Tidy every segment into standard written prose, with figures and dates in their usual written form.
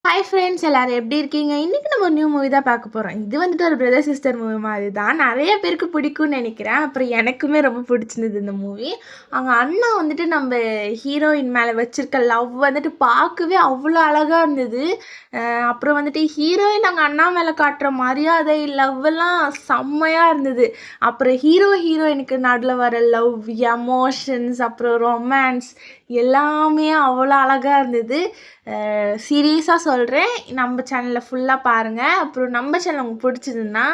Hi friends எல்லாரும் எப்படி இருக்கீங்க? இன்னைக்கு நம்ம ஒரு நியூ மூவி தான் பார்க்க போகிறோம். இது வந்துட்டு ஒரு பிரதர் சிஸ்டர் மூவி மாதிரி தான். நிறைய பேருக்கு பிடிக்கும்னு நினைக்கிறேன். அப்புறம் எனக்குமே ரொம்ப பிடிச்சிருந்தது இந்த மூவி. அவங்க அண்ணா வந்துட்டு நம்ம ஹீரோயின் மேலே வச்சிருக்க லவ் வந்துட்டு பார்க்கவே அவ்வளோ அழகாக இருந்தது. அப்புறம் வந்துட்டு ஹீரோயின் அவங்க அண்ணா மேலே காட்டுற மரியாதை லவ்வெல்லாம் செம்மையாக இருந்தது. அப்புறம் ஹீரோயினுக்கு நடுவில் வர லவ், எமோஷன்ஸ், அப்புறம் ரொமான்ஸ் எல்லாமே அவ்வளோ அழகாக இருந்தது. சீரியஸாக சொல்கிறேன், நம்ம சேனலில் ஃபுல்லாக பாருங்கள். அப்புறம் நம்ம சேனல் உங்களுக்கு பிடிச்சதுன்னா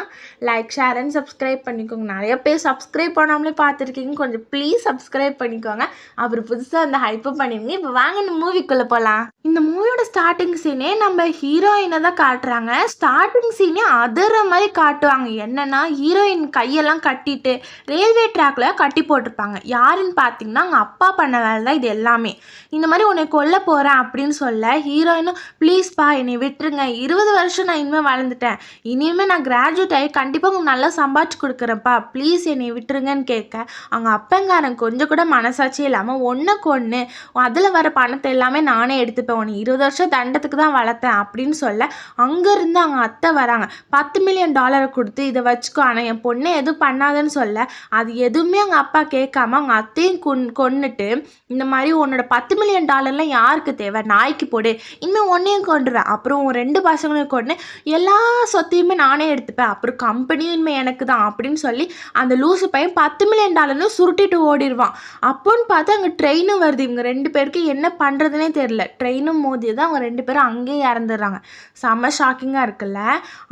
லைக், ஷேர் அண்ட் சப்ஸ்கிரைப் பண்ணிக்கோங்க. நிறைய பேர் சப்ஸ்கிரைப் பண்ணாமலே பார்த்துருக்கீங்க, கொஞ்சம் ப்ளீஸ் சப்ஸ்கிரைப் பண்ணிக்கோங்க. அப்புறம் புதுசாக அந்த ஹைப்பும் பண்ணிடுங்க. இப்போ வாங்க இந்த மூவிக்குள்ளே போகலாம். இந்த மூவியோட ஸ்டார்டிங் சீனே நம்ம ஹீரோயினை தான் காட்டுறாங்க. ஸ்டார்டிங் சீனே அதர மாதிரி காட்டுவாங்க. என்னென்னா ஹீரோயின் கையெல்லாம் கட்டிட்டு ரயில்வே ட்ராக்ல கட்டி போட்டிருப்பாங்க. யாருன்னு பார்த்தீங்கன்னா அவங்க அப்பா பண்ண வேலை தான் இது எல்லாமே. இந்த மாதிரி உன்னை கொல்ல போகிறேன் அப்படின்னு சொல்ல ஹீரோயினும் ப்ளீஸ்ப்பா என்னை விட்டுருங்க, 20 வருஷம் நான் இனிமேல் வளர்ந்துட்டேன், இனிமேல் நான் கிராஜுவேட் ஆகி கண்டிப்பாக உங்களுக்கு நல்லா சம்பாதிச்சு கொடுக்குறேன்ப்பா, ப்ளீஸ் என்னை விட்டுருங்கன்னு கேட்க அவங்க அப்பங்காரன் கொஞ்சம் கூட மனசாட்சியே இல்லாமல் ஒன்றை கொன்று அதில் வர பணத்தை எல்லாமே நானே எடுத்துப்பேன், உன்னை 20 வருஷம் தண்டத்துக்கு தான் வளர்த்தேன் அப்படின்னு சொல்ல அங்கேருந்து அவங்க அத்தை வராங்க. $10 மில்லியன் கொடுத்து இதை வச்சுக்கோ, ஆனால் என் பொண்ணை எதுவும் பண்ணாதுன்னு சொல்ல அது எதுவுமே அவங்க அப்பா கேட்காம அவங்க அத்தையும் கொன்னுட்டு இந்த மாதிரி உன்னோட $10 மில்லியன் யாருக்கு தேவை, நாய்க்கு போடு, இன்னும் ஒன்றையும் கொண்டுருவேன், அப்புறம் 2 பசங்களையும் கொண்டு எல்லா சொத்தையுமே நானே எடுத்துப்பேன், அப்புறம் கம்பெனியும் இனிமேல் எனக்கு தான் அப்படின்னு சொல்லி அந்த லூசு பையன் $10 மில்லியன் சுருட்டிட்டு ஓடிடுவான். அப்போன்னு பார்த்து அங்கே ட்ரெயினும் வருது. இவங்க 2 பேருக்கு என்ன பண்ணுறதுனே தெரியல. ட்ரெயினும் மோதியதான் அவங்க 2 பேரும் அங்கேயே இறந்துடுறாங்க. செம்ம ஷாக்கிங்காக இருக்குல்ல.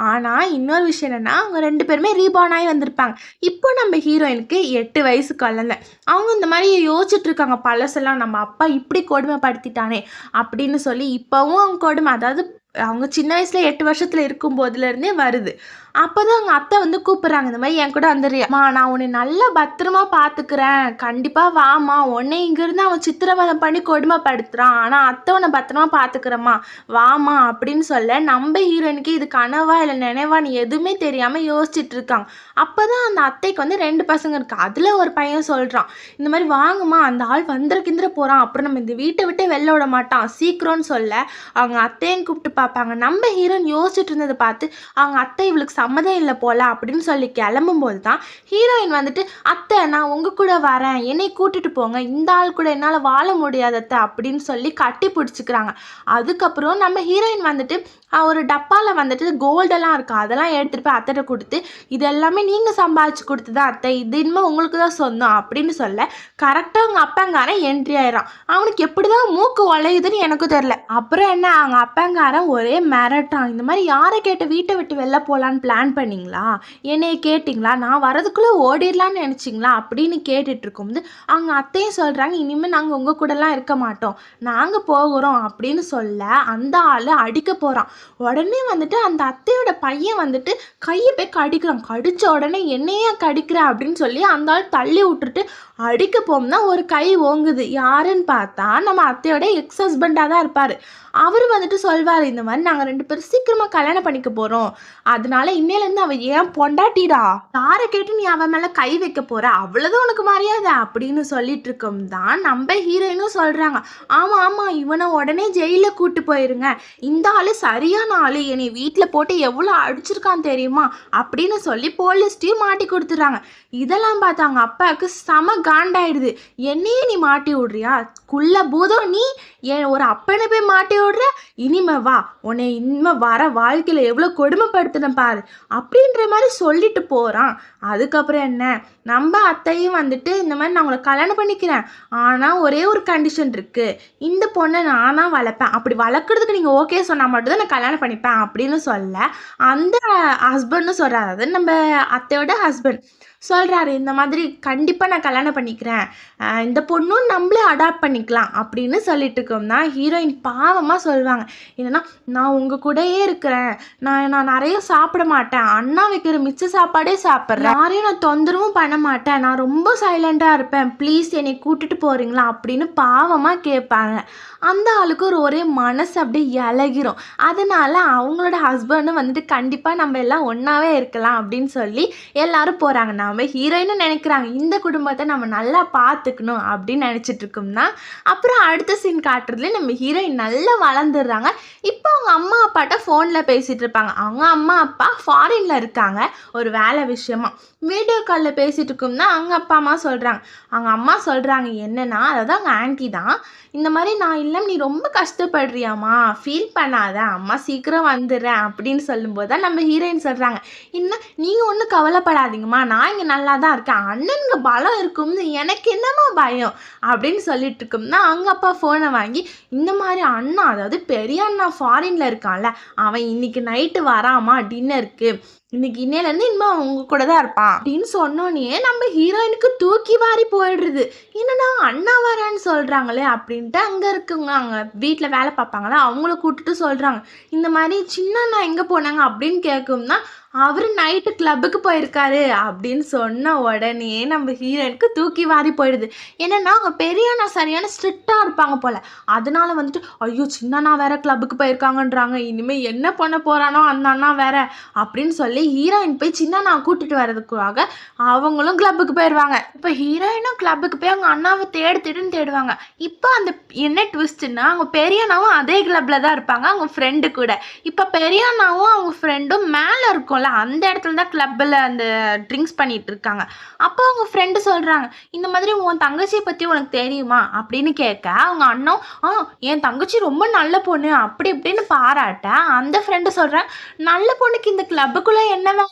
ஆனால் இன்னொரு விஷயம் என்னென்னா அவங்க 2 பேருமே ரீபார்ன் ஆகி வந்திருப்பாங்க. இப்போ நம்ம ஹீரோயினுக்கு 8 வயசு குழந்தை. அவங்க இந்த மாதிரி யோசிச்சுட்டு இருக்காங்க பழசெல்லாம், நம்ம அப்பா இப்படி கொடுமைப்படுத்திட்டானே அப்படின்னு சொல்லி. இப்போவும் அவங்க கொடுமை, அதாவது அவங்க சின்ன வயசில் 8 வருஷத்தில் இருக்கும் போதுலேருந்தே வருது. அப்போ தான் அவங்க அத்தை வந்து கூப்பிட்றாங்க, இந்த மாதிரி என் கூட வந்துடுறியாம்மா, நான் உன்னை நல்லா பத்திரமா பார்த்துக்கிறேன், கண்டிப்பாக வாமா, உன்னை இங்கேருந்து அவன் சித்திரவதை பண்ணி கொடுமைப்படுத்துகிறான், ஆனால் அத்தை உன்னை பத்திரமா பார்த்துக்கிறம்மா, வாமா அப்படின்னு சொல்ல நம்ம ஹீரோயினுக்கு இது கனவா இல்லை நினைவா நீ எதுவுமே தெரியாமல் யோசிச்சுட்டு இருக்காங்க. அப்போ தான் அந்த அத்தைக்கு வந்து 2 பசங்க இருக்கு. அதில் ஒரு பையன் சொல்கிறான், இந்த மாதிரி வாங்கம்மா, அந்த ஆள் வந்துருக்கிந்திர போகிறான், அப்புறம் நம்ம இந்த வீட்டை விட்டே வெளில விட மாட்டான், சீக்கிரம்னு சொல்ல அவங்க அத்தையும் கூப்பிட்டு பார்ப்பாங்க. நம்ம ஹீரோயின் யோசிச்சுட்டு இருந்ததை பார்த்து அவங்க அத்தை இவளுக்கு சம்மதம் இல்லை போல அப்படின்னு சொல்லி கிளம்பும்போது தான் ஹீரோயின் வந்துட்டு, அத்தை நான் உங்கள் கூட வரேன், என்னை கூட்டிட்டு போங்க, இந்த ஆள் கூட என்னால் வாழ முடியாது அத்தை அப்படின்னு சொல்லி கட்டி பிடிச்சிக்கிறாங்க. அதுக்கப்புறம் நம்ம ஹீரோயின் வந்துட்டு ஒரு டப்பாவில் வந்துட்டு கோல்டெல்லாம் இருக்குது, அதெல்லாம் எடுத்துகிட்டு போய் அத்தைகிட்ட கொடுத்து இது எல்லாமே நீங்கள் சம்பாதிச்சு கொடுத்து தான் அத்தை, இது இனிமேல் உங்களுக்கு தான் சொந்தம் அப்படின்னு சொல்ல கரெக்டாக அவங்க அப்பங்காரன் என்ட்ரி ஆயிடான். அவனுக்கு எப்படி தான் மூக்கு உழையுதுன்னு எனக்கும் தெரில. அப்புறம் என்ன, அவங்க அப்பங்காரன் ஒரே மிரட்டான், இந்த மாதிரி யாரை கேட்ட வீட்டை விட்டு வெளில போகலான்னு பிளான் பண்ணிங்களா, என்னைய கேட்டிங்களா, நான் வரதுக்குள்ளே ஓடிடலான்னு நினச்சிங்களா அப்படின்னு கேட்டுட்டு இருக்கும்போது அவங்க அத்தையும் சொல்கிறாங்க, இனிமேல் நாங்கள் உங்கள் கூடலாம் இருக்க மாட்டோம், நாங்கள் போகிறோம் அப்படின்னு சொல்ல அந்த ஆள் அடிக்க போகிறான். உடனே வந்துட்டு அந்த அத்தையோட பையன் வந்துட்டு கையை போய் கடிக்கிறான். கடித்த உடனே என்னையே கடிக்கிற அப்படின்னு சொல்லி அந்த ஆள் தள்ளி விட்டுட்டு அடிக்க போம்னா ஒரு கை ஓங்குது. யாருன்னு பார்த்தா நம்ம அத்தையோட எக்ஸ் ஹஸ்பண்டாக தான் இருப்பார். அவர் வந்துட்டு சொல்வார், இந்த மாதிரி நாங்கள் 2 பேரும் சீக்கிரமாக கல்யாணம் பண்ணிக்க போகிறோம், அதனால இன்னையிலேருந்து அவள் ஏன் பொண்டாட்டிடா, யாரை கேட்டு நீ அவன் மேலே கை வைக்க போகிற, அவ்வளோதான் உனக்கு மரியாதை அப்படின்னு சொல்லிட்டு இருக்கோம் தான் நம்ம ஹீரோயினும் சொல்கிறாங்க, ஆமாம் ஆமாம் இவனை உடனே ஜெயிலில் கூட்டு போயிருங்க, இந்த ஆள் சரியான ஆள், என்னை வீட்டில் போட்டு எவ்வளோ அடிச்சிருக்கான் தெரியுமா அப்படின்னு சொல்லி போலீஸ்டையும் மாட்டி கொடுத்துட்றாங்க. இதெல்லாம் பார்த்தாங்க அப்பாவுக்கு செம காண்டாயிடுது. என்னையே நீ மாட்டி விடுறியா, குள்ள பூதம் நீ, ஒரு அப்பனை போய் மாட்டி விடுற, இனிமே வா, உன்னை இனிமே வர வாழ்க்கையில் எவ்வளோ கொடுமைப்படுத்தின பாரு அப்படின்ற மாதிரி சொல்லிட்டு போகிறான். அதுக்கப்புறம் என்ன, நம்ம அத்தையும் வந்துட்டு இந்த மாதிரி நான் உங்களை கல்யாணம் பண்ணிக்கிறேன், ஆனால் ஒரே ஒரு கண்டிஷன் இருக்குது, இந்த பொண்ணை நானாக வளர்ப்பேன், அப்படி வளர்க்குறதுக்கு நீங்கள் ஓகே சொன்னால் மட்டும்தான் நான் கல்யாணம் பண்ணிப்பேன் அப்படின்னு சொல்ல அந்த ஹஸ்பண்ட்னு சொல்கிறார், அது நம்ம அத்தையோட ஹஸ்பண்ட் சொல்கிறாரு, இந்த மாதிரி கண்டிப்பாக நான் கல்யாணம் பண்ணிக்கிறேன், இந்த பொண்ணும் நம்மளே அடாப்ட் பண்ணிக்கலாம் அப்படின்னு சொல்லிட்டு இருக்கோம்னா ஹீரோயின் பாவமாக சொல்லுவாங்க, என்னன்னா நான் உங்கள் கூடயே இருக்கிறேன், நான் நிறைய சாப்பிட மாட்டேன், அண்ணா வைக்கிற மிச்ச சாப்பாடே சாப்பிட்றேன், யாரையும் நான் தொந்தரவும் பண்ண மாட்டேன், நான் ரொம்ப சைலண்டாக இருப்பேன், ப்ளீஸ் என்னை கூட்டிட்டு போகிறீங்களா அப்படின்னு பாவமாக கேட்பாங்க. அந்த ஆளுக்கு ஒரே மனசு அப்படியே இலகிரும். அதனால அவங்களோட ஹஸ்பண்டும் வந்துட்டு கண்டிப்பாக நம்ம எல்லாம் ஒன்றாவே இருக்கலாம் அப்படின்னு சொல்லி எல்லாரும் போகிறாங்க. நம்ம ஹீரோயினும் நினைக்கிறாங்க இந்த குடும்பத்தை நம்ம நல்லா பார்த்துக்கணும் அப்படின்னு நினச்சிட்டு இருக்கோம்னா அப்புறம் அடுத்த சீன் காட்டுறதுல நம்ம ஹீரோயின் நல்லா வளர்ந்துடுறாங்க. இப்போ அவங்க அம்மா அப்பாட்ட ஃபோனில் பேசிகிட்டு இருப்பாங்க. அவங்க அம்மா அப்பா ஃபாரினில் இருக்காங்க ஒரு வேலை விஷயமா. வீடியோ காலில் பேசிகிட்டு இருக்கும்னா அவங்க அப்பா அம்மா சொல்கிறாங்க. அவங்க அம்மா சொல்கிறாங்க என்னென்னா, அதாவது அவங்க ஆன்ட்டி தான், இந்த மாதிரி நான் இல்லை நீ ரொம்ப கஷ்டப்படுறியாம்மா, ஃபீல் பண்ணாத, அம்மா சீக்கிரம் வந்துடுறேன் அப்படின்னு சொல்லும்போது தான் நம்ம ஹீரோயின் சொல்கிறாங்க, இன்னும் நீங்கள் ஒன்றும் கவலைப்படாதீங்கம்மா, நான் இங்கே நல்லா தான் இருக்கேன், அண்ணனுங்க பலம் இருக்கும்னு எனக்கு என்னம்மா பயம் அப்படின்னு சொல்லிட்டு இருக்கோம்னா அவங்க அப்பா ஃபோனை வாங்கி, இந்த மாதிரி அண்ணா, அதாவது பெரிய அண்ணா ஃபாரினில் இருக்கான்ல, அவன் இன்னைக்கு நைட்டு வராமா டின்னருக்கு, இன்னைக்கு இன்னையிலேருந்து இனிமே அவங்க கூட தான் இருப்பான் அப்படின்னு சொன்னோன்னே நம்ம ஹீரோயினுக்கு தூக்கி வாரி போயிடுறது. என்னன்னா அண்ணா வரான்னு சொல்கிறாங்களே அப்படின்ட்டு அங்கே இருக்குங்க, அங்கே வீட்டில் வேலை பார்ப்பாங்களே அவங்கள கூப்பிட்டுட்டு சொல்கிறாங்க, இந்த மாதிரி சின்ன அண்ணா எங்கே போனாங்க அப்படின்னு கேட்கும்னா அவர் நைட்டு கிளப்புக்கு போயிருக்காரு அப்படின்னு சொன்ன உடனே நம்ம ஹீரோயினுக்கு தூக்கி வாரி போயிடுது. என்னன்னா அவங்க பெரிய அண்ணா சரியான ஸ்ட்ரிக்டாக இருப்பாங்க போல், அதனால வந்துட்டு ஐயோ சின்ன அண்ணா வேற கிளப்புக்கு போயிருக்காங்கன்றாங்க, இனிமேல் என்ன பண்ண போகிறானோ அந்த அண்ணா வேற அப்படின்னு சொல்லி ஹீரோயின் போய் சின்ன அண்ணா கூட்டிட்டு வர்றதுக்காக அவங்களும் கிளப்புக்கு போயிடுவாங்க. இப்போ ஹீரோயினும் கிளப்புக்கு போய் அவங்க அண்ணாவை தேடுன்னு தேடுவாங்க. இப்போ அந்த என்ன ட்விஸ்ட்னா அவங்க பெரிய அண்ணாவும் அதே கிளப்பில் தான் இருப்பாங்க அவங்க ஃப்ரெண்டு கூட. இப்போ பெரிய அண்ணாவும் அவங்க ஃப்ரெண்டும் மேலே இருக்கும் அந்த இடத்துல தான் கிளப்பில் அந்த ட்ரிங்க்ஸ் பண்ணிட்டு இருக்காங்க. அப்போ அவங்க ஃப்ரெண்டு சொல்கிறாங்க, இந்த மாதிரி உன் தங்கச்சியை பற்றி உனக்கு தெரியுமா அப்படின்னு கேட்க அவங்க அண்ணன் என் தங்கச்சி ரொம்ப நல்ல பொண்ணு அப்படி இப்படின்னு பாராட்ட அந்த ஃப்ரெண்டு சொல்கிறேன், நல்ல பொண்ணுக்கு இந்த கிளப்புக்குள்ளே என்ன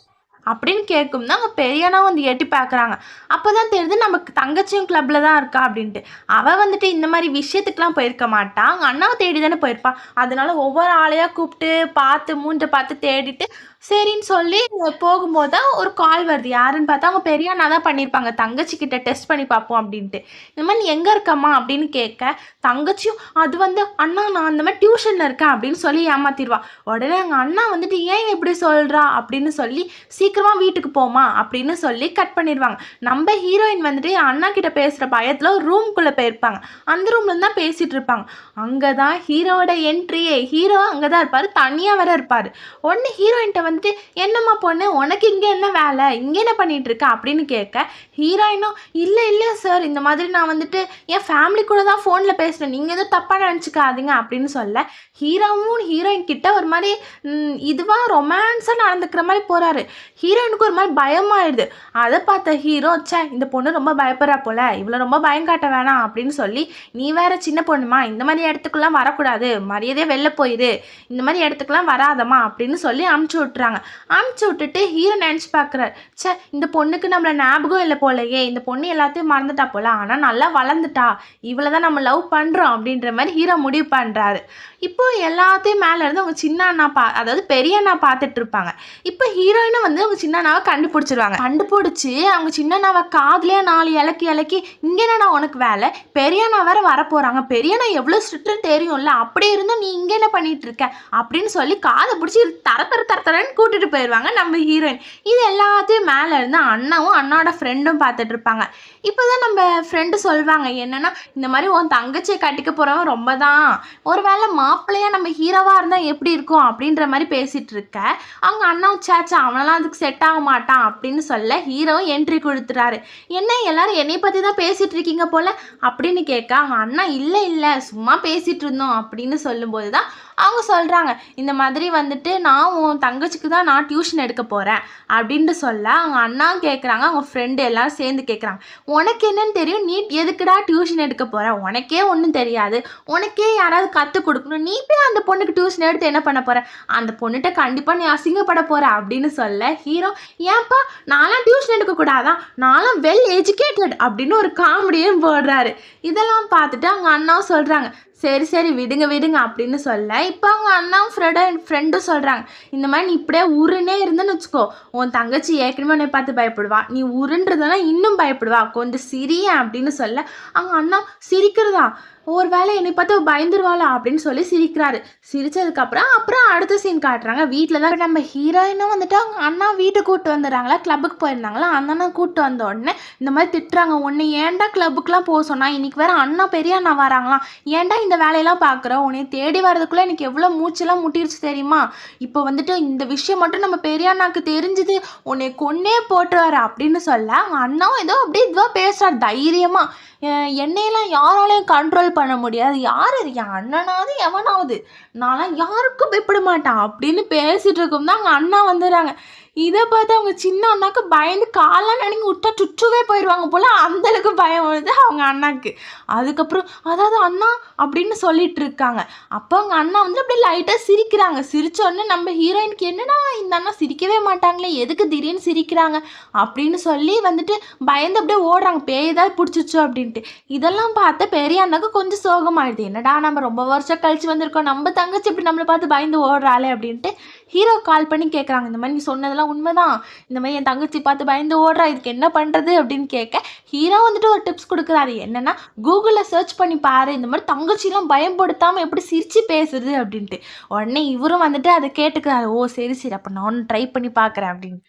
அப்படின்னு கேட்கும்னா அவங்க பெரியனா வந்து எட்டி பார்க்குறாங்க. அப்போ தான் தெரியுது நமக்கு தங்கச்சியும் கிளப்பில் தான் இருக்கா அப்படின்ட்டு. அவள் வந்துட்டு இந்த மாதிரி விஷயத்துக்குலாம் போயிருக்க மாட்டா, அவங்க அண்ணாவை தேடி தானே போயிருப்பா. அதனால ஒவ்வொரு ஆளையாக கூப்பிட்டு பார்த்து மூஞ்சை பார்த்து தேடிட்டு சரின்னு சொல்லி போகும்போது தான் ஒரு கால் வருது. யாருன்னு பார்த்தா அவங்க பெரிய அண்ணா தான் பண்ணியிருப்பாங்க, தங்கச்சிக்கிட்ட டெஸ்ட் பண்ணி பார்ப்போம் அப்படின்ட்டு. இந்த மாதிரி நீ எங்கே இருக்கம்மா அப்படின்னு கேட்க தங்கச்சியும் அது வந்து அண்ணா நான் அந்த மாதிரி டியூஷனில் இருக்கேன் அப்படின்னு சொல்லி ஏமாத்திடுவா. உடனே அவங்க அண்ணா வந்துட்டு ஏன் இப்படி சொல்கிறா அப்படின்னு சொல்லி சீக்கிரமாக வீட்டுக்கு போமா அப்படின்னு சொல்லி கட் பண்ணிடுவாங்க. நம்ம ஹீரோயின் வந்துட்டு அண்ணா கிட்ட பேசுகிற பயத்தில் ஒரு ரூம்குள்ளே போயிருப்பாங்க. அந்த ரூம்ல தான் பேசிகிட்டு இருப்பாங்க. அங்கே தான் ஹீரோவோட என்ட்ரியே. ஹீரோ அங்கே தான் இருப்பார், தனியாக வேற இருப்பார். உடனே ஹீரோயின்ட்ட வந்துட்டு என்னம்மா பொண்ணு உனக்கு இங்கே என்ன வேலை, இங்கே என்ன பண்ணிகிட்டு இருக்க அப்படின்னு கேட்க ஹீரோயினும் இல்லை சார், இந்த மாதிரி நான் வந்துட்டு என் ஃபேமிலி கூட தான் ஃபோனில் பேசுகிறேன், நீங்கள் எதுவும் தப்பாக நினச்சிக்காதீங்க அப்படின்னு சொல்ல ஹீரோவும் ஹீரோயின் கிட்ட ஒரு மாதிரி இதுவாக ரொமான்ஸாக நடந்துக்கிற மாதிரி போகிறாரு. ஹீரோயினுக்கு ஒரு மாதிரி பயமாயிடுது. அதை பார்த்த ஹீரோ இந்த பொண்ணு ரொம்ப பயப்படுறா போல, இவ்வளோ ரொம்ப பயம் காட்ட வேணாம் அப்படின்னு சொல்லி, நீ வேற சின்ன பொண்ணுமா, இந்த மாதிரி இடத்துக்குலாம் வரக்கூடாது, மரியாதையே வெளில போயிரு, இந்த மாதிரி இடத்துக்குலாம் வராதம்மா அப்படின்னு சொல்லி அமுச்சு விட்டுறாங்க. அமுச்சு விட்டுட்டு ஹீரோ நினச்சி பார்க்குறாரு, இந்த பொண்ணுக்கு நம்மளை ஞாபகம் இல்லை போலையே, இந்த பொண்ணு எல்லாத்தையும் மறந்துட்டா போல, ஆனால் நல்லா வளர்ந்துட்டா, இவ்வளோ தான் நம்ம லவ் பண்ணுறோம் அப்படின்ற மாதிரி ஹீரோ முடிவு பண்ணுறாரு. இப்போ எல்லாத்தையும் மேலே இருந்து அவங்க சின்ன அண்ணா அதாவது பெரிய அண்ணா பார்த்துட்டு இருப்பாங்க. இப்போ ஹீரோயினும் வந்து அவங்க சின்ன அண்ணாவை கண்டுபிடிச்சிருவாங்க. கண்டுபிடிச்சி அவங்க சின்ன அண்ணாவை காதுலேயே 4 இலக்கி இங்கே என்னண்ணா உனக்கு வேலை, பெரிய அண்ணா வேற வரப்போகிறாங்க, பெரிய அண்ணா எவ்வளோ ஸ்ட்ரிக்ட்னு தெரியும்ல, அப்படி இருந்தும் நீ இங்கே என்ன பண்ணிட்டு இருக்க அப்படின்னு சொல்லி காதை பிடிச்சி தரன்னு கூட்டிட்டு போயிடுவாங்க நம்ம ஹீரோயின். இது எல்லாத்தையும் மேலே இருந்து அண்ணாவும் அண்ணாவோட ஃப்ரெண்டும் பார்த்துட்டு இருப்பாங்க. இப்போதான் நம்ம ஃப்ரெண்டு சொல்லுவாங்க என்னன்னா, இந்த மாதிரி உன் தங்கச்சியை கட்டிக்க போகிறவன் ரொம்ப தான், ஒரு வேளை மாப்பிள்ளையா நம்ம ஹீரோவாக இருந்தால் எப்படி இருக்கும் அப்படின்ற மாதிரி பேசிகிட்டு இருக்க அவங்க அண்ணாவும் அவனெல்லாம் அதுக்கு செட் ஆக மாட்டான் அப்படின்னு சொல்ல ஹீரோவும் என்ட்ரி கொடுத்துறாரு. என்ன எல்லாரும் என்னை பற்றி தான் பேசிகிட்டு இருக்கீங்க போல் அப்படின்னு கேட்க அவங்க அண்ணா இல்லை சும்மா பேசிகிட்டு இருந்தோம் அப்படின்னு சொல்லும்போது தான் அவங்க சொல்கிறாங்க, இந்த மாதிரி வந்துட்டு நான் உன் தங்கச்சிக்கு தான் நான் டியூஷன் எடுக்க போகிறேன் அப்படின்ட்டு சொல்ல அவங்க அண்ணா கேட்குறாங்க, அவங்க ஃப்ரெண்டு எல்லோரும் சேர்ந்து கேட்குறாங்க, உனக்கு என்னன்னு தெரியும், நீ எதுக்குடா டியூஷன் எடுக்க போகிற, உனக்கே ஒன்றும் தெரியாது, உனக்கே யாராவது கற்றுக் கொடுக்கணும், நீ போய் அந்த பொண்ணுக்கு டியூஷன் எடுத்து என்ன பண்ண போகிற, அந்த பொண்ணுகிட்ட கண்டிப்பாக நீ அசிங்கப்பட போகிற அப்படின்னு சொல்ல ஹீரோ ஏன்ப்பா நான்லாம் டியூஷன் எடுக்கக்கூடாதான், நான்லாம் வெல் எஜுகேட்டட் அப்படின்னு ஒரு காமெடியும் போடுறாரு. இதெல்லாம் பார்த்துட்டு அவங்க அண்ணாவும் சொல்கிறாங்க, சரி விடுங்க அப்படின்னு சொல்ல இப்போ அவங்க அண்ணாவும் ஃப்ரெண்டும் சொல்கிறாங்க, இந்த மாதிரி நீ இப்படியே உருன்னே இருந்துன்னு வச்சுக்கோ, உன் தங்கச்சி ஏற்கனவே உன்னை பார்த்து பயப்படுவா, நீ உருன்றதெல்லாம் இன்னும் பயப்படுவா, கொஞ்சம் சிரிய அப்படின்னு சொல்ல அவங்க அண்ணா சிரிக்கிறதா, ஒரு வேளை என்னை பார்த்து பயந்துருவாளா அப்படின்னு சொல்லி சிரிக்கிறாரு. சிரிச்சதுக்கப்புறம் அடுத்த சீன் காட்டுறாங்க. வீட்டில் தான் நம்ம ஹீரோயினும் வந்துட்டு அவங்க அண்ணா வீட்டுக்கு கூப்பிட்டு வந்துடுறாங்களா, கிளப்புக்கு போயிருந்தாங்களா, அந்த அண்ணா கூப்பிட்டு வந்த உடனே இந்த மாதிரி திட்டுறாங்க, உன்னை ஏன்டா கிளப்புக்குலாம் போக சொன்னா, இன்னைக்கு வேற அண்ணா பெரிய அண்ணா வராங்களாம், ஏன்டா இந்த வேலையெல்லாம் பார்க்குறோம், உன்னை தேடி வர்றதுக்குள்ளே எனக்கு எவ்வளோ மூச்செல்லாம் முட்டிருச்சு தெரியுமா, இப்போ வந்துட்டு இந்த விஷயம் மட்டும் நம்ம பெரிய அண்ணாக்கு தெரிஞ்சுது, உன்னை கொன்னே போட்டுருவாரு அப்படின்னு சொல்ல அவங்க அண்ணாவும் ஏதோ அப்படியே இதுவாக பேசுகிறார் தைரியமாக, என்னையெல்லாம் யாராலையும் கண்ட்ரோல் பண்ண முடியாது. யார் அது? என் அண்ணனாவது எவனாவது. நான்லாம் யாருக்கும் பயப்பட மாட்டேன் அப்படின்னு பேசிட்டு இருக்கும் தான் அவங்க அண்ணா வந்துடுறாங்க. இதை பார்த்து அவங்க சின்ன அண்ணாக்கு பயந்து காலெல்லாம் நடுங்கி விட்டா சுற்றுவே போயிடுவாங்க போல, அந்த அளவுக்கு பயம் வருது அவங்க அண்ணாக்கு. அதுக்கப்புறம் அதாவது அண்ணா அப்படின்னு சொல்லிட்டு இருக்காங்க. அப்போ அவங்க அண்ணா வந்து அப்படியே லைட்டாக சிரிக்கிறாங்க. சிரிச்ச உடனே நம்ம ஹீரோயினுக்கு என்னன்னா இந்த அண்ணா சிரிக்கவே மாட்டாங்களே, எதுக்கு திடீர்னு சிரிக்கிறாங்க அப்படின்னு சொல்லி வந்துட்டு பயந்து அப்படியே ஓடுறாங்க, பேய் ஏதாவது பிடிச்சிச்சோ அப்படின்ட்டு. இதெல்லாம் பார்த்த பெரிய அண்ணாக்கு கொஞ்சம் சோகமாயிடுது. என்னடா நம்ம ரொம்ப வருஷம் கழிச்சு வந்திருக்கோம், நம்ம தங்கச்சி இப்படி நம்மளை பார்த்து பயந்து ஓடுறாளே அப்படின்ட்டு ஹீரோ கால் பண்ணி கேட்குறாங்க. இந்த மாதிரி நீ சொன்னதெல்லாம் உண்மைதான், இந்த மாதிரி என் தங்கச்சி பார்த்து பயந்து ஓடுறா, இதுக்கு என்ன பண்ணுறது அப்படின்னு கேட்க ஹீரோ வந்துட்டு ஒரு டிப்ஸ் கொடுக்குறாரு. என்னன்னா கூகுளில் சர்ச் பண்ணி பாரு, இந்த மாதிரி தங்கச்சிலாம் பயன்படுத்தாமல் எப்படி சிரிச்சு பேசுது அப்படின்ட்டு. உடனே இவரும் வந்துட்டு அதை கேட்டுக்கிறாரு. ஓ சரி சரி, அப்போ நானும் ட்ரை பண்ணி பார்க்குறேன் அப்படின்னு.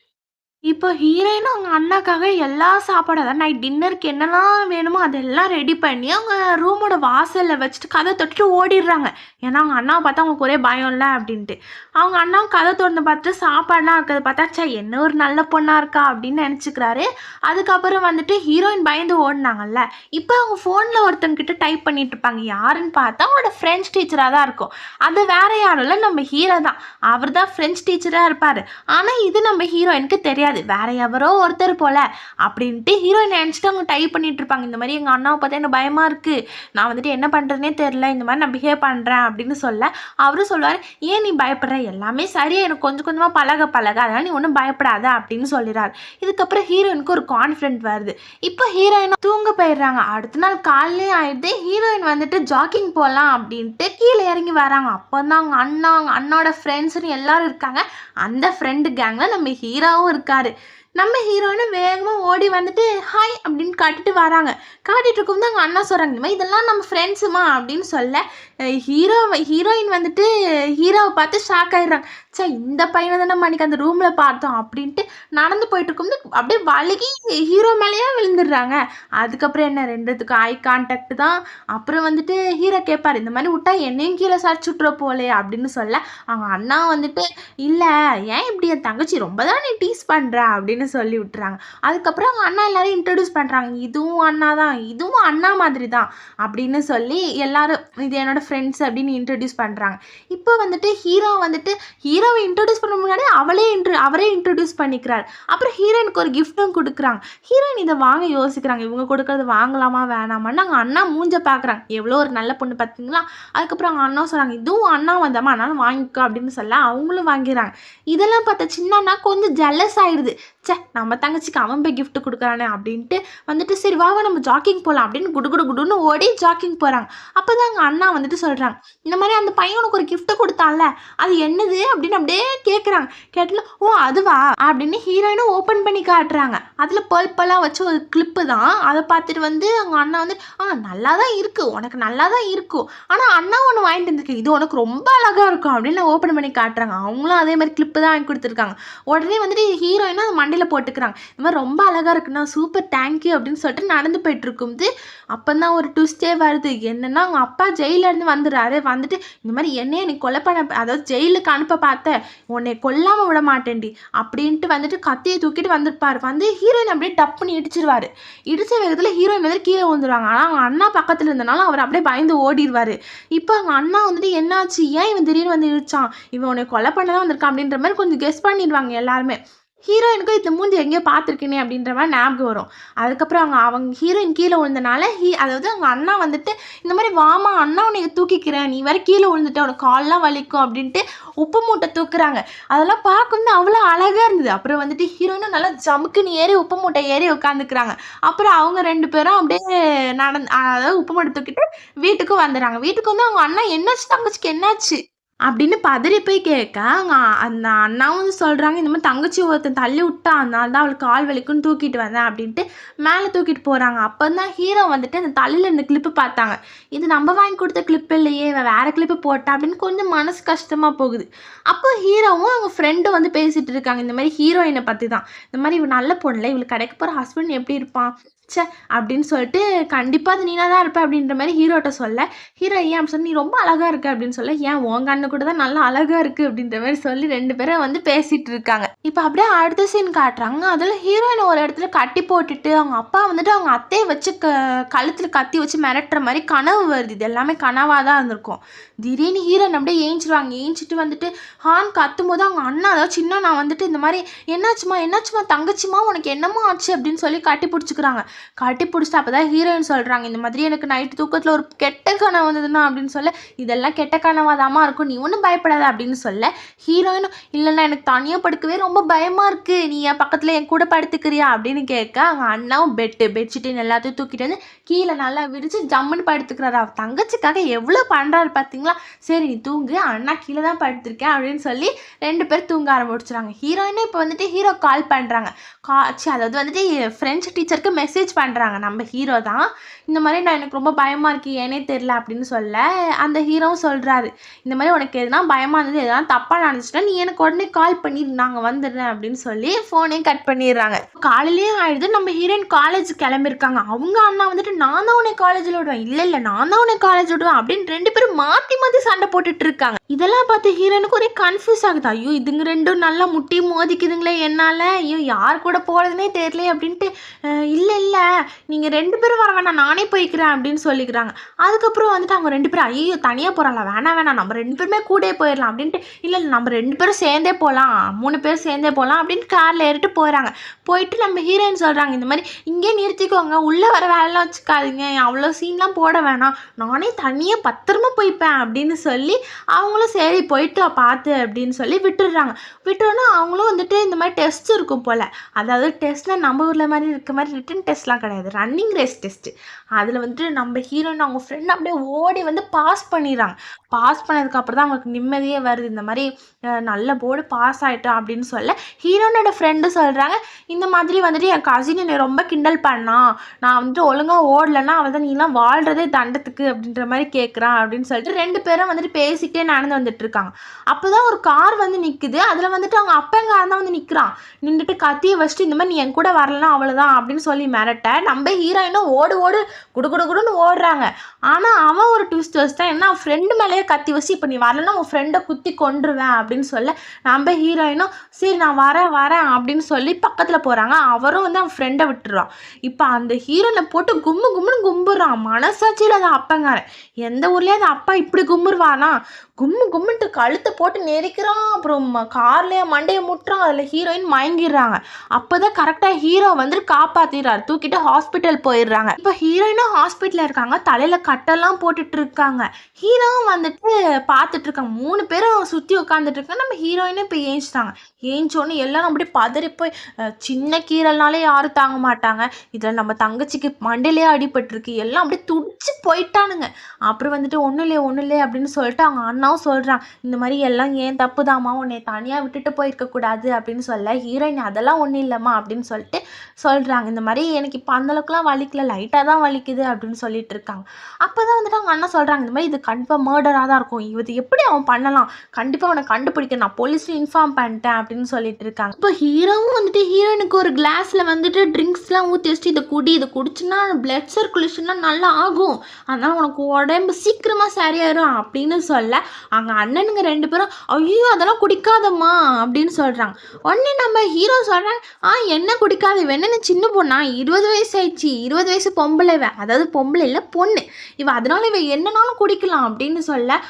இப்போ ஹீரோயினும் அவங்க அண்ணாக்காக எல்லா சாப்பாடும், அதாவது நைட் டின்னருக்கு என்னெல்லாம் வேணுமோ அதெல்லாம் ரெடி பண்ணி அவங்க ரூமோட வாசலில் வச்சுட்டு கதை தொட்டுட்டு ஓடிடுறாங்க. ஏன்னா அவங்க அண்ணாவை பார்த்தா அவங்களுக்கு ஒரே பயம் இல்லை அப்படின்ட்டு. அவங்க அண்ணாவும் கதை திறந்து பார்த்துட்டு சாப்பாடுலாம் இருக்கிறத பார்த்தா சே என்ன ஒரு நல்ல பொண்ணாக இருக்கா அப்படின்னு நினச்சிக்கிறாரு. அதுக்கப்புறம் வந்துட்டு ஹீரோயின் பயந்து ஓடினாங்கல்ல, இப்போ அவங்க ஃபோனில் ஒருத்தங்கிட்ட டைப் பண்ணிட்டு இருப்பாங்க. யாருன்னு பார்த்தா அவங்களோட ஃப்ரெண்ட்ஸ் டீச்சராக தான் இருக்கும். அது வேற யாரும் இல்லை, நம்ம ஹீரோ தான். அவர் தான் ஃப்ரெண்ட்ஸ் டீச்சராக இருப்பார். ஆனால் இது நம்ம ஹீரோயினுக்கு தெரியாது, வேற எவரோ ஒருத்தர் போல அப்படின்ட்டு ஹீரோயின் நினச்சிட்டு அவங்க டைப் பண்ணிட்டு இருப்பாங்க. இந்த மாதிரி எங்கள் அண்ணாவை பார்த்தா எனக்கு பயமா இருக்கு, நான் வந்துட்டு என்ன பண்ணுறதுனே தெரில, இந்த மாதிரி நான் பிஹேவ் பண்ணுறேன் அப்படின்னு சொல்ல அவரும் சொல்லுவார், ஏன் நீ பயப்படுற, எல்லாமே சரியா எனக்கு கொஞ்சம் கொஞ்சமாக பழக அதனால் நீ ஒன்றும் பயப்படாத அப்படின்னு சொல்லிடுறாரு. இதுக்கப்புறம் ஹீரோயினுக்கு ஒரு கான்ஃபிடென்ட் வருது. இப்போ ஹீரோயின் தூங்க போயிடுறாங்க. அடுத்த நாள் காலையிலே ஆயிடுது. ஹீரோயின் வந்துட்டு ஜாக்கிங் போகலாம் அப்படின்ட்டு கீழே இறங்கி வராங்க. அப்போ தான் அவங்க அண்ணாவோட ஃப்ரெண்ட்ஸ்னு எல்லாரும் இருக்காங்க. அந்த ஃப்ரெண்டு கேங்கில் நம்ம ஹீரோவும் இருக்காரு. நம்ம ஹீரோயினும் வேகமாக ஓடி வந்துட்டு ஹாய் அப்படின்னு காட்டிட்டு வராங்க. காட்டிட்டு இருக்கும் தான் அவங்க அண்ணா சொல்கிறாங்க, இந்த மாதிரி இதெல்லாம் நம்ம ஃப்ரெண்ட்ஸுமா அப்படின்னு சொல்ல ஹீரோயின் வந்துட்டு ஹீரோவை பார்த்து ஷாக் ஆயிடுறாங்க. சே இந்த பையனை தானே அன்றைக்கி அந்த ரூமில் பார்த்தோம் அப்படின்ட்டு நடந்து போயிட்டு இருக்கும்போது அப்படியே வழுகி ஹீரோ மேலேயே விழுந்துடுறாங்க. அதுக்கப்புறம் என்ன ரெண்டுத்துக்கும் ஐ கான்டாக்ட் தான். அப்புறம் வந்துட்டு ஹீரோ கேட்பார், இந்த மாதிரி விட்டா என்னையும் கீழே சரிச்சு விட்ற போலே அப்படின்னு சொல்ல அவங்க அண்ணா வந்துட்டு இல்லை ஏன் இப்படி என் தங்கச்சி ரொம்ப தான் நீ டீஸ் பண்ணுற அப்படின்னு சொல்லி விட்டுறாங்க. அதுக்கப்புறம் அவங்க அண்ணா எல்லாரும் இன்ட்ரடியூஸ் பண்ணுறாங்க. இதுவும் அண்ணா தான், இதுவும் அண்ணா மாதிரி தான் அப்படின்னு சொல்லி எல்லாரும் இது என்னோட ஃப்ரெண்ட்ஸ் அப்படின்னு இன்ட்ரடியூஸ் பண்ணுறாங்க. இப்போ வந்துட்டு ஹீரோவை இன்ட்ரடியூஸ் பண்ண முன்னாடி அவரே இன்ட்ரடியூஸ் பண்ணிக்கிறார். அப்புறம் ஹீரோயினுக்கு ஒரு கிஃப்ட்டும் கொடுக்குறாங்க. ஹீரோயின் இதை வாங்க யோசிக்கிறாங்க, இவங்க கொடுக்கறது வாங்கலாமா வேணாமான்னு. அவங்க அண்ணா மூஞ்ச பார்க்குறாங்க, எவ்வளோ ஒரு நல்ல பொண்ணு பார்த்தீங்களா. அதுக்கப்புறம் அவங்க அண்ணா சொல்கிறாங்க, இதுவும் அண்ணா வந்தாமா அதனால வாங்கிக்கோ அப்படின்னு சொல்ல அவங்களும் வாங்கிறாங்க. இதெல்லாம் பார்த்த சின்ன அண்ணா கொஞ்சம் ஜெல்லஸ் ஆயிடுது. சே நம்ம தங்கச்சிக்கு அவன் போய் கிஃப்ட் கொடுக்குறானே அப்படின்ட்டு வந்துட்டு சரி வாங்க நம்ம ஜாக்கிங் போகலாம் அப்படின்னு குடுன்னு ஓடி ஜாக்கிங் போகிறாங்க. அப்போ தான் அவங்க அண்ணா வந்துட்டு சொல்கிறாங்க, இந்த மாதிரி அந்த பையனுக்கு ஒரு கிஃப்ட் கொடுத்தான்ல அது என்னது அப்படின்னு அப்படியே கேட்குறாங்க. கேட்டல ஓ அதுவா அப்படின்னு ஹீரோயினும் ஓப்பன் பண்ணி காட்டுறாங்க. அதில் பல்பெல்லாம் வச்சு ஒரு கிளிப்பு தான். அதை பார்த்துட்டு வந்து அவங்க அண்ணா வந்து நல்லா தான் இருக்குது, உனக்கு நல்லா தான் இருக்கும், ஆனால் அண்ணா ஒன்று வாங்கிட்டு வந்துருக்கு, இது உனக்கு ரொம்ப அழகாக இருக்கும் அப்படின்னு ஓப்பன் பண்ணி காட்டுறாங்க. அவங்களும் அதே மாதிரி கிளிப்பு தான் வாங்கி கொடுத்துருக்காங்க. உடனே வந்துட்டு ஹீரோயினும் அது மண்டையில் போட்டுக்கிறாங்க. இந்த மாதிரி ரொம்ப அழகாக இருக்குண்ணா, சூப்பர் தேங்க்யூ அப்படின்னு சொல்லிட்டு நடந்து போயிட்டு இருக்கும்போது அப்போ தான் ஒரு ட்விஸ்டே வருது. என்னன்னா அவங்க அப்பா ஜெயிலேருந்து வந்துடுறாரு. வந்துட்டு இந்த மாதிரி என்னையே நீ கொலை பண்ண, அதாவது ஜெயிலுக்கு அனுப்ப பார்த்த, உன்னை கொல்லாமல் விட மாட்டேன்டி அப்படின்ட்டு வந்துட்டு கத்தியை தூக்கிட்டு வந்திருப்பாரு. வந்து ஹீரோயின் அப்படியே டப்புன்னு இடிச்சிருவாரு. இடிச்ச வேகத்தில் ஹீரோயின் வந்து கீழே வந்துடுவாங்க. ஆனால் அவங்க அண்ணா பக்கத்தில் இருந்தனால அவர் அப்படியே பயந்து ஓடிடுவார். இப்போ அவங்க அண்ணா வந்துட்டு என்னாச்சு, ஏன் இவன் திடீர்னு வந்து இடிச்சான், இவன் உன்னை கொலை பண்ண தான் வந்திருக்கான் அப்படின்ற மாதிரி கொஞ்சம் கெஸ் பண்ணிடுவாங்க எல்லாருமே. ஹீரோயினுக்கும் இந்த மூஞ்சி எங்கேயோ பார்த்துருக்கேனே அப்படின்ற மாதிரி ஞாபகம் வரும். அதுக்கப்புறம் அவங்க ஹீரோயின் கீழே விழுந்தனால அதாவது அவங்க அண்ணா வந்துட்டு இந்த மாதிரி வாமா அண்ணா உன்னை தூக்கிக்கிறேன், நீ வேறு கீழே விழுந்துட்ட, உனக்கு கால்லாம் வலிக்கும் அப்படின்ட்டு உப்பு மூட்டை தூக்குறாங்க. அதெல்லாம் பார்க்கும்போது அவ்வளோ அழகாக இருந்தது. அப்புறம் வந்துட்டு ஹீரோயினும் நல்லா ஜமுக்குன்னு ஏறி உப்பு மூட்டை ஏறி உட்காந்துக்கிறாங்க. அப்புறம் அவங்க ரெண்டு பேரும் அப்படியே அதாவது உப்பு மூட்டை தூக்கிட்டு வீட்டுக்கும் வந்துடுறாங்க. வீட்டுக்கு வந்து அவங்க அண்ணா என்னாச்சு தங்கச்சிக்கு என்னாச்சு அப்படின்னு பதறி போய் கேட்க அந்த அண்ணாவும் சொல்கிறாங்க, இந்த மாதிரி தங்கச்சி ஒருத்தன் தள்ளி விட்டா அதனால தான் அவளுக்கு கால் வலிக்குன்னு தூக்கிட்டு வந்தேன் அப்படின்ட்டு மேலே தூக்கிட்டு போகிறாங்க. அப்போ தான் ஹீரோ வந்துட்டு அந்த தலையில் இருந்த கிளிப்பு பார்த்தாங்க. இது நம்ம வாங்கி கொடுத்த கிளிப்பு இல்லையே, வேறு கிளிப்பு போட்டா அப்படின்னு கொஞ்சம் மனசு கஷ்டமாக போகுது. அப்போ ஹீரோவும் அவங்க ஃப்ரெண்டும் வந்து பேசிகிட்டு இருக்காங்க. இந்த மாதிரி ஹீரோயினை பற்றி தான், இந்த மாதிரி இவள் நல்ல பொண்ணுல, இவளுக்கு கிடைக்க போகிற ஹஸ்பண்ட் எப்படி இருப்பான், ச்சே அப்படின்னு சொல்லிட்டு கண்டிப்பாக அது நீனா தான் இருப்ப அப்படின்ற மாதிரி ஹீரோட்ட சொல்ல, ஹீரோ ஏன் அப்படின்னு சொல்லி நீ ரொம்ப அழகா இருக்க அப்படின்னு சொல்ல, ஏன் உன் கண்ணு கூட தான் நல்லா அழகா இருக்கு அப்படின்ற மாதிரி சொல்லி 2 பேரும் வந்து பேசிட்டு இருக்காங்க. இப்போ அப்படியே அடுத்த சீன் காட்டுறாங்க. அதில் ஹீரோயின் ஒரு இடத்துல கட்டி போட்டுட்டு அவங்க அப்பா வந்துட்டு அவங்க அத்தையை வச்சு கழுத்தில் கத்தி வச்சு மிரட்டுற மாதிரி கனவு வருது. இது எல்லாமே கனவாக தான் இருந்திருக்கும். திடீர்னு ஹீரோயின் அப்படியே ஏஞ்சிருவாங்க. ஏஞ்சிட்டு வந்துட்டு ஹான் கத்தும் போது அவங்க அண்ணா அதாவது சின்ன நான் வந்துட்டு இந்த மாதிரி என்னாச்சுமா தங்கச்சிமா உனக்கு என்னமோ ஆச்சு அப்படின்னு சொல்லி கட்டி பிடிச்சிக்கிறாங்க. கட்டி பிடிச்சிட்டு அப்போ தான் ஹீரோயின் சொல்கிறாங்க, இந்த மாதிரி எனக்கு நைட்டு தூக்கத்தில் ஒரு கெட்ட கனவு வந்ததுன்னா அப்படின்னு சொல்ல, இதெல்லாம் கெட்ட கனவாதாமா இருக்கும், நீ ஒன்றும் பயப்படாத அப்படின்னு சொல்ல, ஹீரோயினும் இல்லைன்னா எனக்கு தனியாக படுக்கவே ரொம்ப பயமாக இருக்குது, நீ என் பக்கத்தில் என் கூட படுத்துக்கிறியா அப்படின்னு கேட்க, அவங்க அண்ணாவும் பெட்ஷீட்டின் எல்லாத்தையும் தூக்கிட்டு வந்து கீழே நல்லா விரிச்சு ஜம்முன்னு படுத்துக்கிறாரு. அவர் தங்கச்சிக்காக எவ்வளோ பண்ணுறாரு பார்த்தீங்களா. சரி நீ தூங்கு, அண்ணா கீழே தான் படுத்திருக்கேன் அப்படின்னு சொல்லி 2 பேர் தூங்க ஆரம்பிச்சிடுறாங்க. ஹீரோயினும் இப்போ வந்துட்டு ஹீரோ கால் பண்ணுறாங்க. அதாவது வந்துட்டு ஃப்ரெஞ்ச் டீச்சருக்கு மெசேஜ் பண்ணுறாங்க. நம்ம ஹீரோ தான் இந்த மாதிரி நான் எனக்கு ரொம்ப பயமாக இருக்குது ஏனே தெரில அப்படின்னு சொல்ல, அந்த ஹீரோவும் சொல்கிறாரு, இந்த மாதிரி உனக்கு எதுனா பயமாக இருந்தது எதனா தப்பாக நடந்துச்சுன்னா நீ எனக்கு உடனே கால் பண்ணி நாங்கள் வந்துடுறேன் அப்படின்னு சொல்லி ஃபோனையும் கட் பண்ணிடுறாங்க. காலையிலேயும் ஆயிடுது. நம்ம ஹீரோயின் காலேஜ் கிளம்பியிருக்காங்க. அவங்க அண்ணா வந்துட்டு நான் தான் உன்னை காலேஜில் விடுவேன், இல்லை நான் தான் உன்னை காலேஜ் விடுவேன் அப்படின்னு 2 பேரும் மாற்றி சண்டை போட்டுட்டு இருக்காங்க. இதெல்லாம் பார்த்து ஹீரோனுக்கு ஒரே கன்ஃபியூஸ் ஆகுது. ஐயோ இதுங்க 2 நல்லா முட்டி மோதிக்குதுங்களே என்னால், ஐயோ யார் கூட போகிறதுனே தெரியல அப்படின்ட்டு, இல்லை நீங்கள் 2 பேரும் வர வேணாம் நானே போய்க்கிறேன் அப்படின்னு சொல்லிக்கிறாங்க. அதுக்கப்புறம் வந்துட்டு அவங்க 2 பேரும் ஐயோ தனியாக போகிறாங்களா, வேணாம் நம்ம 2 பேருமே கூட போயிடலாம் அப்படின்ட்டு, இல்லை நம்ம 2 பேரும் சேர்ந்தே போகலாம் 3 பேர் சேர்ந்தே போகலாம் அப்படின்ட்டு காரில் ஏறிட்டு போகிறாங்க. போயிட்டு நம்ம ஹீரோயின் சொல்கிறாங்க, இந்த மாதிரி இங்கே நிறுத்திக்கோங்க, உள்ளே வர வேலைலாம் வச்சுக்காதீங்க, அவ்வளோ சீன்லாம் போட வேணாம், நானே தனியாக பத்திரமா போய்ப்பேன் அப்படின்னு சொல்லி அவங்களும் சரி போயிட்டு பார்த்து அப்படின்னு சொல்லி விட்டுடுறாங்க. விட்டோன்னா அவங்களும் வந்துட்டு இந்த மாதிரி டெஸ்ட் இருக்கும் போல், அதாவது டெஸ்ட்டில் நம்ம ஊரில் மாதிரி இருக்க மாதிரி ரிட்டன் டெஸ்ட்லாம் கிடையாது, ரன்னிங் ரேஸ் டெஸ்ட்டு. அதில் வந்துட்டு நம்ம ஹீரோயின் அவங்க ஃப்ரெண்ட் அப்படியே ஓடி வந்து பாஸ் பண்ணிடுறாங்க. பாஸ் பண்ணதுக்கப்புறம் தான் அவங்களுக்கு நிம்மதியே வருது. இந்த மாதிரி நல்ல போர்டு பாஸ் ஆகிட்டோம் அப்படின்னு சொல்ல, ஹீரோனோட ஃப்ரெண்டு சொல்கிறாங்க, இந்த மாதிரி வந்துட்டு என் கசின் என்னை ரொம்ப கிண்டல் பண்ணான், நான் வந்துட்டு ஒழுங்காக ஓடலைன்னா அவள் தான் நீலாம் வாழ்கிறதே தண்டத்துக்கு அப்படின்ற மாதிரி கேட்குறான் அப்படின்னு சொல்லிட்டு 2 பேரும் வந்துட்டு பேசிக்கிட்டே நடந்து வந்துட்டு இருக்காங்க. அப்போ தான் ஒரு கார் வந்து நிற்குது. அதில் வந்துட்டு அவங்க அப்பங்காரன் தான் வந்து நிற்கிறான். நின்றுட்டு கத்தியை வச்சுட்டு இந்த மாதிரி நீ என் கூட வரலாம் அவ்வளோதான் அப்படின்னு சொல்லி மிரட்ட, நம்ம ஹீரோயினும் ஓடு குடுன்னு ஓடுறாங்க. ஆனால் அவன் ஒரு ட்விஸ்ட் வச்சுட்டான், என்ன ஃப்ரெண்டு மேலேயே கத்தி வச்சு இப்போ நீ வரலன்னா உன் ஃப்ரெண்டை குத்தி கொன்றுவேன் அப்படின்னு சொல்ல, நம்ம ஹீரோயினும் சரி நான் வரேன் அப்படின்னு சொல்லி பக்கத்தில் போகிறாங்க. அவரும் வந்து அவன் ஃப்ரெண்டை விட்டுறான். இப்போ அந்த ஹீரோனை போட்டு கும்முன்னு கும்புறான். மனசாட்சியில் அது அப்பங்காரன், எந்த ஊர்லேயே அந்த அப்பா இப்படி கும்புருவானா, கும்முன்ட்டு கழுத்தை போட்டு நெரிக்கிறான். அப்புறம் கார்லேயே மண்டையை முட்டுறான். அதில் ஹீரோயின் மயங்கிடுறாங்க. அப்போ தான் கரெக்டாக ஹீரோ வந்துட்டு காப்பாற்றிடுறாரு. தூக்கிட்டு ஹாஸ்பிட்டல் போயிடுறாங்க. இப்போ ஹீரோயினும் ஹாஸ்பிட்டலில் இருக்காங்க. தலையில் கட்டெல்லாம் போட்டுட்டு இருக்காங்க. ஹீரோவும் வந்துட்டு பார்த்துட்டு இருக்காங்க. 3 பேரும் சுற்றி உட்காந்துட்டு இருக்காங்க. நம்ம ஹீரோயினும் இப்போ ஏஞ்சிட்டாங்க. ஏஞ்சோன்னு எல்லாரும் அப்படியே பதறி போய், சின்ன கீரல்னாலே யாரும் தாங்க மாட்டாங்க, இதில் நம்ம தங்கச்சிக்கு மண்டையிலே அடிபட்டிருக்கு, எல்லாம் அப்படியே துடிச்சு போயிட்டானுங்க. அப்புறம் வந்துட்டு ஒன்றும் இல்லையே அப்படின்னு சொல்லிட்டு அவங்க அண்ணாவும் சொல்கிறான், இந்த மாதிரி எல்லாம் ஏன் தப்பு தாம்மா, உன்னை தனியாக விட்டுட்டு போயிருக்கக்கூடாது அப்படின்னு சொல்ல, ஹீரோயின் அதெல்லாம் ஒன்றும் இல்லைம்மா அப்படின்னு சொல்லிட்டு சொல்கிறாங்க. இந்த மாதிரி எனக்கு இப்போ அந்தளவுக்குலாம் வலிக்கல, லைட்டாக தான் வலிக்குது அப்படின்னு சொல்லிட்டு இருக்காங்க. அப்போ தான் வந்துட்டு அவங்க அண்ணா சொல்கிறாங்க, இந்த மாதிரி இது கண்டிப்பாக மர்டராக தான் இருக்கும், இது எப்படி அவன் பண்ணலாம், கண்டிப்பாக அவனை கண்டுபிடிக்க நான் போலீஸில் இன்ஃபார்ம் பண்ணிட்டேன் அப்படின்னு சொல்லிட்டு இருக்காங்க. இப்போ ஹீரோவும் வந்துட்டு ஹீரோயினுக்கு ஒரு கிளாஸில் வந்துட்டு ட்ரிங்க்ஸ்லாம் ஊற்றி வச்சுட்டு இதை குடிச்சுன்னா பிளட் சர்க்குலேஷன்லாம் நல்லா ஆகும், அதனால் உனக்கு உடம்பு சீக்கிரமாக சரியாயிரும் அப்படின்னு சொல்ல, அங்கே அண்ணனுங்க 2 பேரும் ஐயோ அதெல்லாம் குடிக்காதம்மா அப்படின்னு சொல்கிறாங்க. உடனே நம்ம ஹீரோ சொல்கிறாங்க, என்ன குடிக்காத, வேணுன்னு சின்ன பொண்ணா, 20 வயசு ஆயிடுச்சு, 20 வயசு பொம்பளை, அதாவது பொம்பளை இல்லை பொண்ணு இவ, அதனால இவ என்னன்னாலும் குடிக்கலாம் அப்படின்னு சொல்ல,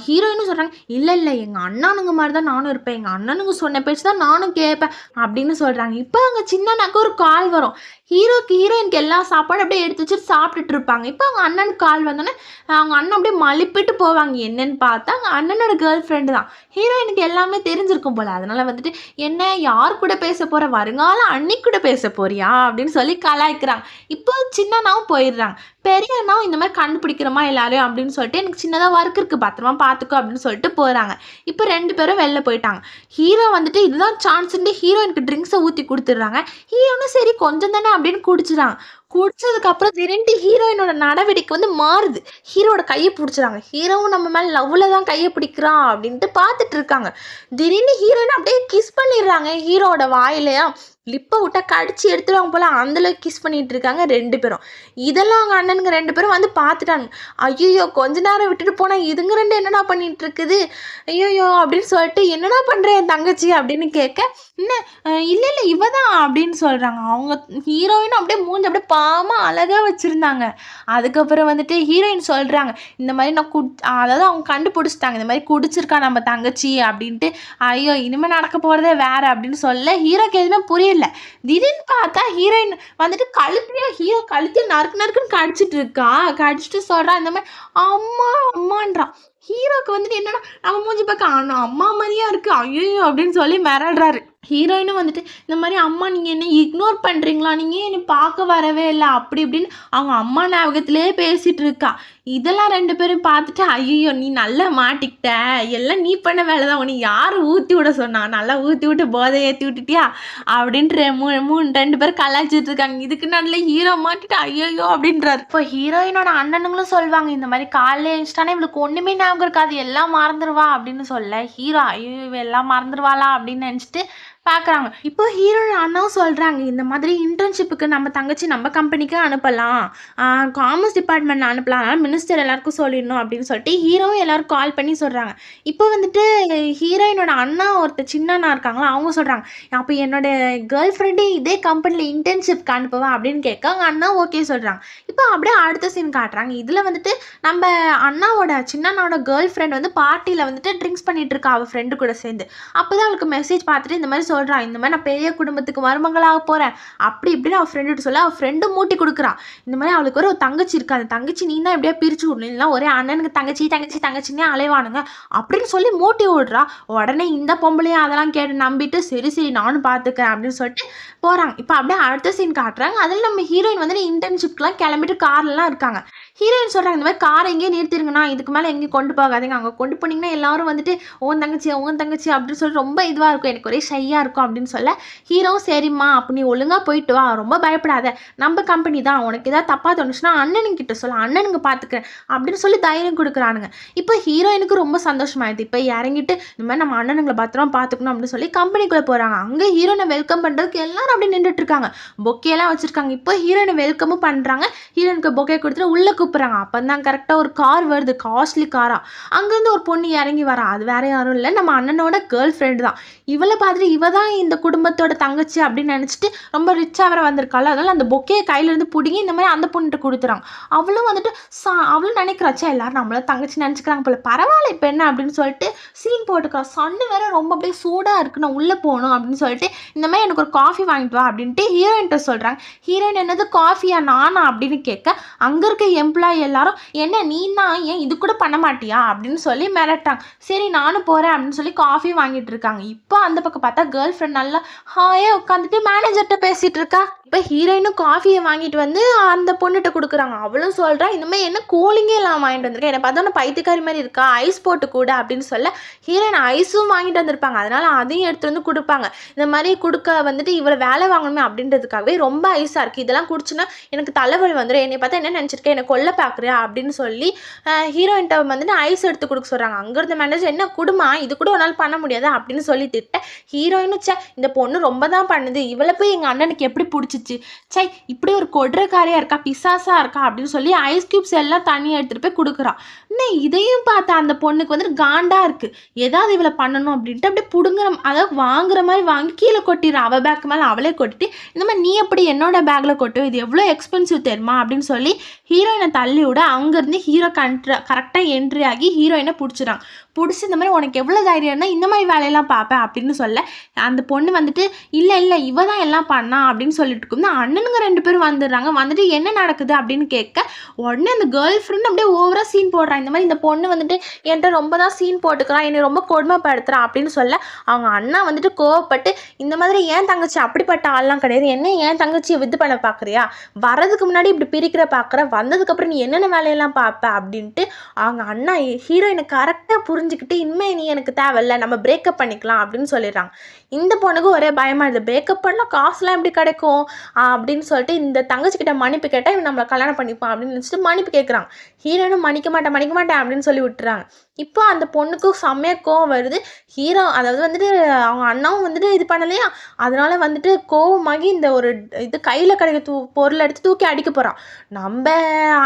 ஹீரோயினும் சொல்கிறாங்க, இல்லை எங்கள் அண்ணனுங்க மாதிரி தான் நானும் இருப்பேன், எங்கள் அண்ணனுங்க சொன்ன பேச்சு தான் நானும் கேட்பேன் அப்படின்னு சொல்கிறாங்க. இப்போ அங்கே சின்னனாக்கு ஒரு கால் வரும். ஹீரோயினுக்கு எல்லா சாப்பாடும் அப்படியே எடுத்து வச்சுட்டு சாப்பிட்டுட்டு இருப்பாங்க. இப்போ அவங்க அண்ணனுக்கு கால் வந்தோன்னே அவங்க அண்ணன் அப்படியே மலிப்பிட்டு போவாங்க. என்னன்னு பார்த்தா அவங்க அண்ணனோட கேர்ள் ஃப்ரெண்டு தான். ஹீரோயினுக்கு எல்லாமே தெரிஞ்சிருக்கும் போல், அதனால் வந்துட்டு என்ன யார் கூட பேச போகிற, வருங்காலம் அன்னி கூட பேச போறியா அப்படின்னு சொல்லி கலாய்க்கிறாங்க. இப்போ சின்னனாவும் போயிடுறாங்க. பெரிய அண்ணாவும் இந்த மாதிரி கண்டுபிடிக்கிறோமா எல்லாரையும் அப்படின்னு சொல்லிட்டு, எனக்கு சின்னதாக ஒர்க் இருக்குது பத்திரமா பார்த்துக்கோ அப்படின்னு சொல்லிட்டு போகிறாங்க. இப்போ 2 பேரும் வெளில போயிட்டாங்க. ஹீரோ வந்துட்டு இதுதான் சான்ஸ்ன்ட்டு ஹீரோயினுக்கு ட்ரிங்க்ஸை ஊற்றி கொடுத்துட்றாங்க. ஹீரோனும் சரி கொஞ்சம் தானே அப்படின்னு குடிச்சிடாங்க. குடிச்சதுக்கப்புறம் திடீர்னு ஹீரோயினோட நடவடிக்கை வந்து மாறுது. ஹீரோட கையை பிடிச்சிறாங்க. ஹீரோவும் நம்ம மேலே லவ்வில் தான் கையை பிடிக்கிறான் அப்படின்ட்டு பார்த்துட்டு இருக்காங்க. திடீர்னு ஹீரோயின் அப்படியே கிஸ் பண்ணிடுறாங்க ஹீரோட வாயிலையா. லிப்ப விட்டா கடிச்சு எடுத்துருவாங்க போல, அந்த அளவுக்கு கிஸ் பண்ணிட்டு இருக்காங்க 2 பேரும். இதெல்லாம் அவங்க அண்ணனுங்க 2 பேரும் வந்து பார்த்துட்டாங்க. ஐய்யய்யோ! கொஞ்ச நேரம் விட்டுட்டு போனா இதுங்க 2 என்னடா பண்ணிட்டு இருக்குது? ஐய்யய்யோ! அப்படின்னு சொல்லிட்டு, "என்னடா பண்ற என் தங்கச்சி?" அப்படின்னு கேட்க, "என்ன இல்ல, இல்ல இவ தான்" அப்படின்னு சொல்றாங்க. அவங்க ஹீரோயினும் அப்படியே மூஞ்சி அப்படியே பாவமா அழகா வச்சிருந்தாங்க. அதுக்கப்புறம் வந்துட்டு ஹீரோயின் சொல்றாங்க, இந்த மாரி நான் அதாவது அவங்க கண்டுபிடிச்சுட்டாங்க. இந்த மாரி குடிச்சிருக்கா நம்ம தங்கச்சி அப்படின்ட்டு. ஐயோ! இனிமே நடக்க போறதே வேற அப்படின்னு சொல்ல, ஹீரோக்கு எதுவுமே புரியல. திடீர்னு பார்த்தா ஹீரோயின் வந்துட்டு ஹீரோ கழுத்தையே நறுக்கு நறுக்குன்னு கடிச்சிட்டு இருக்கா. கடிச்சிட்டு சொல்றா இந்த மாரி, "அம்மா, அம்மான்றா." ஹீரோக்கு வந்துட்டு என்னன்னா, நம்ம மூஞ்சி பார்க்க அம்மா மாரியா இருக்கு. ஐய்யய்யோ! அப்படின்னு சொல்லி மிரள்றாரு. ஹீரோயினும் வந்துட்டு, இந்த மாரி "அம்மா நீங்க என்ன இக்னோர் பண்றீங்களா? நீங்க ஏன் என்ன பார்க்க வரவே இல்ல?" அப்படி இப்படின்னு அவங்க அம்மா ஞாபகத்திலேயே பேசிட்டு இருக்கா. இதெல்லாம் 2 பேரும் பார்த்துட்டு, "ஐய்யய்யோ! நீ நல்லா மாட்டிக்கிட்ட. எல்லாம் நீ பண்ண வேலை தான். உன்ன யாரு ஊத்தி விட சொன்னா? நல்லா ஊத்தி விட்டு போதை ஏத்தி விட்டுட்டியா?" அப்படின்ட்டு 2 பேரும் கலாய்ச்சிட்டு இருக்காங்க. இதுக்கு நடுவுல ஹீரோ மாட்டிட்டு, "ஐய்யய்யோ!" அப்படின்றாரு. இப்போ ஹீரோயினோட அண்ணனுங்களும் சொல்வாங்க, இந்த மாரி காலைல எழுந்துச்சுட்டானா இவளுக்கு ஒண்ணுமே ஞாபகம் இருக்காது. எல்லாம் மறந்துருவா அப்படின்னு சொல்ல, ஹீரோ ஐய்யய்யோ! இவ எல்லாம் மறந்துருவாளா அப்படின்னு நெனச்சுட்டு பார்க்குறாங்க. இப்போ ஹீரோயின் அண்ணாவும் சொல்றாங்க, இந்த மாதிரி இன்டர்ன்ஷிப்புக்கு நம்ம தங்கச்சி நம்ம கம்பெனிக்கு அனுப்பலாம். காமர்ஸ் டிபார்ட்மெண்ட்ல அனுப்பலாம். அதனால மினிஸ்டர் எல்லாருக்கும் சொல்லிடணும் அப்படின்னு சொல்லிட்டு ஹீரோவும் எல்லாருக்கும் கால் பண்ணி சொல்றாங்க. இப்போ வந்துட்டு ஹீரோயினோட அண்ணா ஒருத்தர் சின்ன அண்ணா இருக்காங்களா, அவங்க சொல்றாங்க, அப்போ என்னோட கேர்ள் ஃப்ரெண்டே இதே கம்பெனில இன்டர்ன்ஷிப்க்கு அனுப்பவா அப்படின்னு கேட்க, அவங்க அண்ணா ஓகே சொல்றாங்க. இப்போ அப்படியே அடுத்த சீன் காட்டுறாங்க. இதுல வந்துட்டு நம்ம சின்ன அண்ணாவோட கேர்ள் ஃப்ரெண்ட் வந்து பார்ட்டியில வந்துட்டு ட்ரிங்க்ஸ் பண்ணிட்டு இருக்கா அவ ஃப்ரெண்டு கூட சேர்ந்து. அப்பதான் அவளுக்கு மெசேஜ் பார்த்துட்டு இந்த மாதிரி சொல்றா, இந்த மாதிரி நான் பெரிய குடும்பத்துக்கு மருமகளாக போறேன் அப்படி இப்படின்னு அவ ஃப்ரெண்டு சொல்ல, அவ ஃப்ரெண்டும் மூட்டி கொடுக்குறா. இந்த மாதிரி அவளுக்கு ஒரு தங்கச்சி இருக்கா, அந்த தங்கச்சி நீ தான் எப்படியா பிரிச்சு விடணும், இல்லைன்னா ஒரே அண்ணனுக்கு தங்கச்சி தங்கச்சி தங்கச்சின்னே அலைவானுங்க அப்படின்னு சொல்லி மூட்டி விடுறா. உடனே இந்த பொம்பளையும் அதெல்லாம் கேட்டு நம்பிட்டு சரி சரி நானும் பார்த்துக்கிறேன் அப்படின்னு சொல்லிட்டு போறாங்க. இப்போ அப்படியே அடுத்த சீன் காட்டுறாங்க. அதில் நம்ம ஹீரோயின் வந்து இன்டர்ன்ஷிப்லாம் கிளம்பிட்டு கார்லாம் இருக்காங்க. ஹீரோயின் சொல்றாங்க, இந்த மாதிரி காரை எங்கேயே நிறுத்திருங்கண்ணா, இதுக்கு மேலே எங்கேயும் கொண்டு போகாதீங்க, அங்கே கொண்டு போனீங்கன்னா எல்லாரும் வந்துட்டு உன் தங்கச்சி அப்படின்னு சொல்லி ரொம்ப இதுவாக இருக்கும், எனக்கு ஒரே ஷையாக இருக்கும் அப்படின்னு சொல்ல, ஹீரோவும் சரிம்மா அப்போ நீ ஒழுங்காக போயிட்டு வா, ரொம்ப பயப்படாத, நம்ம கம்பெனி தான், உனக்கு ஏதாவது தப்பாக தோணுச்சுன்னா அண்ணனுங்கிட்ட சொல்ல, அண்ணனுங்க பார்த்துக்கிறேன் அப்படின்னு சொல்லி தைரியம் கொடுக்குறானுங்க. இப்போ ஹீரோயினுக்கு ரொம்ப சந்தோஷமாயிடுது. இப்போ இறங்கிட்டு இந்த மாதிரி நம்ம அண்ணனுங்களை பத்திரமா பார்த்துக்கணும் அப்படின்னு சொல்லி கம்பெனிக்குள்ளே போகிறாங்க. அங்கே ஹீரோனை வெல்கம் பண்ணுறதுக்கு எல்லாரும் அப்படி நின்றுட்டு இருக்காங்க. பொக்கேலாம் வச்சுருக்காங்க. இப்போ ஹீரோயினை வெல்கமும் பண்ணுறாங்க. ஹீரோயினுக்கு பொக்கே கொடுத்துட்டு உள்ளே கூப்பிட்றாங்க. அப்போ தான் கரெக்டாக ஒரு கார் வருது, காஸ்ட்லி காரா. அங்கேருந்து ஒரு பொண்ணு இறங்கி வரா. அது வேற யாரும் இல்லை, நம்ம அண்ணனோட கேர்ள் ஃப்ரெண்டு தான். இவளை பார்த்துட்டு இவ தான் இந்த குடும்பத்தோட தங்கச்சி அப்படின்னு நினச்சிட்டு ரொம்ப ரிச்சாக வர வந்திருக்காள். அதனால அந்த பொக்கையை கையிலேருந்து பிடிங்கி இந்த மாதிரி அந்த பொண்ணுகிட்ட கொடுத்துறாங்க. அவளும் வந்துட்டு அவளும் நினைக்கிறாச்சா எல்லாரும் நம்மள தங்கச்சி நினச்சிக்கிறாங்க போல, பரவாயில்ல இப்போ என்ன அப்படின்னு சொல்லிட்டு சீன் போட்டுக்கிறா. சன்னு வேற ரொம்ப அப்படியே சூடாக இருக்கு, நான் உள்ளே போகணும் அப்படின்னு சொல்லிட்டு இந்த மாதிரி எனக்கு ஒரு காஃபி வாங்கிட்டு வா அப்படின்ட்டு ஹீரோயின்ட்ட சொல்கிறாங்க. ஹீரோயின் என்னது காஃபியா நானா அப்படின்னு கேட்க, அங்கே இருக்க எம்ப்ளாயி எல்லாரும் என்ன நீ தான் ஏன் இது கூட பண்ண மாட்டியா அப்படின்னு சொல்லி மிரட்டாங்க. சரி நானும் போகிறேன் அப்படின்னு சொல்லி காஃபி வாங்கிட்டு இருக்காங்க. இப்போ அந்த பக்கம் பார்த்தா கேர்ள் ஃப்ரெண்ட் நல்லா ஹாயாக உட்காந்துட்டு மேனேஜர்கிட்ட பேசிகிட்டு இருக்கா. இப்போ ஹீரோயினும் காஃபியை வாங்கிட்டு வந்து அந்த பொண்ணுகிட்ட கொடுக்குறாங்க. அவளும் சொல்கிறா, இந்த மாதிரி என்ன கூலிங்கே இல்லாமல் வாங்கிட்டு வந்திருக்கேன், என்னை பார்த்தா பைத்தியக்காரி மாதிரி இருக்கா, ஐஸ் போட்டு கூட அப்படின்னு சொல்ல, ஹீரோயின் ஐஸும் வாங்கிட்டு வந்திருப்பாங்க. அதனால் அதையும் எடுத்துகிட்டு வந்து கொடுப்பாங்க. இந்த மாதிரி கொடுக்க வந்துட்டு இவ்வளோ வேலை வாங்கணுமே அப்படின்றதுக்காகவே ரொம்ப ஐஸாக இருக்குது, இதெல்லாம் குடிச்சுன்னா எனக்கு தலைவலி வந்துடும், என்னை பார்த்தா என்ன நினச்சிருக்கேன், என்னை கொல்ல பார்க்குறியா அப்படின்னு சொல்லி ஹீரோயின்ட்ட வந்துட்டு ஐஸ் எடுத்து கொடுக்க சொல்கிறாங்க. அங்கேருந்த மேனேஜர் என்ன குடுமா, இது கூட உன்னால் பண்ண முடியாது அப்படின்னு சொல்லி திட்ட, ஹீரோயினும் சே இந்த பொண்ணு ரொம்ப தான் பண்ணுது, இவளை போய் எங்கள் அண்ணனுக்கு எப்படி பிடிச்சிச்சு, சை இப்படி ஒரு கொடுறக்காரியா இருக்கா, பிசாசா இருக்கா அப்படின்னு சொல்லி ஐஸ் கியூப்ஸ் எல்லாம் தனியாக எடுத்துகிட்டு போய் கொடுக்குறான். இன்னும் இதையும் பார்த்தா அந்த பொண்ணுக்கு வந்துட்டு காண்டா இருக்கு, ஏதாவது இவளை பண்ணணும் அப்படின்ட்டு அப்படியே பிடுங்குற, அதாவது வாங்குற மாதிரி வாங்கி கீழே கொட்டிடுறா. அவள் பேக் மேலே அவளே கொட்டிட்டு இந்த மாதிரி நீ எப்படி என்னோட பேக்கில் கொட்டும், இது எவ்வளோ எக்ஸ்பென்சிவ் தெரியுமா அப்படின்னு சொல்லி ஹீரோயினை தள்ளி விட, அங்கேருந்து ஹீரோ கரெக்டாக என்ட்ரி ஆகி ஹீரோயினை பிடிச்சிடாங்க. பிடிச்சி இந்த மாதிரி உனக்கு எவ்வளோ தைரியம்னா இந்த மாதிரி வேலையெல்லாம் பார்ப்பேன் அப்படின்னு சொல்ல, அந்த பொண்ணு வந்துட்டு இல்லை இல்லை இவ தான் எல்லாம் பண்ணா அப்படின்னு சொல்லிட்டு இருக்கும். அண்ணனுங்க 2 பேரும் வந்துடுறாங்க. வந்துட்டு என்ன நடக்குது அப்படின்னு கேட்க, உடனே அந்த கேர்ள் ஃப்ரெண்ட் அப்படியே ஓவராக சீன் போடுறான். இந்த மாதிரி இந்த பொண்ணு வந்துட்டு என்கிட்ட ரொம்ப தான் சீன் போட்டுக்கிறான், என்னை ரொம்ப கொடுமைப்படுத்துறான் அப்படின்னு சொல்ல, அவங்க அண்ணா வந்துட்டு கோவப்பட்டு இந்த மாதிரி ஏன் தங்கச்சி அப்படிப்பட்ட ஆள்லாம் கிடையாது, என்ன ஏன் தங்கச்சியை வித்து பண்ண பார்க்குறியா, வரதுக்கு முன்னாடி இப்படி பிரிக்கிற பார்க்குற, வந்ததுக்கப்புறம் நீ என்னென்ன வேலையெல்லாம் பார்ப்ப அப்படின்ட்டு அவங்க அண்ணா ஹீரோயினை கரெக்டாக புரிஞ்சுக்கிட்டு இனிமே நீ எனக்கு தேவையில்லை, நம்ம பிரேக்கப் பண்ணிக்கலாம் அப்படின்னு சொல்லிடுறாங்க. இந்த பொண்ணுக்கு ஒரே பயமாயிடுது, பிரேக்கப் பண்ணால் காசுலாம் எப்படி கிடைக்கும் அப்படின்னு சொல்லிட்டு இந்த தங்கச்சிக்கிட்ட மன்னிப்பு கேட்டால் இவன் நம்மளை கல்யாணம் பண்ணிப்பான் அப்படின்னு நினச்சிட்டு மன்னிப்பு கேட்குறாங்க. ஹீரோயினும் மன்னிக்க மாட்டேன் அப்படின்னு சொல்லி விட்டுறாங்க. இப்போ அந்த பொண்ணுக்கும் செம்மையா கோவம் வருது. ஹீரோ அதாவது வந்துட்டு அவங்க அண்ணாவும் வந்துட்டு இது பண்ணலையா, அதனால வந்துட்டு கோவமாகி இந்த ஒரு இது கையில கிடைக்க பொருள எடுத்து தூக்கி அடிக்க போறான். நம்ப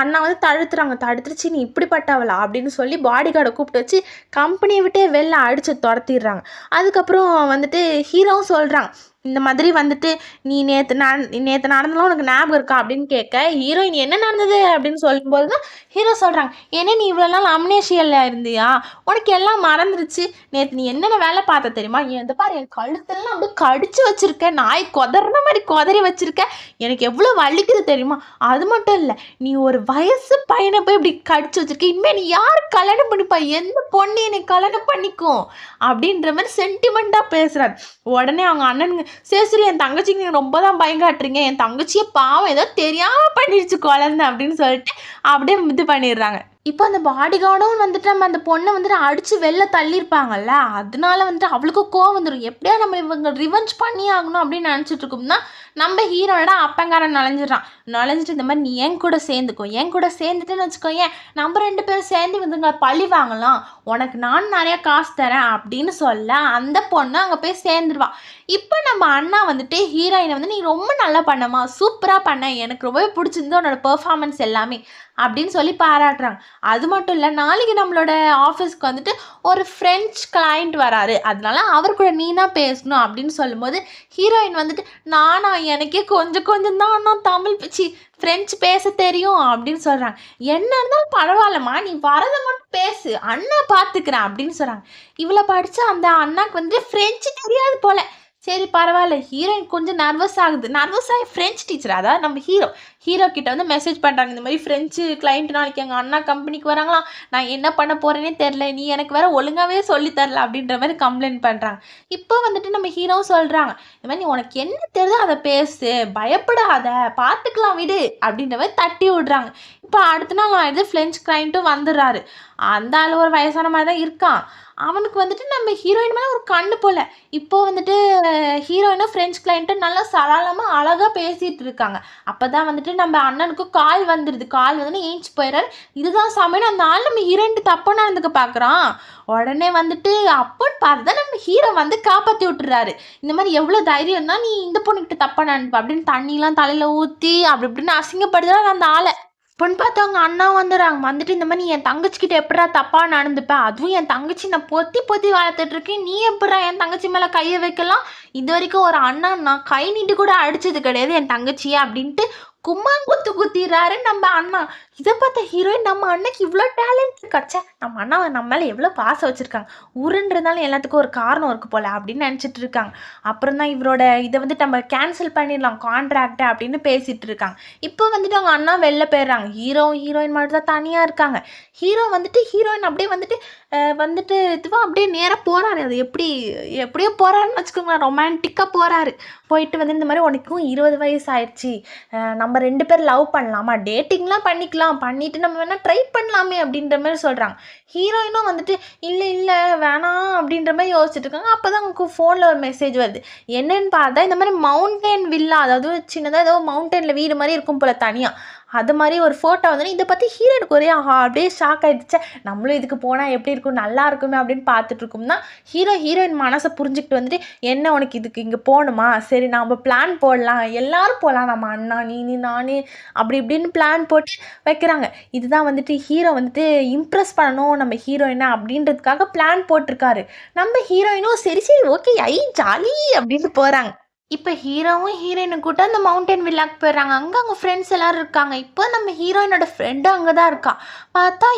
அண்ணா வந்து தடுத்துறாங்க. தடுத்துட்டு "ச்சீ நீ இப்படிப்பட்டவளா?" அப்படின்னு சொல்லி பாடிகார்ட கூப்பிட்டு வச்சு கம்பெனிய விட்டே வெளில அடிச்சு தொரத்திடுறாங்க. அதுக்கப்புறம் வந்துட்டு ஹீரோவும் சொல்றாங்க, இந்த மாதிரி வந்துட்டு "நீ நேத்து நடந்ததெல்லாம் உனக்கு ஞாபகம் இருக்கா?" அப்படின்னு கேட்க, ஹீரோயின் "என்ன நடந்தது?" அப்படின்னு சொல்லும்போது தான் ஹீரோ சொல்றாங்க, "ஏன்னா நீ இவ்வளோ நாள் அம்னேஷியால இருந்தியா? உனக்கு எல்லாம் மறந்துருச்சு. நேத்து நீ என்னென்ன வேலை பார்த்த தெரியுமா? இந்த பாரு என் கழுத்தெல்லாம் அப்படியே கடிச்சு வச்சிருக்க. நாய் கொதறுன மாரி கொதறி வச்சிருக்க. எனக்கு எவ்வளோ வலிக்குது தெரியுமா? அது மட்டும் இல்ல, நீ ஒரு வயசு பையன போய் இப்படி கடிச்சு வச்சிருக்க. இனிமே நீ யாரு கல்யாணம் பண்ணிப்பா? எந்த பொண்ணு என்னை கல்யாணம் பண்ணிக்கும்?" அப்படின்ற மாரி சென்டிமெண்ட்டா பேசுறாரு. உடனே அவங்க அண்ணனுங்க, "சரி சரி என் தங்கச்சிக்கு நீங்க ரொம்ப தான் பயம் காட்டுறீங்க. என் தங்கச்சியே பாவம் ஏதோ தெரியாம பண்ணிருச்சு குழந்தை" அப்படின்னு சொல்லிட்டு அப்படியே இது பண்ணிடுறாங்க. இப்போ அந்த பாடிகார்டும் வந்துட்டு நம்ம அந்த பொண்ணை வந்துட்டு அடிச்சு வெளில தள்ளியிருப்பாங்கல்ல, அதனால வந்துட்டு அவளுக்கும் கோவம் வந்துடும். எப்படியா நம்ம இவங்க ரிவெஞ்ச் பண்ணி ஆகணும் அப்படின்னு நினச்சிட்டு இருக்கோம்னா, நம்ம ஹீரோட அப்பங்காரன் நுழைஞ்சிடறான். நுழைஞ்சிட்டு இந்த மாதிரி "நீ என் கூட சேர்ந்துக்கோ, என் கூட சேர்ந்துட்டுன்னு வச்சுக்கோயேன், நம்ம 2 பேரும் சேர்ந்து இவங்க பழி வாங்கலாம், உனக்கு நான் நிறைய காசு தரேன்" அப்படின்னு சொல்ல அந்த பொண்ணு அங்கே போய் சேர்ந்துருவா. இப்போ நம்ம அண்ணா வந்துட்டு ஹீரோயினை வந்து "நீ ரொம்ப நல்லா பண்ணமா, சூப்பராக பண்ண, எனக்கு ரொம்பவே பிடிச்சிருந்து உன்னோட பெர்ஃபார்மன்ஸ் எல்லாமே" அப்படின்னு சொல்லி பாராட்டுறாங்க. அது மட்டும் இல்ல, நாளைக்கு நம்மளோட ஆஃபீஸ்க்கு வந்துட்டு ஒரு ஃப்ரெஞ்ச் கிளையண்ட் வராரு. அதனால அவர் கூட நீ தான் பேசணும் அப்படின்னு சொல்லும்போது, ஹீரோயின் வந்துட்டு நானா எனக்கே கொஞ்சம் கொஞ்சம் தான் அண்ணா தமிழ் ஃப்ரெஞ்சு பேச தெரியும் அப்படின்னு சொல்றாங்க. என்ன இருந்தாலும் பரவாயில்லம்மா, நீ வரதை மட்டும் பேசு, அண்ணா பார்த்துக்கிறேன் அப்படின்னு சொல்றாங்க. இவளை படிச்ச அந்த அண்ணாக்கு வந்துட்டு ஃப்ரெஞ்சு தெரியாது போல. சரி பரவாயில்ல. ஹீரோயின் கொஞ்சம் நர்வஸ் ஆகுது. நர்வஸ் ஆகி ஃப்ரெஞ்ச் டீச்சர் அதாவது நம்ம ஹீரோ கிட்ட வந்து மெசேஜ் பண்ணுறாங்க, இந்த மாதிரி ஃப்ரெஞ்சு கிளைண்ட் நாளைக்கு எங்கள் அண்ணா கம்பெனிக்கு வராங்களாம், நான் என்ன பண்ண போகிறேனே தெரில, நீ எனக்கு வேற ஒழுங்காகவே சொல்லி தரல அப்படின்ற மாதிரி கம்ப்ளைண்ட் பண்ணுறாங்க. இப்போ வந்துட்டு நம்ம ஹீரோவும் சொல்கிறாங்க, இந்த மாதிரி "நீ உனக்கு என்ன தெரியுதோ அதை பேசு, பயப்படாத, பார்த்துக்கலாம் விடு" அப்படின்ற மாதிரி தட்டி விடுறாங்க. இப்போ அடுத்த நாள் ஆயிடுது, ஃப்ரெஞ்ச் கிளைண்ட்டும் வந்துடுறாரு. அந்த ஆள் ஒரு வயசான மாதிரி தான் இருக்கான். அவனுக்கு வந்துட்டு நம்ம ஹீரோயின் மேலே ஒரு கண்ணு போல. இப்போ வந்துட்டு ஹீரோயினும் ஃப்ரெஞ்ச் கிளைண்ட்டும் நல்லா சரளமாக அழகாக பேசிகிட்டு இருக்காங்க. அப்போ தான் வந்துட்டு நம்ம அண்ணனுக்கு கால் வந்துடுது. கால் வந்து ஏஞ்சி போயிடுறாரு. இதுதான் சமயம் அந்த ஆள் நம்ம ஹீரோயின் தப்பாக நடந்துக்க பார்க்குறான். உடனே வந்துட்டு அப்போன்னு பார்த்து தான் நம்ம ஹீரோ வந்து காப்பாற்றி விட்டுறாரு. இந்த மாதிரி "எவ்வளோ தைரியம் தான் நீ இந்த பொண்ணுக்கிட்ட தப்பாக நடந்துப்ப" அப்படின்னு தண்ணிலாம் தலையில் ஊற்றி அப்படி இப்படின்னு அசிங்கப்படுத்துறாங்க அந்த ஆளை. பொண்ணு பார்த்து அவங்க அண்ணா வந்துடுறாங்க. வந்துட்டு இந்த மாதிரி "நீ என் தங்கச்சிக்கிட்ட எப்படிடா தப்பாக நடந்துப்ப? அதுவும் என் தங்கச்சி நான் பொத்தி பொத்தி வளர்த்துட்ருக்கேன், நீ எப்படிடா என் தங்கச்சி மேலே கையை வைக்கலாம்? இது வரைக்கும் ஒரு அண்ணா நான் கை நீட்டி கூட அடித்தது கிடையாது என் தங்கச்சியை" அப்படின்ட்டு கும்மாங்குத்து குத்திடுறாரு நம்ம அண்ணா. இதை பார்த்த ஹீரோயின் நம்ம அண்ணனுக்கு இவ்வளோ டேலண்ட் இருக்கச்சே, நம்ம அண்ணா நம்ம மேலே எவ்வளோ பாசம் வச்சுருக்காங்க, ஊருன்றதுனால எல்லாத்துக்கும் ஒரு காரணம் இருக்குது போல் அப்படின்னு நினச்சிட்டு இருக்காங்க. அப்புறம் தான் இவரோட இதை வந்து நம்ம கேன்சல் பண்ணிடலாம் கான்ட்ராக்டை அப்படின்னு பேசிகிட்டு இருக்காங்க. இப்போ வந்துட்டு அவங்க அண்ணா வெளில போயிடுறாங்க. ஹீரோயின் மட்டும் தான் தனியாக இருக்காங்க. ஹீரோ வந்துட்டு ஹீரோயின் அப்படியே வந்துட்டு வந்துட்டு இதுவாக அப்படியே நேராக போகிறாரு. அது எப்படியோ போகிறாருன்னு வச்சுக்கோங்களேன், ரொமான்டிக்காக போகிறாரு. போயிட்டு வந்து இந்த மாதிரி "உனக்கும் 20 வயசு ஆயிடுச்சு, நம்ம 2 பேர் லவ் பண்ணலாமா, டேட்டிங்லாம் பண்ணிக்கலாம், பண்ணிவிட்டு நம்ம வேணால் ட்ரை பண்ணலாமே" அப்படின்ற மாதிரி சொல்கிறாங்க. ஹீரோயினும் வந்துட்டு இல்லை இல்லை வேணாம் அப்படின்ற மாதிரி யோசிச்சுட்டு இருக்காங்க. அப்போ தான் உங்களுக்கு ஃபோனில் ஒரு மெசேஜ் வருது. என்னன்னு பார்த்தா இந்த மாதிரி மவுண்டைன் வில்லா, அதாவது சின்னதாக ஏதோ மவுண்டனில் வீடு மாதிரி இருக்கும் போல் தனியாக, அது மாதிரி ஒரு ஃபோட்டோ வந்து இதை பற்றி ஹீரோனுக்கு ஒரே அப்படியே ஷாக் ஆகிடுச்சு. நம்மளும் இதுக்கு போனால் எப்படி இருக்கும், நல்லா இருக்குமே அப்படின்னு பார்த்துட்டு இருக்கோம்னா ஹீரோயின் மனசை புரிஞ்சுக்கிட்டு வந்துட்டு "என்ன உனக்கு இதுக்கு இங்கே போகணுமா, சரி நம்ம பிளான் போடலாம், எல்லாரும் போகலாம், நம்ம அண்ணா நீ நானே" அப்படி இப்படின்னு பிளான் போட்டு வைக்கிறாங்க. இதுதான் வந்துட்டு ஹீரோ வந்துட்டு இம்ப்ரெஸ் பண்ணணும் நம்ம ஹீரோயினை அப்படின்றதுக்காக பிளான் போட்டிருக்காரு. நம்ம ஹீரோயினும் சரி சரி ஓகே ஜாலி அப்படின்னு போகிறாங்க. இப்போ ஹீரோவும் ஹீரோயினும் கூட அந்த மவுண்டன் வில்லாக்கு போயிடுறாங்க. அங்கே அவங்க ஃப்ரெண்ட்ஸ் எல்லோரும் இருக்காங்க. இப்போ நம்ம ஹீரோயினோட ஃப்ரெண்டும் அங்கே தான் இருக்கா. பார்த்தா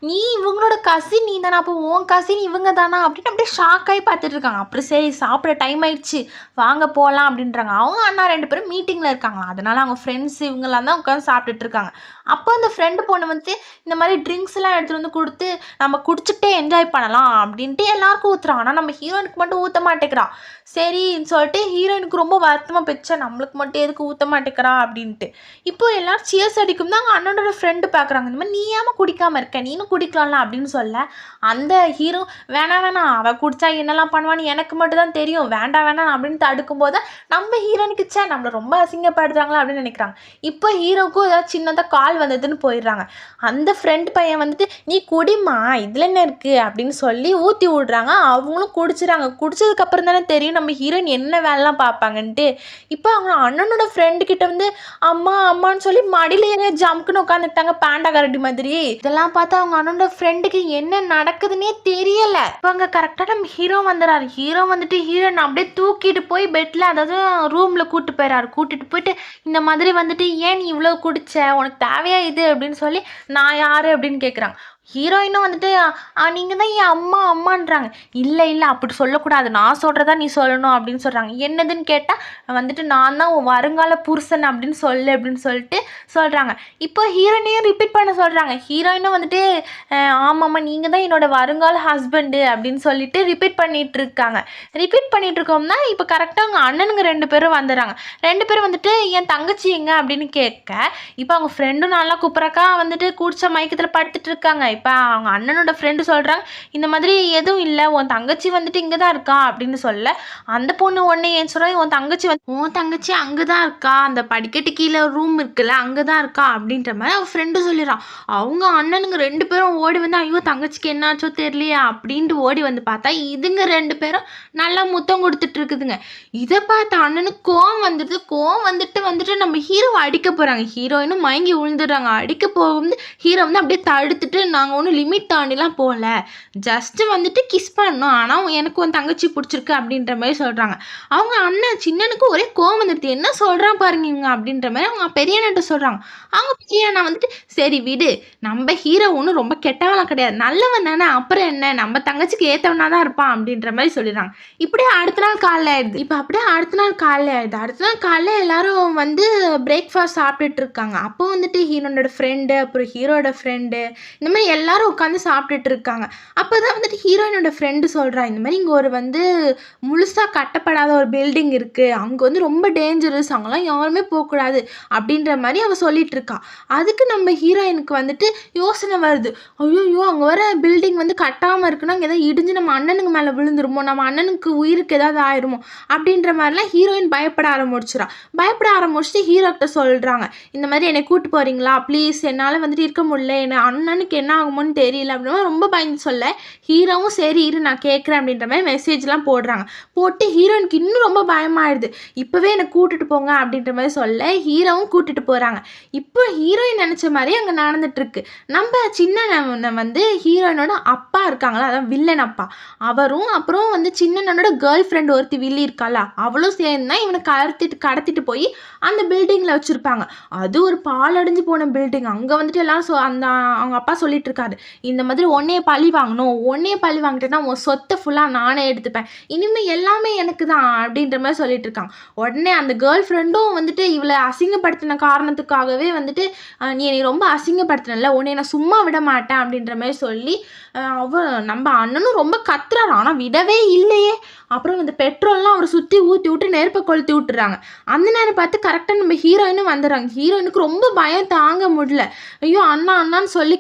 "நீ இவங்களோட கசின் நீ தானா, அப்போ உன் கசின் இவங்க தானா" அப்படின்னு அப்படியே ஷாக்காகி பார்த்துட்டு இருக்காங்க. அப்புறம் சரி சாப்பிட டைம் ஆயிடுச்சு, வாங்க போகலாம் அப்படின்றாங்க. அவங்க அண்ணா 2 பேரும் மீட்டிங்கில் இருக்காங்க. அதனால அவங்க ஃப்ரெண்ட்ஸ் இவங்கெல்லாம் தான் உட்காந்து சாப்பிட்டுட்டு இருக்காங்க. அப்போ அந்த ஃப்ரெண்டு பொண்ணு வந்து இந்த மாதிரி ட்ரிங்க்ஸ்லாம் எடுத்துகிட்டு வந்து கொடுத்து நம்ம குடிச்சிக்கிட்டே என்ஜாய் பண்ணலாம் அப்படின்ட்டு எல்லாருக்கும் ஊற்றுறான். ஆனால் நம்ம ஹீரோயினுக்கு மட்டும் ஊற்ற மாட்டேங்கிறா. சரின்னு சொல்லிட்டு ஹீரோயினுக்கு ரொம்ப வருத்தமாக போயிடுச்சா, நம்மளுக்கு மட்டும் எதுக்கு ஊற்ற மாட்டேங்கிறா அப்படின்ட்டு. இப்போ எல்லாரும் சியர்ஸ் அடிக்கும் தான் அவங்க அண்ணனோட ஃப்ரெண்டு பார்க்குறாங்க. இந்த மாதிரி "நீ ஏமா குடிக்காமல் இருக்க, நீனும் குடிக்கலாம்ல" அப்படின்னு சொல்ல அந்த ஹீரோ வேணாம் அவள் குடித்தா என்னெல்லாம் பண்ணுவான்னு எனக்கு மட்டும் தான் தெரியும், வேண்டாம் அப்படின்னு தடுக்கும்போது தான் நம்ம ஹீரோனுக்கு நம்மளை ரொம்ப அசிங்கப்படுத்துறாங்களா அப்படின்னு நினைக்கிறாங்க. இப்போ ஹீரோக்கும் ஏதாவது சின்னதாக கால் கால் வந்ததுன்னு போயிடுறாங்க. அந்த ஃப்ரெண்ட் பையன் வந்துட்டு நீ குடிமா இதில் என்ன இருக்குது அப்படின்னு சொல்லி ஊற்றி விடுறாங்க. அவங்களும் குடிச்சிடறாங்க. குடிச்சதுக்கப்புறம் தானே தெரியும் நம்ம ஹீரோயின் என்ன வேலைலாம் பார்ப்பாங்கன்ட்டு. இப்போ அவங்க அண்ணனோட ஃப்ரெண்டு கிட்ட வந்து அம்மா அம்மான்னு சொல்லி மடியில ஏறி ஜம்க்குன்னு உட்காந்துட்டாங்க பேண்டா கரடி மாதிரி. இதெல்லாம் பார்த்து அவங்க அண்ணனோட ஃப்ரெண்டுக்கு என்ன நடக்குதுன்னே தெரியல. இப்போ அங்கே கரெக்டாக நம்ம ஹீரோ வந்துடுறாரு. ஹீரோ வந்துட்டு ஹீரோயின் அப்படியே தூக்கிட்டு போய் பெட்டில் அதாவது ரூமில் கூப்பிட்டு போயிடறாரு. கூட்டிட்டு போயிட்டு இந்த மாதிரி வந்துட்டு ஏன் நீ இவ்வளோ குடிச்ச, உனக்கு தேவையா இது அப்படின்னு சொல்லி நான் யாரு அப்படின்னு கேட்குறாங்க. ஹீரோயினும் வந்துட்டு நீங்கள் தான் என் அம்மா அம்மான்றாங்க. இல்லை இல்லை அப்படி சொல்லக்கூடாது, நான் சொல்கிறதா நீ சொல்லணும் அப்படின்னு சொல்கிறாங்க. என்னதுன்னு கேட்டால் வந்துட்டு நான் தான் உன் வருங்கால புருஷன் அப்படின்னு சொல்லு அப்படின்னு சொல்லிட்டு சொல்கிறாங்க. இப்போ ஹீரோயினையும் ரிப்பீட் பண்ண சொல்கிறாங்க. ஹீரோயினும் வந்துட்டு ஆமாம்மா நீங்கள் தான் என்னோட வருங்கால ஹஸ்பண்டு அப்படின்னு சொல்லிட்டு ரிப்பீட் பண்ணிட்டு இருக்காங்க. ரிப்பீட் பண்ணிட்டு இருக்கோம்னா இப்போ கரெக்டாக அவங்க அண்ணனுங்க 2 பேரும் வந்துடுறாங்க. 2 பேரும் வந்துட்டு என் தங்கச்சி எங்க அப்படின்னு கேட்க இப்போ அவங்க ஃப்ரெண்டும் நல்லா குப்புறக்கா வந்துட்டு குடிச்ச மயக்கத்தில் படுத்துட்டு இருக்காங்க. இப்போ அவங்க அண்ணனோட ஃப்ரெண்டு சொல்கிறாங்க இந்த மாதிரி எதுவும் இல்லை, உன் தங்கச்சி வந்துட்டு இங்கே தான் இருக்கா அப்படின்னு சொல்ல அந்த பொண்ணு உடனே ஏன் சொல்கிறாங்க உன் தங்கச்சி அங்கே தான் இருக்கா, அந்த படிக்கட்டு கீழே ரூம் இருக்குல்ல அங்கே தான் இருக்கா அப்படின்ற மாதிரி அவன் ஃப்ரெண்டு சொல்லிடுறான். அவங்க அண்ணனுங்க 2 பேரும் ஓடி வந்து ஐயோ தங்கச்சிக்கு என்னாச்சோ தெரியலையா அப்படின்ட்டு ஓடி வந்து பார்த்தா இதுங்க 2 பேரும் நல்லா முத்தம் கொடுத்துட்டு இருக்குதுங்க. இதை பார்த்த அண்ணனுக்கு கோவம் வந்துடுது. கோவம் வந்துட்டு நம்ம ஹீரோவை அடிக்க போகிறாங்க. ஹீரோயினும் மயங்கி விழுந்துடுறாங்க. அடிக்க போகும்போது ஹீரோ வந்து அப்படியே தடுத்துட்டு நாங்கள் ஒன்றும் லிமிட் தாண்டிலாம் போகல, ஜஸ்ட்டு வந்துட்டு கிஸ் பண்ணோம், ஆனால் எனக்கு உன் தங்கச்சி பிடிச்சிருக்கு அப்படின்ற மாதிரி சொல்கிறாங்க. அவங்க அண்ணன் சின்னனுக்கு ஒரே கோவம் வந்துடுது. என்ன சொல்கிறான் பாருங்க இவங்க அப்படின்ற மாதிரி அவங்க பெரிய அண்ணன்ட்ட சொல்கிறாங்க. அவங்க பெரிய அண்ணா வந்துட்டு சரி விடு, நம்ம ஹீரோ ஒன்றும் ரொம்ப கெட்டவெல்லாம் கிடையாது, நல்லவன் தானே, அப்புறம் என்ன நம்ம தங்கச்சிக்கு ஏற்றவனா தான் இருப்பான் அப்படின்ற மாதிரி சொல்லிடுறாங்க. இப்படியே அடுத்த நாள் காலையில் ஆயிடுது. இப்போ அப்படியே அடுத்த நாள் காலையில் எல்லாரும் வந்து பிரேக்ஃபாஸ்ட் சாப்பிட்டுட்டு இருக்காங்க. அப்போ வந்துட்டு ஹீரோனோட ஃப்ரெண்டு அப்புறம் ஹீரோட ஃப்ரெண்டு இந்த மாதிரி எல்லாரும் உட்காந்து சாப்பிட்டுட்டு இருக்காங்க. அப்போ தான் வந்துட்டு ஹீரோயினோட ஃப்ரெண்டு சொல்கிறா இந்த மாதிரி இங்கே ஒரு வந்து முழுசாக கட்டப்படாத ஒரு பில்டிங் இருக்குது, அங்கே வந்து ரொம்ப டேஞ்சரஸ், அங்கெல்லாம் யாருமே போகக்கூடாது அப்படின்ற மாதிரி அவள் சொல்லிட்டு இருக்கா. அதுக்கு நம்ம ஹீரோயினுக்கு வந்துட்டு யோசனை வருது. ஐயோ அங்கே வர பில்டிங் வந்து கட்டாமல் இருக்குன்னா அங்கே ஏதாவது இடிஞ்சு நம்ம அண்ணனுக்கு மேலே விழுந்துருமோ, நம்ம அண்ணனுக்கு உயிருக்கு ஏதாவது ஆயிருமோ அப்படின்ற மாதிரிலாம் ஹீரோயின் பயப்பட ஆரம்பிச்சுட்டு ஹீரோக்கிட்ட சொல்கிறாங்க இந்த மாதிரி என்னை கூட்டு போகிறீங்களா ப்ளீஸ், என்னால் வந்துட்டு இருக்க முடியல, என்ன அண்ணனுக்கு என்ன ஆகுமோன்னு தெரியல அப்படின்னா ரொம்ப பயந்து சொல்ல ஹீரோவும் சரி இரு நான் கேட்குறேன் அப்படின்ற மாதிரி மெசேஜ்லாம் போட்டு ஹீரோயினுக்கு இன்னும் ரொம்ப பயமாயிடுது. இப்போவே என்னை கூட்டிட்டு போங்க அப்படின்ற மாதிரி சொல்ல ஹீரோவும் கூட்டிட்டு போகிறாங்க. இப்போ ஹீரோயின் நினச்ச மாதிரி அங்கே நடந்துட்டுருக்கு. நம்ம சின்ன வந்து ஹீரோயினோட அப்பா இருக்காங்களா, அதான் வில்லன் அப்பா, அவரும் அப்புறம் வந்து சின்னனோட கேர்ள் ஃப்ரெண்ட் ஒருத்தி வில்லி இருக்காளா அவளும் சேர்ந்து தான் இவனை கடத்திட்டு போய் அந்த பில்டிங்கில் வச்சுருப்பாங்க. அது ஒரு பாலடைஞ்சு போன பில்டிங். அங்கே வந்துட்டு எல்லாம் அந்த அவங்க அப்பா சொல்லிட்டு இருக்காரு இந்த மாதிரி உன்னையே பழி வாங்கிட்டேன்னா உன் சொத்தை ஃபுல்லாக நானே எடுத்துப்பேன், இனிமேல் எல்லாமே எனக்கு தான் அப்படின்ற மாதிரி சொல்லிட்டு இருக்காங்க. உடனே அந்த கேர்ள் ஃப்ரெண்டும் வந்துட்டு இவளை அசிங்கப்படுத்தின காரணத்துக்காகவே வந்துட்டு நீ ரொம்ப அசிங்கப்படுத்தினல, உன்னை நான் சும்மா விட மாட்டேன் அப்படின்ற மாதிரி சொல்லி நம்ம அண்ணனும் ரொம்ப கத்துறாரு. ஆனால் விடவே இல்லையே. அப்புறம் இந்த பெட்ரோல்லாம் அவரை சுற்றி ஊற்றி விட்டு நெருப்பை கொளுத்தி விட்டுறாங்க. அந்த நேரம் பார்த்து கரெக்டாக நம்ம ஹீரோயினும் வந்துடுறாங்க. ஹீரோயினுக்கு ரொம்ப பயம் தாங்க முடியல. ஐயோ அண்ணான்னு சொல்லி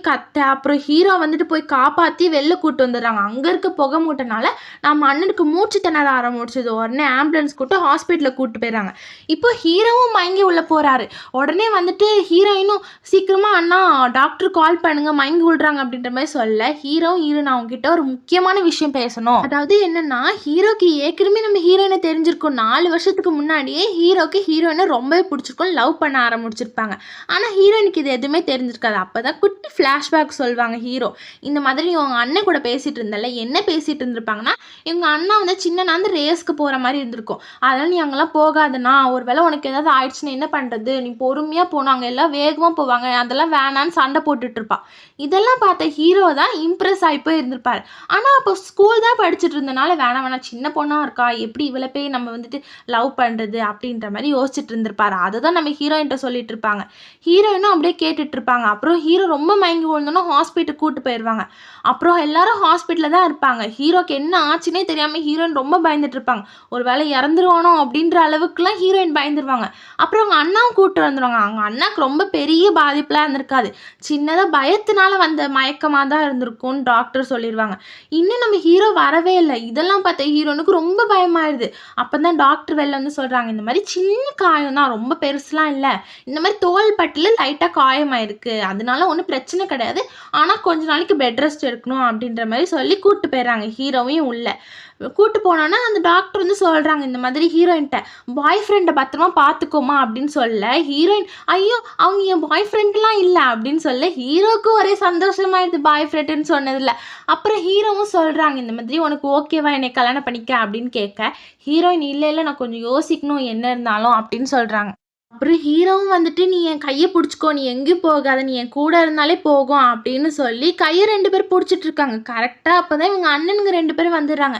அப்புறம் ஹீரோ வந்துட்டு போய் காப்பாற்றி வெளில கூட்டு வந்துடுறாங்க. அங்கே இருக்க புகை மூட்டைனால நம்ம அண்ணனுக்கு மூச்சு திணற ஆரம்பிச்சது. உடனே ஆம்புலன்ஸ் கூட்டு ஹாஸ்பிட்டலில் கூப்பிட்டு போயிடுறாங்க. இப்போ ஹீரோவும் மயங்கி உள்ள போகிறாரு. உடனே வந்துட்டு ஹீரோயினும் சீக்கிரமாக அண்ணா டாக்டர் கால் பண்ணுங்க மயங்கி விடுறாங்க அப்படின்ற மாதிரி சொல்ல ஹீரோ நான் உங்ககிட்ட ஒரு முக்கியமான விஷயம் பேசணும். அதாவது என்னன்னா ஹீரோக்கு ஏற்கனவே நம்ம ஹீரோயினை தெரிஞ்சிருக்கும். 4 வருஷத்துக்கு முன்னாடியே ஹீரோக்கு ஹீரோயினை ரொம்பவே பிடிச்சிருக்கும், லவ் பண்ண ஆரம்பிச்சிருப்பாங்க. ஆனால் ஹீரோயினுக்கு இது எதுவுமே தெரிஞ்சிருக்காது. அப்போ தான் குட்டி ஃப்ளாஷ்பேக் சொல்லுவாங்க ஹீரோ இந்த மாதிரி இவங்க அண்ணன் கூட பேசிகிட்டு இருந்தல, என்ன பேசிகிட்டு இருந்திருப்பாங்கன்னா இவங்க அண்ணா வந்து சின்னனா வந்து ரேஸ்க்கு போகிற மாதிரி இருந்திருக்கும். அதனால் நீ அங்கெல்லாம் போகாதுண்ணா, ஒரு வேளை உனக்கு ஏதாவது ஆயிடுச்சுன்னா என்ன பண்ணுறது, நீ பொறுமையாக போகணும், அங்கே எல்லாம் வேகமாக போவாங்க, அதெல்லாம் வேணான்னு சண்டை போட்டுட்டு இருப்பா. இதெல்லாம் பார்த்த ஹீரோ தான் இம்ப்ரெஸ் ஆகி போய் இருந்திருப்பாரு. ஆனால் அப்போ ஸ்கூல் தான் படிச்சுட்டு இருந்தனால வேணாம் சின்ன பொண்ணாக இருக்கா, எப்படி இவளை போய் நம்ம வந்துட்டு லவ் பண்ணுறது அப்படின்ற மாதிரி யோசிச்சுட்டு இருந்திருப்பாரு. அதை தான் நம்ம ஹீரோயின்ட்ட சொல்லிட்டு இருப்பாங்க. ஹீரோயினும் அப்படியே கேட்டுட்டு இருப்பாங்க. அப்புறம் ஹீரோ ரொம்ப மயங்கி விழுந்தோன்னா ஹாஸ்பிட்டல் கூட்டு போயிருவாங்க. அப்புறம் எல்லாரும் ஹாஸ்பிட்டல்ல தான் இருப்பாங்க. ஹீரோக்கு என்ன ஆச்சுன்னே தெரியாம ஹீரோயின் ரொம்ப பயந்துட்டு இருப்பாங்க. ஒரு வேளை இறந்துருவானோ அப்படின்ற அளவுக்குலாம் ஹீரோயின் பயந்துருவாங்க. அப்புறம் அவங்க அண்ணாவும் கூட்டு வந்துருவாங்க. அவங்க அண்ணாக்கு ரொம்ப பெரிய பாதிப்புலாம் இருந்திருக்காது. சின்னதா பயத்தினால வந்த மயக்கமா தான் இருந்திருக்கும்னு டாக்டர் சொல்லிருவாங்க. இன்னும் நம்ம ஹீரோ வரவே இல்ல. இதெல்லாம் பார்த்த ஹீரோனுக்கு ரொம்ப பயமாயிருது. அப்பதான் டாக்டர் வெளில வந்து சொல்றாங்க, இந்த மாரி சின்ன காயம் தான், ரொம்ப பெருசுலாம் இல்ல. இந்த மாரி தோள் பட்டையில லைட்டா காயமாயிருக்கு. அதனால ஒண்ணும் பிரச்சனை கிடையாது. ஆனா கொஞ்ச நாளைக்கு பெட் ரெஸ்ட் எடுக்கணும் அப்படின்ற மாரி சொல்லி கூட்டு போயிடுறாங்க ஹீரோவையும் உள்ள. கூட்டு போனோன்னா அந்த டாக்டர் வந்து சொல்றாங்க இந்த மாதிரி ஹீரோயின்ட்ட, பாய் ஃப்ரெண்ட பத்திரமா பார்த்துக்கோமா அப்படின்னு சொல்ல, ஹீரோயின் ஐயோ! அவங்க என் பாய் ஃப்ரெண்ட்லாம் இல்ல அப்படின்னு சொல்ல, ஹீரோவுக்கு ஒரே சந்தோஷமாயிடுது பாய் ஃப்ரெண்டுன்னு சொன்னதுல. அப்புறம் ஹீரோவும் சொல்றாங்க இந்த மாதிரி உனக்கு ஓகேவா என்னை கல்யாணம் பண்ணிக்க அப்படின்னு கேட்க, ஹீரோயின் இல்ல நான் கொஞ்சம் யோசிக்கணும் என்ன இருந்தாலும் அப்படின்னு சொல்றாங்க. அப்புறம் ஹீரோவும் வந்துட்டு, "நீ என் கைய புடிச்சுக்கோ. நீ எங்கேயும் போகாத. நீ என் கூட இருந்தாலே போகும்." அப்படின்னு சொல்லி கைய 2 பேரும் புடிச்சிட்டு இருக்காங்க. கரெக்ட்டா அப்பதான் இவங்க அண்ணனுங்க 2 பேரும் வந்துர்றாங்க.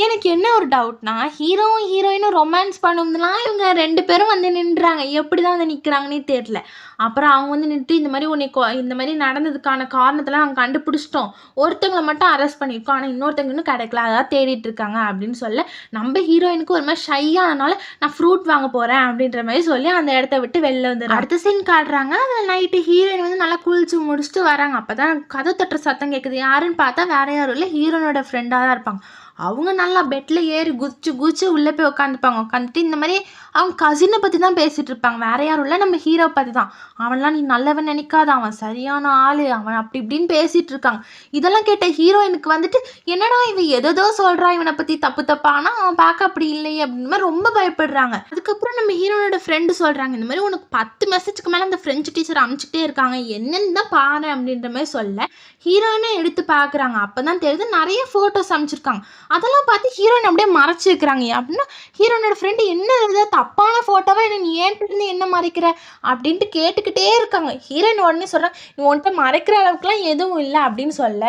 எனக்கு என்ன ஒரு டவுட்னா, ஹீரோவும் ஹீரோயினும் ரொமான்ஸ் பண்ணும்லாம் இவங்க 2 பேரும் வந்து நின்றாங்க. எப்படிதான் வந்து நிக்கிறாங்கன்னே தெரியல. அப்புறம் அவங்க வந்து நின்னுட்டு, "இந்த மாரி உன்னை இந்த மாரி நடந்ததுக்கான காரணத்தலாம் நாங்க கண்டுபிடிச்சுட்டோம். ஒருத்தவங்கள மட்டும் அரெஸ்ட் பண்ணியிருக்கோம். ஆனா இன்னொருத்தவங்க இன்னும் கிடைக்கல. அதான் தேடிட்டு இருக்காங்க." அப்படின்னு சொல்ல, நம்ம ஹீரோயினுக்கு ஒரு மாரி ஷை ஆனனால, "நான் ஃப்ரூட் வாங்க போறேன்." அப்படின்ற மாரி சொல்லி அந்த இடத்த விட்டு வெளில வந்துடுறாங்க. அடுத்த சீன் காட்டுறாங்க. அதுல நைட்டு ஹீரோயின் வந்து நல்லா குளிச்சு முடிச்சுட்டு வராங்க. அப்பதான் கதவு தட்டுற சத்தம் கேட்குது. யாருன்னு பார்த்தா வேற யாரும் இல்ல, ஹீரோனோட ஃப்ரெண்டா தான் இருப்பாங்க. அவங்க நல்லா பெட்ல ஏறி குதிச்சு குதிச்சு உள்ள போய் உட்காந்துப்பாங்க. உட்காந்துட்டு இந்த மாதிரி அவங்க கசினை பத்தி தான் பேசிட்டு இருப்பாங்க. வேற யாரும் இல்ல, நம்ம ஹீரோ பத்தி தான். அவன்லாம் நீ நல்லவன் நினைக்காத, அவன் சரியான ஆளு, அவன் அப்படி இப்படின்னு பேசிட்டு இருக்காங்க. இதெல்லாம் கேட்ட ஹீரோயினுக்கு வந்துட்டு, என்னடா இவன் எதோ சொல்றான் இவனை பத்தி தப்பு தப்பா, ஆனா அவன் பார்க்க அப்படி இல்லையே அப்படின்னு மாதிரி ரொம்ப பயப்படுறாங்க. அதுக்கப்புறம் நம்ம ஹீரோனோட ஃப்ரெண்டு சொல்றாங்க, இந்த மாதிரி உனக்கு 10 மெசேஜ்க்கு மேல அந்த ஃப்ரெஞ்சு டீச்சர் அனுப்பிச்சுட்டே இருக்காங்க, என்னன்னு தான் பாரு அப்படின்ற மாதிரி சொல்ல, ஹீரோயினை எடுத்து பாக்குறாங்க. அப்பதான் தெரியுது நிறைய போட்டோஸ் அனுப்பிச்சிருக்காங்க. அதெல்லாம் பார்த்து ஹீரோயின் அப்படியே மறைச்சு வைக்கிறாங்க. அப்படின்னா ஹீரோனோட ஃப்ரெண்டு, என்ன இது தப்பான ஃபோட்டோவா, என்ன நீ ஏன்ட்டு இருந்து என்ன மறைக்கிற அப்படின்ட்டு கேட்டுக்கிட்டே இருக்காங்க. ஹீரோயின் உடனே சொல்கிறாங்க, நீ உன்கிட்ட மறைக்கிற அளவுக்குலாம் எதுவும் இல்லை அப்படின்னு சொல்ல,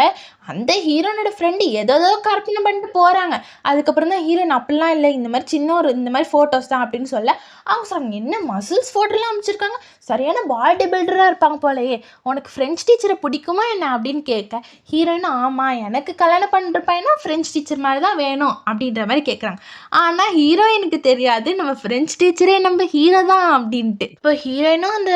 அந்த ஹீரோனோட ஃப்ரெண்டு ஏதோ கற்பனை பண்ணிட்டு போகிறாங்க. அதுக்கப்புறம் தான் ஹீரோயின் அப்படிலாம் இல்லை, இந்த மாதிரி இந்த மாதிரி ஃபோட்டோஸ் தான் அப்படின்னு சொல்ல, அவங்க சொல்கிறாங்க, என்ன மசில்ஸ் ஃபோட்டோலாம் அமைச்சிருக்காங்க, சரியான பாடி பில்டராக இருப்பாங்க போலயே, உனக்கு ஃப்ரெஞ்ச் டீச்சரை பிடிக்குமா என்ன அப்படின்னு கேட்க, ஹீரோயின் ஆமாம் எனக்கு கல்யாணம் பண்ணுற பையனா ஃப்ரெஞ்ச் டீச்சர் மாதிரி தான் வேணும் அப்படின்ற மாதிரி கேட்குறாங்க. ஆனால் ஹீரோயினுக்கு தெரியாது நம்ம ஃப்ரெஞ்ச் டீச்சரே நம்ம ஹீரோ தான் அப்படின்ட்டு. இப்போ ஹீரோயினும் அந்த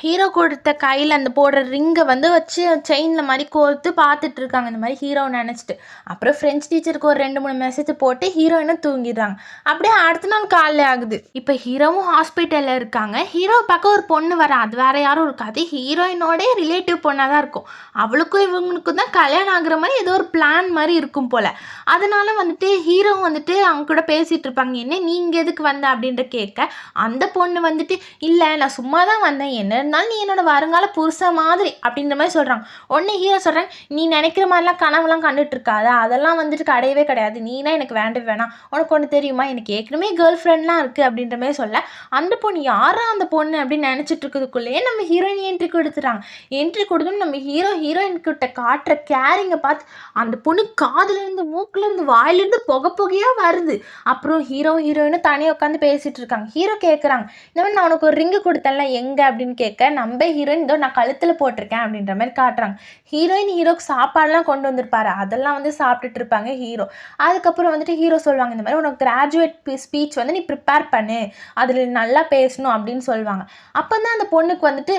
ஹீரோ கொடுத்த கையில் அந்த போடுற ரிங்கை வந்து வச்சு செயினில் மாதிரி கோர்த்து பார்த்துட்டு இருக்காங்க இந்த மாதிரி ஹீரோ நினச்சிட்டு. அப்புறம் ஃப்ரெஞ்ச் டீச்சருக்கு ஒரு 2-3 மெசேஜ் போட்டு ஹீரோயினும் தூங்கிடுறாங்க. அப்படியே அடுத்த நாள் காலையில் ஆகுது. இப்போ ஹீரோவும் ஹாஸ்பிட்டலில் இருக்காங்க. ஹீரோவை பார்க்க ஒரு பொண்ணு வர, அது வேற யாரும் இருக்காது, ஹீரோயினோட ரிலேட்டிவ் பொண்ணாக தான் இருக்கும். அவளுக்கும் இவங்களுக்கும் தான் கல்யாணம் ஆகுற மாதிரி ஏதோ ஒரு பிளான் மாதிரி இருக்கும் போல. அதனால வந்துட்டு ஹீரோ வந்துட்டு அவங்க கூட பேசிட்டு இருப்பாங்க. என்ன நீங்க எதுக்கு வந்த அப்படின்ற கேட்க, அந்த பொண்ணு வந்துட்டு இல்லை நான் சும்மா தான் வந்தேன், என்ன இருந்தாலும் நீ என்னோட வருங்கால புருஷன் மாதிரி அப்படின்ற மாதிரி சொல்றாங்க. உடனே ஹீரோ சொல்றாங்க, நீ நினைக்கிற மாதிரிலாம் கனவுலாம் கண்டுட்டு இருக்காத, அதெல்லாம் வந்துட்டு கிடையவே கிடையாது, நீனா எனக்கு வேண்டவே வேணாம், உனக்கு ஒன்று தெரியுமா எனக்கு ஏற்கனவே கேர்ள் ஃப்ரெண்ட்லாம் இருக்கு அப்படின்ற மாதிரி சொல்ல, அந்த பொண்ணு யாரா அந்த பொண்ணு அப்படின்னு நினைச்சிட்டு இருக்கிறதுக்குள்ளேயே நம்ம ஹீரோயின் என்ட்ரி கொடுத்துறாங்க. என்ட்ரி கொடுத்தும் நம்ம ஹீரோயின் கிட்ட காட்டுற கேரிங்கை பார்த்து அந்த பொண்ணு காதுல இருந்து மூக்குல இருந்து வாயிலிருந்து புகையா வருது. அப்புறம் ஹீரோயினும் தனியாக உட்காந்து பேசிட்டு இருக்காங்க. ஹீரோ கேட்குறாங்க, இந்த மாதிரி நான் உனக்கு ஒரு ரிங்கு கொடுத்தேன்ல எங்க அப்படின்னு கேட்க, நம்ம ஹீரோயின் இதோ நான் கழுத்தில் போட்டிருக்கேன் அப்படின்ற மாதிரி காட்டுறாங்க. ஹீரோக்கு சாப்பாடுலாம் கொண்டு வந்திருப்பாரு, அதெல்லாம் வந்து சாப்பிட்டுட்டு இருப்பாங்க ஹீரோ. அதுக்கப்புறம் வந்துட்டு ஹீரோ சொல்லுவாங்க, இந்த மாதிரி உனக்கு கிராஜுவேட் ஸ்பீச் வந்து நீ ப்ரிப்பேர் பண்ணு, அதில் நல்லா பேசணும் அப்படின்னு சொல்லுவாங்க. அப்போ தான் அந்த பொண்ணுக்கு வந்துட்டு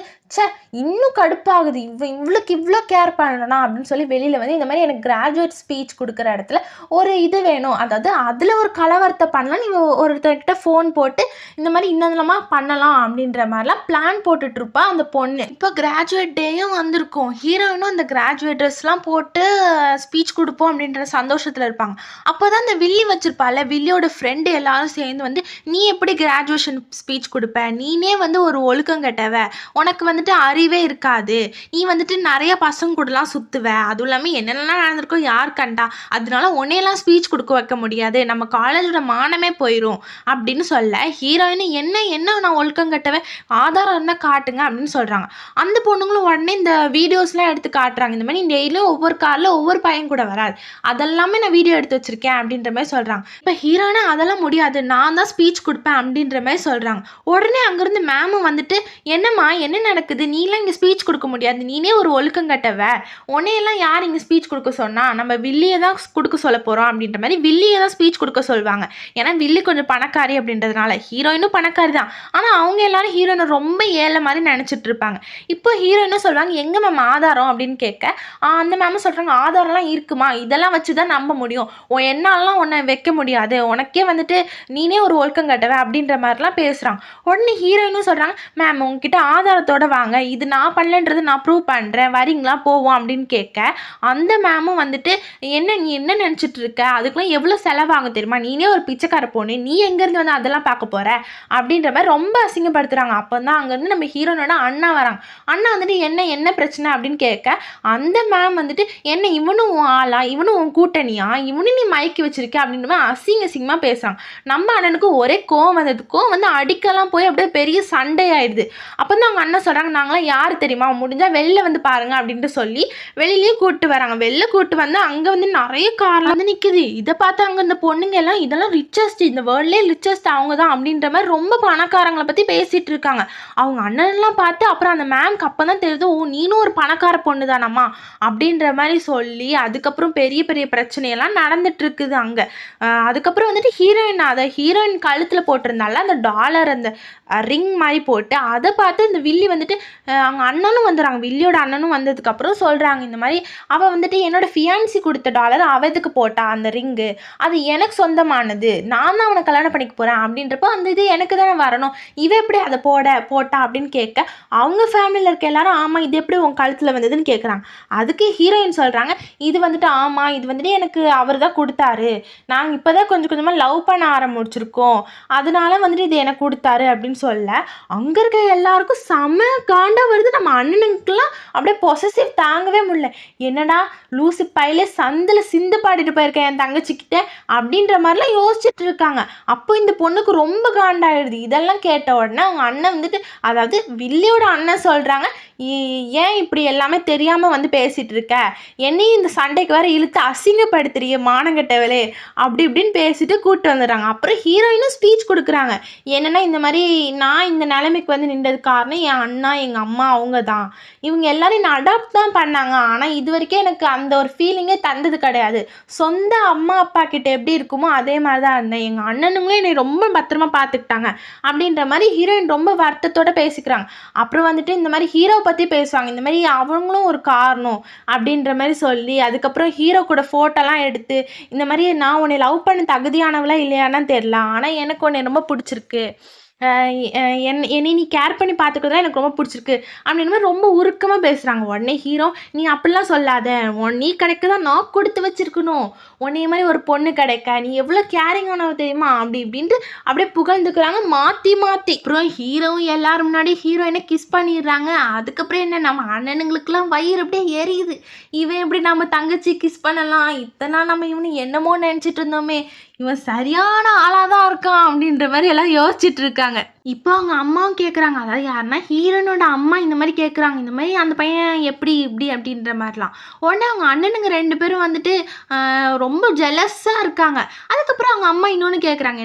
இன்னும் கடுப்பாகுது, இவளுக்கு இவ்வளோ கேர் பண்ணணும் அப்படின்னு சொல்லி வெளியில் வந்து இந்த மாதிரி எனக்கு கிராஜுவேட் ஸ்பீச் கொடுக்குற இடத்துல ஒரு இது வேணும், அதாவது அதில் ஒரு கலவரத்தை பண்ணலாம், நீ ஒருத்தர்கிட்ட ஃபோன் போட்டு இந்த மாதிரி இன்னதெல்லாமா பண்ணலாம் அப்படின்ற மாதிரிலாம் பிளான் போட்டுட்ருப்பா அந்த பொண்ணு. இப்போ கிராஜுவேட் டேயும் வந்திருக்கும். ஹீரோயினும் அந்த கிராஜுவேட்டர்ஸ்லாம் போட்டு ஸ்பீச் கொடுப்போம் அப்படின்ற சந்தோஷத்தில் இருப்பாங்க. அப்போ தான் அந்த வில்லி வச்சிருப்பாள், வில்லியோட ஃப்ரெண்டு எல்லாரும் சேர்ந்து வந்து, நீ எப்படி கிராஜுவேஷன் ஸ்பீச் கொடுப்ப, நீனே வந்து ஒரு ஒழுக்கம் கெட்டவ, உனக்கு வந்துட்டு அறிவே இருக்காது, நீ வந்துட்டு நிறைய பசங்க கூடலாம் சுற்றுவ, அதுவும் இல்லாமல் என்னென்னலாம் நடந்திருக்கோ யார் கண்டா, அதனால உன்னையெல்லாம் ஸ்பீச் கொடுக்க வைக்க முடியாது, நம்ம காலேஜோட மானமே போயிடும் அப்படின்னு சொல்ல, ஹீரோயின் என்ன நான் ஒழுக்கம் கட்டவன், ஆதாரம் இருந்தால் காட்டுங்க அப்படின்னு சொல்கிறாங்க. அந்த பொண்ணுங்களும் உடனே இந்த வீடியோஸ்லாம் எடுத்து காட்டுறாங்க. இந்த மாதிரி டெய்லியும் ஒவ்வொரு கார்ல ஒவ்வொரு பையன் கூட வராது. அதெல்லாமே நான் வீடியோ எடுத்து வச்சிருக்கேன் அப்படின்ற மாதிரி சொல்றாங்க. இப்ப ஹீரோயினா அதெல்லாம் முடியாது, நான் தான் ஸ்பீச் கொடுப்பேன் அப்படின்ற மாதிரி சொல்றாங்க. உடனே அங்கிருந்து மேமும் வந்துட்டு, என்னம்மா என்ன நடக்குது, நீலாம் இங்க ஸ்பீச் கொடுக்க முடியாது, நீனே ஒரு ஒழுக்கம் கட்டவ, உன்னையெல்லாம் யார் இங்க ஸ்பீச் கொடுக்க சொன்னா, நம்ம வில்லியை தான் கொடுக்க சொல்ல போறோம் அப்படின்ற மாதிரி வில்லியை தான் ஸ்பீச் கொடுக்க சொல்லுவாங்க. ஏன்னா வில்லி கொஞ்சம் பணக்காரி அப்படின்றதுனால. ஹீரோயினும் பணக்காரி தான், ஆனா அவங்க எல்லாரும் ஹீரோயினை ரொம்ப ஏழை மாதிரி நினைச்சிட்டு இருப்பாங்க. இப்போ ஹீரோயினும் சொல்றாங்க, எங்க மேம் ஆதாரம் அப்படின்னு கேட்க, அந்த மேமும் சொல்றாங்க, ஆதாரம்லாம் இருக்குமா, இதெல்லாம் வச்சுதான் நம்ப முடியும், என்னாலாம் உன்னை வைக்க முடியாது, உனக்கே வந்துட்டு நீனே ஒரு ஒழுக்கம் கட்டவ அப்படின்ற மாதிரிலாம் பேசுறாங்க. உடனே ஹீரோயினும் சொல்றாங்க, மேம் உங்ககிட்ட ஆதாரத்தோட வாங்க, இது நான் பண்ணலன்றது நான் ப்ரூவ் பண்றேன், வரீங்களா போவோம் அப்படின்னு கேட்க, அந்த மேமும் வந்துட்டு, என்ன நீ என்ன நினைச்சிட்டு இருக்க, அதுக்கெல்லாம் எவ்வளவு செலவாகும் தெரியுமா, நீனே ஒரு பிச்சைக்கார பொண்ணு, நீ எங்க இருந்து வந்து அதெல்லாம் பார்க்க போற அப்படின்ற மாதிரி ரொம்ப அசிங்கப்படுத்துறாங்க. அப்பதான் அங்க இருந்து நம்ம ஹீரோனோட அண்ணா வராங்க. அண்ணா வந்துட்டு என்ன பிரச்சனை அப்படின்னு கேட்க, அந்த மேம் வந்துட்டு, என்ன இவனும் உன் ஆளா, இவனும் உன் கூட்டணியா, இவனும் நீ மயக்கி வச்சிருக்க அப்படின்ற மாதிரி அசிங்கமா பேசுறாங்க. நம்ம அண்ணனுக்கு ஒரே கோவம் வந்தது, கோவம் வந்து அடிக்கலாம் போய் அப்படியே பெரிய சண்டை ஆயிடுது. அப்பதான் அவங்க அண்ணன் சொல்றாங்க, நாங்களாம் யாரு தெரியுமா, முடிஞ்சா வெளில வந்து பாருங்க அப்படின்ட்டு சொல்லி வெளியிலயும் கூட்டு வராங்க. வெளில கூட்டு வந்து அங்க வந்து நிறைய கார்லாம் வந்து நிக்குது. இதை பார்த்து அங்க இந்த பொண்ணுங்க எல்லாம், இதெல்லாம் ரிச்சஸ்ட், இந்த வேர்ல்ட்லேயே ரிச்சஸ்ட் அவங்க தான் அப்படின்ற மாதிரி ரொம்ப பணக்காரங்களை பத்தி பேசிட்டு இருக்காங்க. அவங்க அண்ணன்லாம் பார்த்து அப்புறம் அந்த மேம்க்கு அப்பதான் தெரியுது, ஓ நீனும் ஒரு பணக்கார பொண்ணு தானம்மா அப்படின்ற மாதிரி சொல்லி அதுக்கப்புறம் பெரிய பெரிய பிரச்சனையெல்லாம் நடந்துட்டு இருக்குது அங்க. அதுக்கப்புறம் வந்துட்டு ஹீரோயின் கழுத்துல போட்டிருந்தால அந்த டாலர், அந்த ரிங் மாதிரி போட்டு அதை பார்த்து இந்த வில்லி வந்துட்டு அவங்க அண்ணனும் வந்துடுறாங்க. வில்லியோட அண்ணனும் வந்ததுக்கப்புறம் சொல்கிறாங்க, இந்த மாதிரி அவள் வந்துட்டு என்னோட ஃபியான்சி கொடுத்த டாலர் அவதுக்கு போட்டா, அந்த ரிங்கு அது எனக்கு சொந்தமானது, நான் தான் அவனை கல்யாணம் பண்ணிக்க போகிறேன் அப்படின்றப்போ அந்த இது எனக்கு தானே வரணும், இவ எப்படி அதை போட்டா அப்படின்னு கேட்க, அவங்க ஃபேமிலியில் இருக்க எல்லாரும் ஆமாம் இது எப்படி உன் கழுத்தில் வந்ததுன்னு கேட்குறாங்க. அதுக்கு ஹீரோயின் சொல்கிறாங்க, இது வந்துட்டு ஆமாம் இது வந்துட்டு எனக்கு அவர் தான் கொடுத்தாரு, நாங்கள் இப்போ தான் கொஞ்சம் கொஞ்சமாக லவ் பண்ண ஆரம்பிச்சிருக்கோம், அதனால வந்துட்டு இது எனக்கு கொடுத்தாரு அப்படின்னு சொல்ல, அங்கே இருக்க எல்லாருக்கும் செம காண்டா வருது. நம்ம அண்ணனுக்குலாம் அப்படியே பொசசிவ் தாங்கவே முடியல. என்னடா லூசி பையில சந்தில் சிந்து பாடிட்டு போயிருக்கேன் என் தங்கச்சிக்கிட்ட அப்படின்ற மாதிரிலாம் யோசிச்சுட்டு இருக்காங்க. அப்போ இந்த பொண்ணுக்கு ரொம்ப காண்டாயிடுது. இதெல்லாம் கேட்ட உடனே அவங்க அண்ணன் வந்துட்டு, அதாவது வில்லியோட அண்ணன் சொல்கிறாங்க, ஏன் இப்படி எல்லாமே தெரியாமல் வந்து பேசிகிட்டு இருக்க, என்னையும் இந்த சண்டைக்கு வேற இழுத்து அசிங்கப்படுத்துறிய மானங்கட்டவளே அப்படி இப்படின்னு பேசிட்டு கூப்பிட்டு வந்துடுறாங்க. அப்புறம் ஹீரோயினும் ஸ்பீச் கொடுக்குறாங்க. என்னென்னா இந்த மாதிரி நான் இந்த நிலைமைக்கு வந்து நின்றது காரணம் என் அண்ணா எங்கள் அம்மா அவங்க தான், இவங்க எல்லாரும் என்னை அடாப்ட் தான் பண்ணாங்க, ஆனால் இது வரைக்கும் எனக்கு அந்த ஒரு ஃபீலிங்கே தந்தது கிடையாது, சொந்த அம்மா அப்பா கிட்ட எப்படி இருக்குமோ அதே மாதிரி தான் இருந்தேன், எங்கள் அண்ணனுங்களும் என்னை ரொம்ப பத்திரமா பார்த்துக்கிட்டாங்க அப்படின்ற மாதிரி ஹீரோயின் ரொம்ப வருத்தத்தோட பேசிக்கிறாங்க. அப்புறம் வந்துட்டு இந்த மாதிரி ஹீரோ பற்றி பேசுவாங்க, இந்த மாதிரி அவங்களும் ஒரு காரணம் அப்படின்ற மாதிரி சொல்லி அதுக்கப்புறம் ஹீரோ கூட ஃபோட்டோலாம் எடுத்து, இந்த மாதிரி நான் உன்னை லவ் பண்ண தகுதியானவளா இல்லையான்னு தெரில, ஆனால் எனக்கு உன்னை ரொம்ப பிடிச்சிருக்கு, என்னை நீ கேர் பண்ணி பார்த்துக்கிறதா எனக்கு ரொம்ப பிடிச்சிருக்கு அப்படின்ற மாதிரி ரொம்ப உருக்கமாக பேசுகிறாங்க. உடனே ஹீரோ, நீ அப்படிலாம் சொல்லாத, நீ கிடைக்க தான் நான் கொடுத்து வச்சிருக்கணும், உன்னைய மாதிரி ஒரு பொண்ணு கிடைக்க நீ எவ்வளோ கேரிங்கானவ தெரியுமா அப்படி இப்படின்ட்டு அப்படியே புகழ்ந்துக்கிறாங்க மாற்றி. அப்புறம் ஹீரோவும் எல்லாரும் முன்னாடி ஹீரோயினை கிஸ் பண்ணிடுறாங்க. அதுக்கப்புறம் என்ன, நம்ம அண்ணனுங்களுக்குலாம் வயிறு அப்படியே எரியுது, இவன் எப்படி நம்ம தங்கச்சி கிஸ் பண்ணலாம், இத்தனை நாள் நம்ம இவனு என்னமோ நினச்சிட்டு இருந்தோமே, இவன் சரியான ஆளாக தான் இருக்கான் அப்படின்ற மாதிரி எல்லாம் யோசிச்சுட்டு இருக்காங்க. இப்போ அவங்க அம்மாவும் கேட்குறாங்க, அதாவது யாருன்னா ஹீரோனோட அம்மா இந்த மாதிரி கேட்குறாங்க, இந்த மாதிரி அந்த பையன் எப்படி இப்படி அப்படின்ற மாதிரிலாம். உடனே அவங்க அண்ணனுங்க 2 பேரும் வந்துட்டு ரொம்ப ஜெலஸாக இருக்காங்க. அதுக்கப்புறம் அவங்க அம்மா இன்னொன்று கேட்குறாங்க,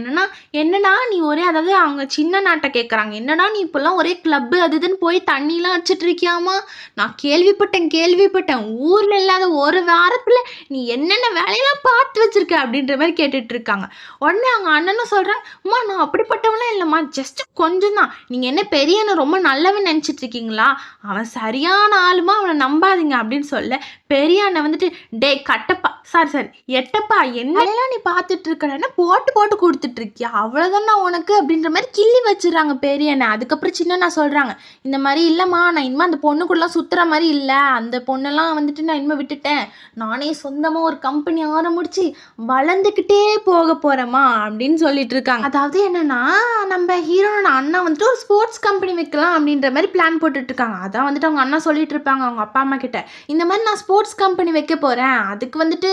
என்னன்னா நீ ஒரே, அதாவது அவங்க சின்ன நாட்டை கேட்குறாங்க, என்னன்னா நீ இப்போல்லாம் ஒரே கிளப்பு அது இதுன்னு போய் தண்ணிலாம் அடிச்சிட்டு இருக்கியாமா, நான் கேள்விப்பட்டேன் ஊரில் இல்லாத ஒரு வாரத்தில் நீ என்னென்ன வேலையெல்லாம் பார்த்து வச்சிருக்க அப்படின்ற மாதிரி கேட்டுட்டு இருக்காங்க. உடனே அவங்க அண்ணனும் சொல்கிறாங்க, அம்மா நான் அப்படிப்பட்டவங்களாம் இல்லைம்மா, ஜஸ்ட் கொஞ்சம் தான், நீங்கள் என்ன பெரியண்ண ரொம்ப நல்லவன் நினச்சிட்டு இருக்கீங்களா, அவன் சரியான ஆளுமா, அவனை நம்பாதீங்க அப்படின்னு சொல்ல, பெரிய அண்ணன் வந்துட்டு, டே கட்டப்பா சாரி எட்டப்பா என்னெல்லாம் நீ பார்த்துட்டு இருக்கலன்னா போட்டு கொடுத்துட்டு இருக்கியா, அவ்வளோதான் உனக்கு அப்படின்ற மாதிரி கிள்ளி வச்சிடறாங்க பெரிய அண்ணன். அதுக்கப்புறம் சின்ன நான் சொல்கிறாங்க, இந்த மாதிரி இல்லைம்மா நான் இனிமேல் அந்த பொண்ணுக்குள்ளலாம் சுற்றுற மாதிரி இல்லை, அந்த பொண்ணெல்லாம் வந்துட்டு நான் இனிமேல் விட்டுட்டேன், நானே சொந்தமாக ஒரு கம்பெனி ஆரம்பிச்சு வளர்ந்துக்கிட்டே போக போகிறேம்மா அப்படின்னு சொல்லிட்டு இருக்காங்க. அதாவது என்னன்னா நம்ம ஹீரோனோட அண்ணா வந்துட்டு ஒரு ஸ்போர்ட்ஸ் கம்பெனி வைக்கலாம் அப்படின்ற மாதிரி பிளான் போட்டுட்டு இருக்காங்க. அதான் வந்துட்டு அவங்க அண்ணா சொல்லிட்டு இருப்பாங்க அவங்க அப்பா அம்மா கிட்ட, இந்த மாதிரி நான் ஸ்போர்ட்ஸ் கம்பெனி வைக்க போறேன். அதுக்கு வந்துட்டு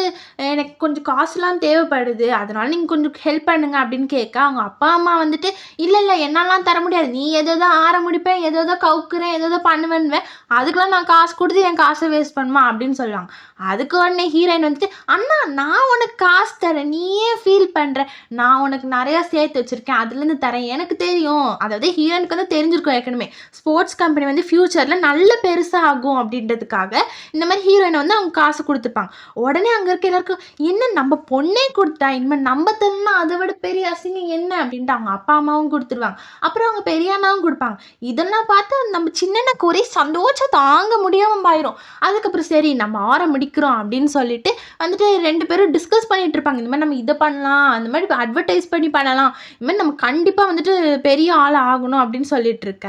எனக்கு கொஞ்சம் காசுலாம் தேவைப்படுது. அதனால நீங்க கொஞ்சம் ஹெல்ப் பண்ணுங்க அப்படின்னு கேட்க, அவங்க அப்பா, அம்மா வந்துட்டு இல்ல, இல்ல என்னாலாம் தர முடியாது. நீ ஏதேதோ ஆற முடிப்ப, ஏதேதோ கவுக்குறேன், ஏதேதோ பண்ணுவேன்னுவ. அதுக்கெல்லாம் நான் காசு குடுத்து என் காச வேஸ்ட் பண்ணுமா அப்படின்னு சொல்லுவாங்க. அதுக்கு உடனே ஹீரோயின் வந்துட்டு, அண்ணா நான் உனக்கு காசு தரேன். நீ ஏன் ஃபீல் பண்ற? நான் உனக்கு நெறையா சேர்த்து வச்சிருக்கேன். அதுலேருந்து தரேன். எனக்கு தெரியும். அதாவது ஹீரோயினுக்கு வந்து தெரிஞ்சிருக்கும் ஏற்கனவே. ஸ்போர்ட்ஸ் கம்பெனி வந்து ஃபியூச்சர்ல நல்ல பெருசா ஆகும் அப்படின்றதுக்காக, இந்த மாரி ஹீரோயின் வந்து அவங்க காசு குடுத்துருப்பாங்க. உடனே அங்க இருக்க எல்லாருக்கும், என்ன நம்ம பொண்ணே குடுத்தா, இனிமே நம்ம தரலனா அதை விட பெரிய அசிங்கம் என்ன அப்படின்ட்டு அவங்க அப்பா, அம்மாவும் குடுத்துருவாங்க. அப்புறம் அவங்க பெரிய அண்ணாவும் குடுப்பாங்க. இதெல்லாம் பார்த்து நம்ம சின்னண்ணாக்கு ஒரே சந்தோஷம் தாங்க முடியாம ஆயிரும். அதுக்கப்புறம் சரி நம்ம ஆற முடிக்கிறோம் அப்படின்னு சொல்லிட்டு வந்துட்டு 2 பேரும் டிஸ்கஸ் பண்ணிட்டு இருப்பாங்க. இந்த மாதிரி நம்ம இதை பண்ணலாம், அந்த மாதிரி அட்வர்டைஸ் பண்ணி பண்ணலாம், இந்த மாதிரி நம்ம கண்டிப்பா வந்துட்டு பெரிய ஆள் ஆகணும் அப்படின்னு சொல்லிட்டு இருக்க.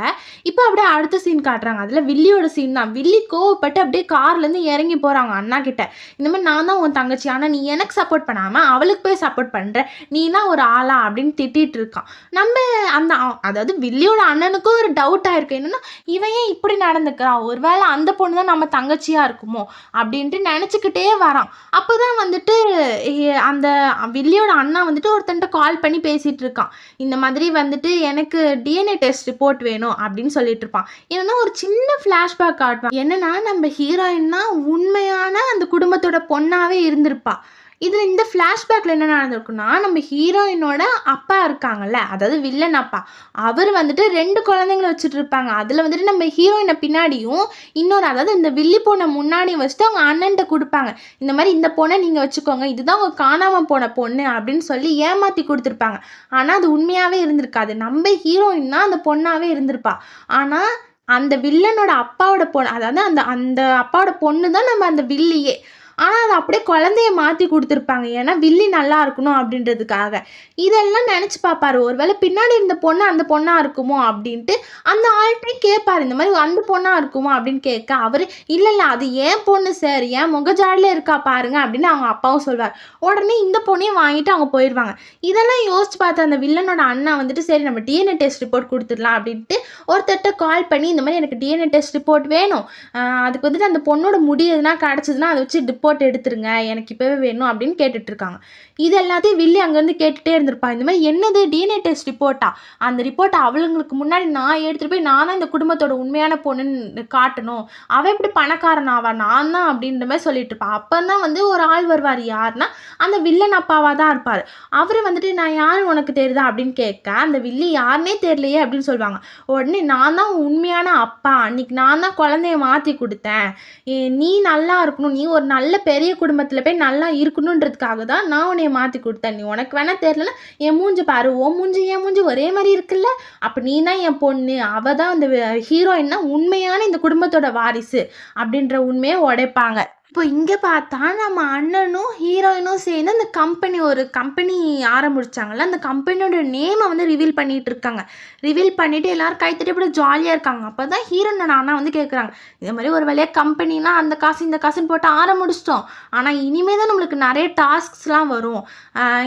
இப்போ அப்படியே அடுத்த சீன் காட்டுறாங்க. அதுல வில்லியோட சீன் தான். வில்லி கோவப்பட்டு அப்படியே கார்ல இருந்து இறங்கி போறாங்க அண்ணா கிட்ட. இந்த மாதிரி நான் தான் உன் தங்கச்சி, ஆனா நீ எனக்கு சப்போர்ட் பண்ணாம அவளுக்கு போய் சப்போர்ட் பண்ற, நீனா ஒரு ஆளா அப்படின்னு திட்டிட்டு இருக்கான். நம்ம அந்த அதாவது வில்லியோட அண்ணனுக்கும் ஒரு டவுட் ஆயிருக்கு. என்னன்னா இவன் ஏன் இப்படி நடந்துக்கிறா, ஒருவேளை அந்த பொண்ணு தான் நம்ம தங்கச்சியா இருக்குமோ அப்படின்ட்டு நினைச்சுக்கிட்டே வரான். அப்போதான் வந்துட்டு அந்த வில்லியோட அண்ணா வந்துட்டு ஒருத்தன்ட்ட கால் பண்ணி பேசிட்டு இருக்கான். இந்த மாதிரி வந்துட்டு எனக்கு டிஎன்ஏ டெஸ்ட் ரிப்போர்ட் வேணும் அப்படின்னு சொல்லிட்டு இருப்பான். என்னன்னா ஒரு சின்ன ஃபிளாஷ்பேக் காட்டுவான். என்னன்னா நம்ம ஹீரோயின்னா உண்மையான அந்த குடும்பத்தோட பொண்ணாவே இருந்திருப்பா. இதுல இந்த ஃபிளாஷ்பேக்ல என்ன நடந்திருக்குன்னா, நம்ம ஹீரோயினோட அப்பா இருக்காங்கல்ல, அதாவது வில்லன் அப்பா, அவர் வந்துட்டு 2 குழந்தைங்கள வச்சுட்டு இருப்பாங்க. அதுல வந்துட்டு நம்ம ஹீரோயினை பின்னாடியும் இன்னொரு, அதாவது இந்த வில்லி பொண்ணை முன்னாடி வச்சுட்டு அவங்க அண்ணன்ட்ட கொடுப்பாங்க. இந்த மாதிரி இந்த பொண்ணை நீங்க வச்சுக்கோங்க, இதுதான் உங்க காணாம போன பொண்ணு அப்படின்னு சொல்லி ஏமாத்தி கொடுத்துருப்பாங்க. ஆனா அது உண்மையாவே இருந்திருக்காது. நம்ம ஹீரோயின் தான் அந்த பொண்ணாவே இருந்திருப்பா. ஆனா அந்த வில்லனோட அப்பாவோட பொண்ணு, அதாவது அந்த அந்த அப்பாவோட பொண்ணு தான் நம்ம அந்த வில்லியே. ஆனா அத அப்படியே குழந்தைய மாத்தி குடுத்துருப்பாங்க. ஏன்னா வில்லி நல்லா இருக்கணும் அப்படின்றதுக்காக. இதெல்லாம் நெனச்சு பாப்பாரு. ஒருவேளை பின்னாடி இருந்த பொண்ணு அந்த பொண்ணா இருக்குமோ அப்படின்ட்டு அந்த ஆள்ட்டயும் கேட்பாரு. இந்த மாரி அந்த பொண்ணா இருக்குமோ அப்படின்னு கேட்க, அவரு இல்ல, இல்ல அது என் பொண்ணு சார். என் முகஜாடையில இருக்கா பாருங்க அப்படின்னு அவங்க அப்பாவும் சொல்வாரு. உடனே இந்த பொண்ணையும் வாங்கிட்டு அவங்க போயிருவாங்க. இதெல்லாம் யோசிச்சு பார்த்த அந்த வில்லனோட அண்ணா வந்துட்டு சரி நம்ம டிஎன்ஏ டெஸ்ட் ரிப்போர்ட் குடுத்துடலாம் அப்படின்ட்டு ஒருத்தர்ட்ட கால் பண்ணி இந்த மாரி எனக்கு டிஎன்ஏ டெஸ்ட் ரிப்போர்ட் வேணும். அதுக்கு வந்துட்டு அந்த பொண்ணோட முடி எதுனா கிடைச்சதுன்னா அதை வச்சு ரிப்போர்ட் எடுத்துருங்க, எனக்கு இப்பவே வேணும் அப்படின்னு கேட்டுட்டு இருக்காங்க. இது எல்லாத்தையும் வில்லி அங்கேருந்து கேட்டுட்டே இருந்திருப்பா. இந்த மாதிரி என்னது டிஎன்ஏ டெஸ்ட் ரிப்போர்ட்டா, அந்த ரிப்போர்ட்டை அவளுங்களுக்கு முன்னாடி நான் எடுத்துட்டு போய் நான் தான் இந்த குடும்பத்தோட உண்மையான பொண்ணுன்னு காட்டணும், அவன் எப்படி பணக்காரன் ஆவா, நான் தான் அப்படின்ற மாதிரி சொல்லிட்டு இருப்பா. அப்பதான் வந்து ஒரு ஆள் வருவார். யாருன்னா அந்த வில்லன் அப்பாவா தான் இருப்பாரு. அவரு வந்துட்டு நான் யாரு உனக்கு தெரியுதா அப்படின்னு கேட்க, அந்த வில்லி யாருன்னே தெரியலையே அப்படின்னு சொல்லுவாங்க. உடனே நான் தான் உண்மையான அப்பா, அன்னைக்கு நான் தான் குழந்தைய மாத்தி கொடுத்தேன், நீ நல்லா இருக்கணும், நீ ஒரு நல்ல பெரிய குடும்பத்துல போய் நல்லா இருக்கணுன்றதுக்காக தான் நான் உன்னைய மாத்தி கொடுத்தேன். நீ உனக்கு வேணா தெரியலன்னா என் மூஞ்சி பாரு, உன் மூஞ்சி என் மூஞ்சி ஒரே மாதிரி இருக்குல்ல, அப்ப நீ தான் என் பொண்ணு, அவ தான் அந்த ஹீரோயின் தான் உண்மையான இந்த குடும்பத்தோட வாரிசு அப்படின்ற உண்மையை உடைப்பாங்க. இப்போ இங்க பார்த்தா நம்ம அண்ணனும் ஹீரோயினும் சேர்ந்து அந்த ஒரு கம்பெனி ஆரம்பிச்சாங்கல்ல, அந்த கம்பெனியோட நேமை வந்து ரிவீல் பண்ணிட்டு இருக்காங்க. ரிவீல் பண்ணிட்டு எல்லாரும் கைத்தட்டி இப்படி ஜாலியா இருக்காங்க. அப்பதான் ஹீரோனோட அண்ணா வந்து கேட்குறாங்க, இதே மாதிரி ஒரு வழியா கம்பெனினா அந்த காசு இந்த காசுன்னு போட்டு ஆரம்பிச்சிட்டோம், ஆனா இனிமே தான் நம்மளுக்கு நிறைய டாஸ்க்ஸ்லாம் வரும்,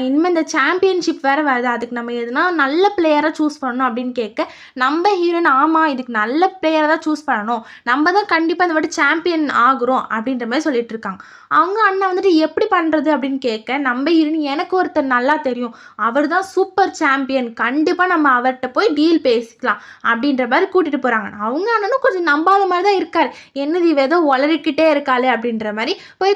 இனிமேல் இந்த சாம்பியன்ஷிப் வேற வருது, அதுக்கு நம்ம எதுனா நல்ல பிளேயரை சூஸ் பண்ணணும் அப்படின்னு கேட்க, நம்ம ஹீரோயின் ஆமா இதுக்கு நல்ல பிளேயரை தான் சூஸ் பண்ணணும், நம்ம தான் கண்டிப்பா இந்த வாட்டி சாம்பியன் ஆகுறோம் அப்படின்ற மாதிரி சொல்லிட்டு இருக்காங்க. அவங்க அண்ணா வந்துட்டு எப்படி பண்றது அப்படின்னு கேட்க, நம்ம ஹீரோயின் எனக்கு ஒருத்தர் நல்லா தெரியும், அவர் தான் சூப்பர் சாம்பியன், கண்டிப்பா நம்ம அவர்கிட்ட போய் டீல் பேசிக்கலாம் அப்படின்ற மாதிரி கூட்டிட்டு போறாங்க. அவங்க அண்ணனும் கொஞ்சம் நம்பாத மாதிரி தான் இருக்காரு. என்னது இவ ஏதோ உளறிக்கிட்டே இருக்காளே அப்படின்ற மாதிரி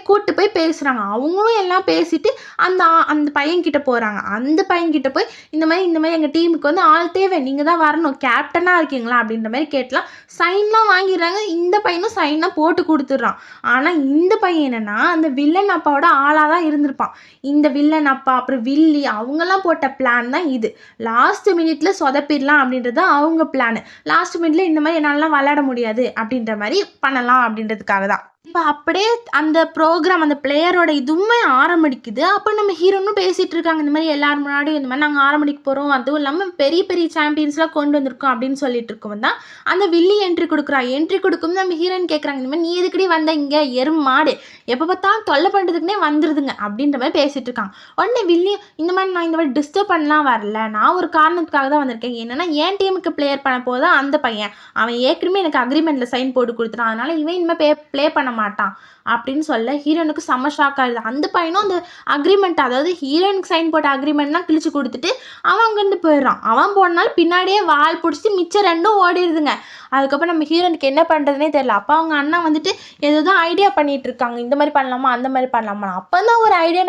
கூட்டு போய் பேசுறாங்க. அவங்களும் எல்லாம் பேசிட்டு அந்த அந்த பையன் கிட்ட போறாங்க. அந்த பையன் கிட்ட போய் இந்த மாதிரி எங்க டீமுக்கு வந்து ஆள் தேவை, நீங்க தான் வரணும், கேப்டனா இருக்கீங்களா அப்படின்ற மாதிரி கேட்டலாம். சைன்லாம் வாங்கிடுறாங்க. இந்த பையனும் சைன்லாம் போட்டு கொடுத்துட்றான். ஆனா இந்த பையன் என்னன்னா அந்த வில்லன் அப்பாவோட ஆளா தான் இருந்திருப்பான். இந்த வில்லன் அப்பா அப்புறம் வில்லி அவங்கெல்லாம் போட்ட பிளான் தான் இது. லாஸ்ட் மினிட்ல சொதப்பிடலாம் அப்படின்றது அவங்க பிளான். லாஸ்ட் மினிட்ல இந்த மாதிரி என்னாலாம் விளையாட முடியாது அப்படின்ற மாதிரி பண்ணலாம் அப்படின்றதுக்காக தான். இப்போ அப்படியே அந்த ப்ரோக்ராம் அந்த பிளேயரோட இதுவுமே ஆரம்பிக்குது. அப்போ நம்ம ஹீரோனும் பேசிட்டு இருக்காங்க. இந்த மாதிரி எல்லாரும் முன்னாடியும் இந்த மாதிரி நாங்கள் ஆரம்பிக்க போகிறோம், அதுவும் இல்லாமல் பெரிய பெரிய சாம்பியன்ஸ்லாம் கொண்டு வந்திருக்கோம் அப்படின்னு சொல்லிட்டு இருக்கோம் தான் அந்த வில்லி என்ட்ரி கொடுக்குறா. என்ட்ரி கொடுக்கும் நம்ம ஹீரோயின் கேட்குறாங்க, இந்த மாதிரி நீ எதுக்கடி வந்த இங்கே எறும் மாடு, எப்போ பார்த்தாலும் தொல்லை பண்ணுறதுக்குனே வந்துருதுங்க அப்படின்ற மாதிரி பேசிட்டு இருக்காங்க. உடனே வில்லி இந்த மாதிரி நான் இந்த மாதிரி டிஸ்டர்ப் பண்ணலாம் வரல, நான் ஒரு காரணத்துக்காக தான் வந்திருக்கேன், என்னன்னா என் டீமுக்கு பிளேயர் பண்ண போதான் அந்த பையன், அவன் ஏற்கனவே எனக்கு அக்ரிமெண்ட்ல சைன் போட்டு கொடுத்துட்டான், அதனால இவன் இனிமேல் ப்ளே பண்ண மாட்டான் அப்படின்னு சொல்ல ஹீரோனுக்கு செம்ம ஷாக் ஆகுது. அந்த பையனும் அந்த அக்ரிமெண்ட், அதாவது ஹீரோனுக்கு சைன் போட்ட அக்ரிமெண்ட்லாம் கிழிச்சு கொடுத்துட்டு அவன் அங்கேருந்து போயிடுறான். அவன் போனால பின்னாடியே வால் பிடிச்சிட்டு மிச்சம் 2ம் ஓடிடுதுங்க. அதுக்கப்புறம் நம்ம ஹீரோனுக்கு என்ன பண்ணுறதுனே தெரியல. அப்போ அவங்க அண்ணா வந்துட்டு ஏதோ ஐடியா பண்ணிட்டு இருக்காங்க, இந்த மாதிரி பண்ணலாமா அந்த மாதிரி பண்ணலாமா. அப்போ தான் ஒரு ஐடியா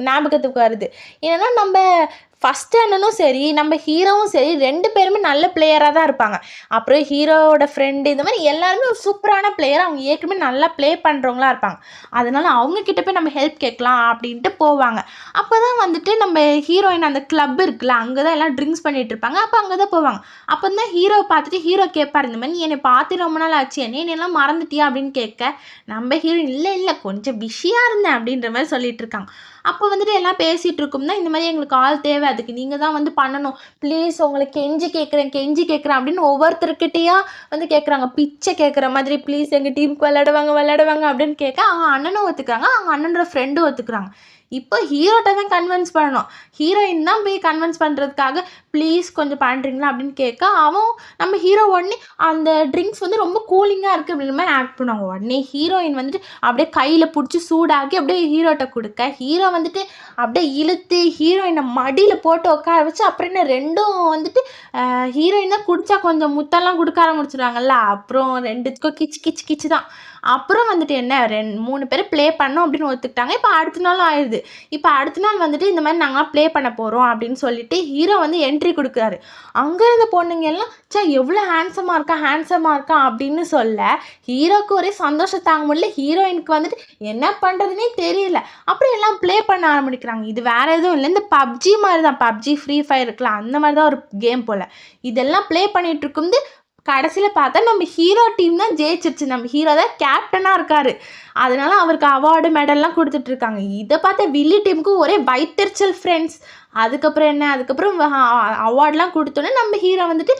ஞாபகத்துக்கு வருது. ஏன்னா நம்ம ஃபர்ஸ்ட் அண்ணனும் சரி நம்ம ஹீரோவும் சரி 2 பேருமே நல்ல பிளேயராக தான் இருப்பாங்க. அப்புறம் ஹீரோவோட ஃப்ரெண்டு இந்த மாதிரி எல்லாருமே ஒரு சூப்பரான பிளேயர், அவங்க ஏற்கனவே நல்லா ப்ளே பண்ணுறவங்களா இருப்பாங்க. அதனால அவங்க கிட்ட போய் நம்ம ஹெல்ப் கேட்கலாம் அப்படின்ட்டு போவாங்க. அப்போ தான் வந்துட்டு நம்ம ஹீரோயின் அந்த கிளப் இருக்குல்ல, அங்கே தான் எல்லாம் ட்ரிங்க்ஸ் பண்ணிட்டு இருப்பாங்க. அப்போ அங்கே தான் போவாங்க. அப்போ தான் ஹீரோவை பார்த்துட்டு ஹீரோ கேட்பார், இந்த மாதிரி நீ என்னை பார்த்து ரொம்ப நாள் ஆச்சு, என்னெல்லாம் மறந்துட்டியா அப்படின்னு கேட்க நம்ம ஹீரோ இல்லை கொஞ்சம் பிஸியாக இருந்தேன் அப்படின்ற மாதிரி சொல்லிட்டு இருக்காங்க. அப்போ வந்துட்டு எல்லாம் பேசிகிட்டு இருக்கும் தான், இந்த மாதிரி எங்களுக்கு ஆள் தேவை, அதுக்கு நீங்கள் தான் வந்து பண்ணணும், ப்ளீஸ் உங்களுக்கு கெஞ்சி கேட்குறேன் அப்படின்னு ஒவ்வொருத்தருக்கிட்டையா வந்து கேட்குறாங்க. பிச்சை கேட்குற மாதிரி, ப்ளீஸ் எங்கள் டீமுக்கு விளையாடுவாங்க அப்படின்னு கேட்க அவங்க அண்ணனும் ஒத்துக்கிறாங்க, அவங்க அண்ணனோட ஃப்ரெண்டும் ஒத்துக்கிறாங்க. இப்போ ஹீரோட்ட தான் கன்வின்ஸ் பண்ணணும். ஹீரோயின் தான் போய் கன்வின்ஸ் பண்ணுறதுக்காக ப்ளீஸ் கொஞ்சம் பண்ணுறீங்களா அப்படின்னு கேட்க அவன் நம்ம ஹீரோ உடனே அந்த ட்ரிங்க்ஸ் வந்து ரொம்ப கூலிங்காக இருக்குது அப்படின்ற மாதிரி ஆக்ட் பண்ணுவாங்க. உடனே ஹீரோயின் வந்துட்டு அப்படியே கையில் பிடிச்சி சூடாக்கி அப்படியே ஹீரோட்ட கொடுக்க ஹீரோ வந்துட்டு அப்படியே இழுத்து ஹீரோயினை மடியில் போட்டு உட்கார வச்சு அப்புறம் என்ன 2ம் வந்துட்டு ஹீரோயின் தான் குடித்தா கொஞ்சம் முத்தெல்லாம் கொடுக்க ஆரம்பிச்சிடுவாங்கல்ல. அப்புறம் 2த்துக்கும் கிச்சு தான். அப்புறம் வந்துட்டு என்ன 3 பேர் ப்ளே பண்ணோம் அப்படின்னு ஒத்துக்கிட்டாங்க. இப்போ அடுத்த நாளும் ஆயிடுது. இப்போ அடுத்த நாள் வந்துட்டு இந்த மாதிரி நாங்கள் ப்ளே பண்ண போகிறோம் அப்படின்னு சொல்லிட்டு ஹீரோ வந்து என்ட்ரி கொடுக்குறாரு. அங்கே இருந்த பொண்ணுங்க எல்லாம் எவ்வளோ ஹேண்ட்ஸமாக இருக்கா அப்படின்னு சொல்ல ஹீரோக்கு ஒரே சந்தோஷம் தாங்க முடியல. ஹீரோயினுக்கு வந்துட்டு என்ன பண்ணுறதுனே தெரியல. அப்புறம் எல்லாம் ப்ளே பண்ண ஆரம்பிக்கிறாங்க. இது வேற எதுவும் இல்லை, இந்த பப்ஜி மாதிரி தான், பப்ஜி ஃப்ரீ ஃபயர் இருக்கலாம் அந்த மாதிரி தான் ஒரு கேம் போல். இதெல்லாம் ப்ளே பண்ணிட்டு இருக்கும்போது கடைசியில் பார்த்தா நம்ம ஹீரோ டீம் தான் ஜெயிச்சிருச்சு. நம்ம ஹீரோ தான் கேப்டனாக இருக்காரு. அதனால அவருக்கு அவார்டு மெடல்லாம் கொடுத்துட்ருக்காங்க. இதை பார்த்த வில்லி டீமுக்கு ஒரே வயிற்றெரிச்சல் ஃப்ரெண்ட்ஸ். அதுக்கப்புறம் அவார்ட்லாம் கொடுத்தோன்னே நம்ம ஹீரோ வந்துட்டு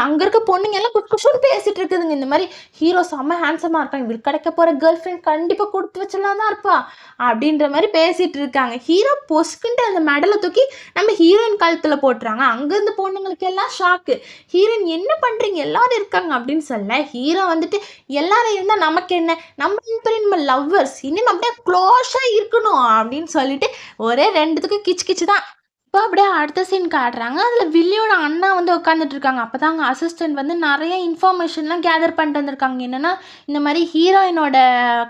அங்கே இருக்க பொண்ணுங்க எல்லாம் குஷ்குஷ்னு பேசிகிட்டு இருக்குதுங்க. இந்த மாதிரி ஹீரோ செம்ம ஹேண்ட்ஸமாக இருக்காங்க, இவருக்கு கிடைக்க போகிற கேர்ள் ஃப்ரெண்ட் கண்டிப்பாக கொடுத்து வச்சலாம் தான் இருப்பா அப்படின்ற மாதிரி பேசிகிட்டு இருக்காங்க. ஹீரோ பொஸ்க்குன்ட்டு அந்த மெடலை தூக்கி நம்ம ஹீரோயின் கழுத்தில் போட்டுறாங்க. அங்கேருந்து பொண்ணுங்களுக்கு எல்லாம் ஷாக்கு. ஹீரோயின் என்ன பண்ணுறீங்க, எல்லாரும் இருக்காங்க அப்படின்னு சொல்ல ஹீரோ வந்துட்டு எல்லாரும் இருந்தால் நமக்கு என்ன, நம்ம லவ்வர்ஸ் இனிமே அப்படியே க்ளோஸாக இருக்கணும் அப்படின்னு சொல்லிட்டு ஒரே 2த்துக்கும் கிச்சு தான். இப்போ அப்படியே அடுத்த சீன் காட்டுறாங்க. அதில் வில்லியோட அண்ணா வந்து உட்காந்துட்டு இருக்காங்க. அப்போ தான் அவங்க அசிஸ்டன்ட் வந்து நிறைய இன்ஃபர்மேஷன்லாம் கேதர் பண்ணிட்டு வந்திருக்காங்க. என்னென்னா இந்த மாதிரி ஹீரோயினோட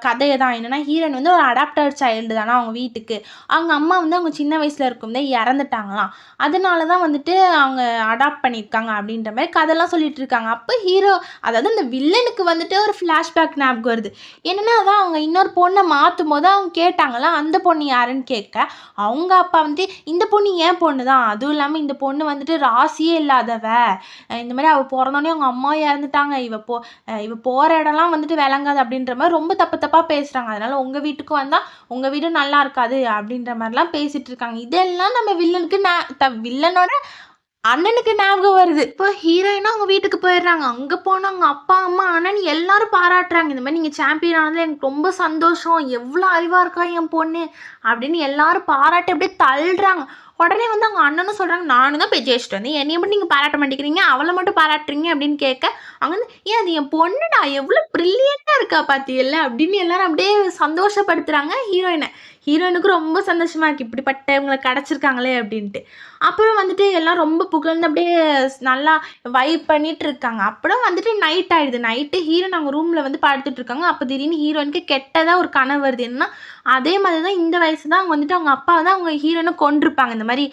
கதையை தான். என்னென்னா ஹீரோயின் வந்து ஒரு அடாப்டட் சைல்டு தானே அவங்க வீட்டுக்கு. அவங்க அம்மா வந்து அவங்க சின்ன வயசில் இருக்கும்போதே இறந்துட்டாங்களாம். அதனால தான் வந்துட்டு அவங்க அடாப்ட் பண்ணியிருக்காங்க அப்படின்ற மாதிரி கதைலாம் சொல்லிட்டு இருக்காங்க. அப்போ ஹீரோ, அதாவது இந்த வில்லனுக்கு வந்துட்டு ஒரு ஃப்ளாஷ்பேக் ஞாபகம் வருது. என்னென்னா அதான் அவங்க இன்னொரு பொண்ணை மாற்றும் போது அவங்க கேட்டாங்களா அந்த பொண்ணு யாருன்னு கேட்க அவங்க அப்பா வந்து இந்த பொண்ணு ஏன் பொண்ணு தான், அதுவும் இல்லாமல் இந்த பொண்ணு வந்துட்டு ராசியே இல்லாதவ, இந்த மாதிரி அவள் பிறந்தோடனே அவங்க அம்மா இறந்துட்டாங்க, இவ போகிற இடம்லாம் வந்துட்டு விளங்காது அப்படின்ற மாதிரி ரொம்ப தப்பாக பேசுகிறாங்க. அதனால உங்கள் வீட்டுக்கு வந்தால் உங்கள் வீடு நல்லா இருக்காது அப்படின்ற மாதிரிலாம் பேசிகிட்டு இருக்காங்க. இதெல்லாம் நம்ம வில்லனோட அண்ணனுக்கு ஞாபகம் வருது. இப்போ ஹீரோயினா அவங்க வீட்டுக்கு போயிடுறாங்க. அங்கே போனால் அவங்க அப்பா அம்மா அண்ணன் எல்லாரும் பாராட்டுறாங்க. இந்த மாதிரி நீங்கள் சாம்பியன் ஆனதில் எனக்கு ரொம்ப சந்தோஷம், எவ்வளோ அறிவாக இருக்கா என் பொண்ணு அப்படின்னு எல்லாரும் பாராட்டி அப்படியே தள்ளுறாங்க. உடனே வந்து அவங்க அண்ணனும் சொல்கிறாங்க, நானும் தான் போய் ஜெயிச்சிட்டு வந்தேன், என்னைய மட்டும் நீங்கள் பாராட்ட மாட்டேங்கிறீங்க, அவளை மட்டும் பாராட்டுறீங்க அப்படின்னு கேட்க அவங்க வந்து ஏன் அது என் பொண்ணுடா, எவ்வளோ ப்ரில்லியண்ட்டாக இருக்கா பார்த்தியல்ல அப்படின்னு எல்லாரும் அப்படியே சந்தோஷப்படுத்துகிறாங்க ஹீரோயினை. ஹீரோயினுக்கு ரொம்ப சந்தோஷமாக இருக்குது, இப்படிப்பட்டவங்களை கிடச்சிருக்காங்களே அப்படின்ட்டு. அப்புறம் வந்துட்டு எல்லாம் ரொம்ப புகழ்ந்து அப்படியே நல்லா வைப் பண்ணிட்டு இருக்காங்க. அப்புறம் வந்துட்டு நைட் ஆகிடுது. நைட்டு ஹீரோயின் அவங்க ரூமில் வந்து படுத்துட்டு இருக்காங்க. அப்போ திடீர்னு ஹீரோயினுக்கு கெட்டதாக ஒரு கனவு வருது. என்னன்னா அதே மாதிரி தான் இந்த வயசு தான் அவங்க வந்துட்டு அவங்க அப்பா வந்து அவங்க ஹீரோயினை கொண்டிருப்பாங்க இந்த மாதிரி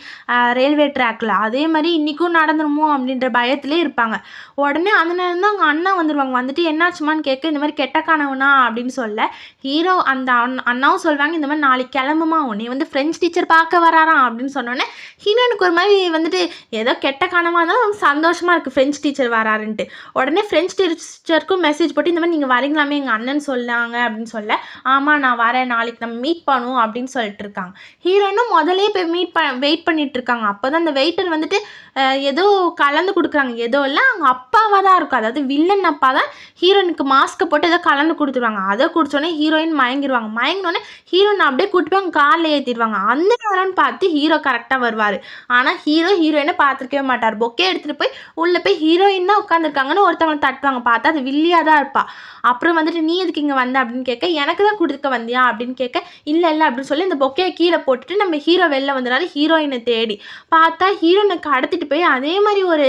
ரயில்வே ட்ராக்ல. அதே மாதிரி இன்றைக்கும் நடந்துருமோ அப்படின்ற பயத்திலே இருப்பாங்க. உடனே அந்த நேரம் தான் அவங்க அண்ணா வந்துடுவாங்க. வந்துட்டு என்னாச்சுமான்னு கேட்க இந்த மாதிரி கெட்ட கனவுனா அப்படின்னு சொல்ல ஹீரோ அந்த அண்ணாவும் சொல்லுவாங்க, இந்த மாதிரி நாளைக்கு கிளம்புமா, உன்னை வந்து ஃப்ரெஞ்ச் டீச்சர் பார்க்க வராராம் அப்படின்னு சொன்னோன்னே ஹீரோனுக்கு ஒரு மாதிரி வந்துட்டு ஏதோ கெட்ட கனவாக இருந்தாலும் சந்தோஷமாக இருக்குது ஃப்ரெஞ்ச் டீச்சர் வராருன்ட்டு. உடனே ஃப்ரெஞ்ச் டீச்சருக்கும் மெசேஜ் போட்டு இந்த மாதிரி நீங்கள் வரீங்களாமே எங்கள் அண்ணன் சொல்லாங்க அப்படின்னு சொல்ல ஆமாம் நான் வரேன், நாளைக்கு நம்ம மீட் பண்ணுவோம் அப்படின்னு சொல்லிட்டு இருக்காங்க. ஹீரோயினும் முதலே போய் வெயிட் பண்ணிட்டு இருக்காங்க. அப்போ தான் அந்த வெயிட்டர் வந்துட்டு ஏதோ கலந்து கொடுக்குறாங்க. ஏதோ இல்லை அவங்க அப்பாவாக தான் இருக்கும், அதாவது வில்லன் அப்பா தான் ஹீரோயினுக்கு மாஸ்க்கை போட்டு ஏதோ கலந்து கொடுத்துருவாங்க. அதை குடிச்சோடனே ஹீரோயின் மயங்கிடுவாங்க. மயங்கினோடனே ஹீரோயின் அப்படியே கூட்டு போய் அவங்க கார்ல ஏத்திருவாங்க. அந்த நேரம்னு பார்த்து ஹீரோ கரெக்ட்டா வருவாரு. ஆனா ஹீரோயின பார்த்துருக்கவே மாட்டாரு. பொக்கே எடுத்துட்டு போய் உள்ள போய் ஹீரோயின் தான் உட்காந்துருக்காங்கன்னு ஒருத்தவங்கள தட்டுவாங்க. பார்த்தா அது வில்லியா தான் இருப்பா. அப்புறம் வந்துட்டு நீ எதுக்கு இங்க வந்த அப்படின்னு கேட்க, எனக்கு தான் குடுக்க வந்தியா அப்படின்னு கேட்க, இல்ல அப்படின்னு சொல்லி அந்த பொக்கைய கீழ போட்டுட்டு நம்ம ஹீரோ வெளில வந்துறாரு ஹீரோயின தேடி. பார்த்தா ஹீரோயின கடத்திட்டு போய் அதே மாரி ஒரு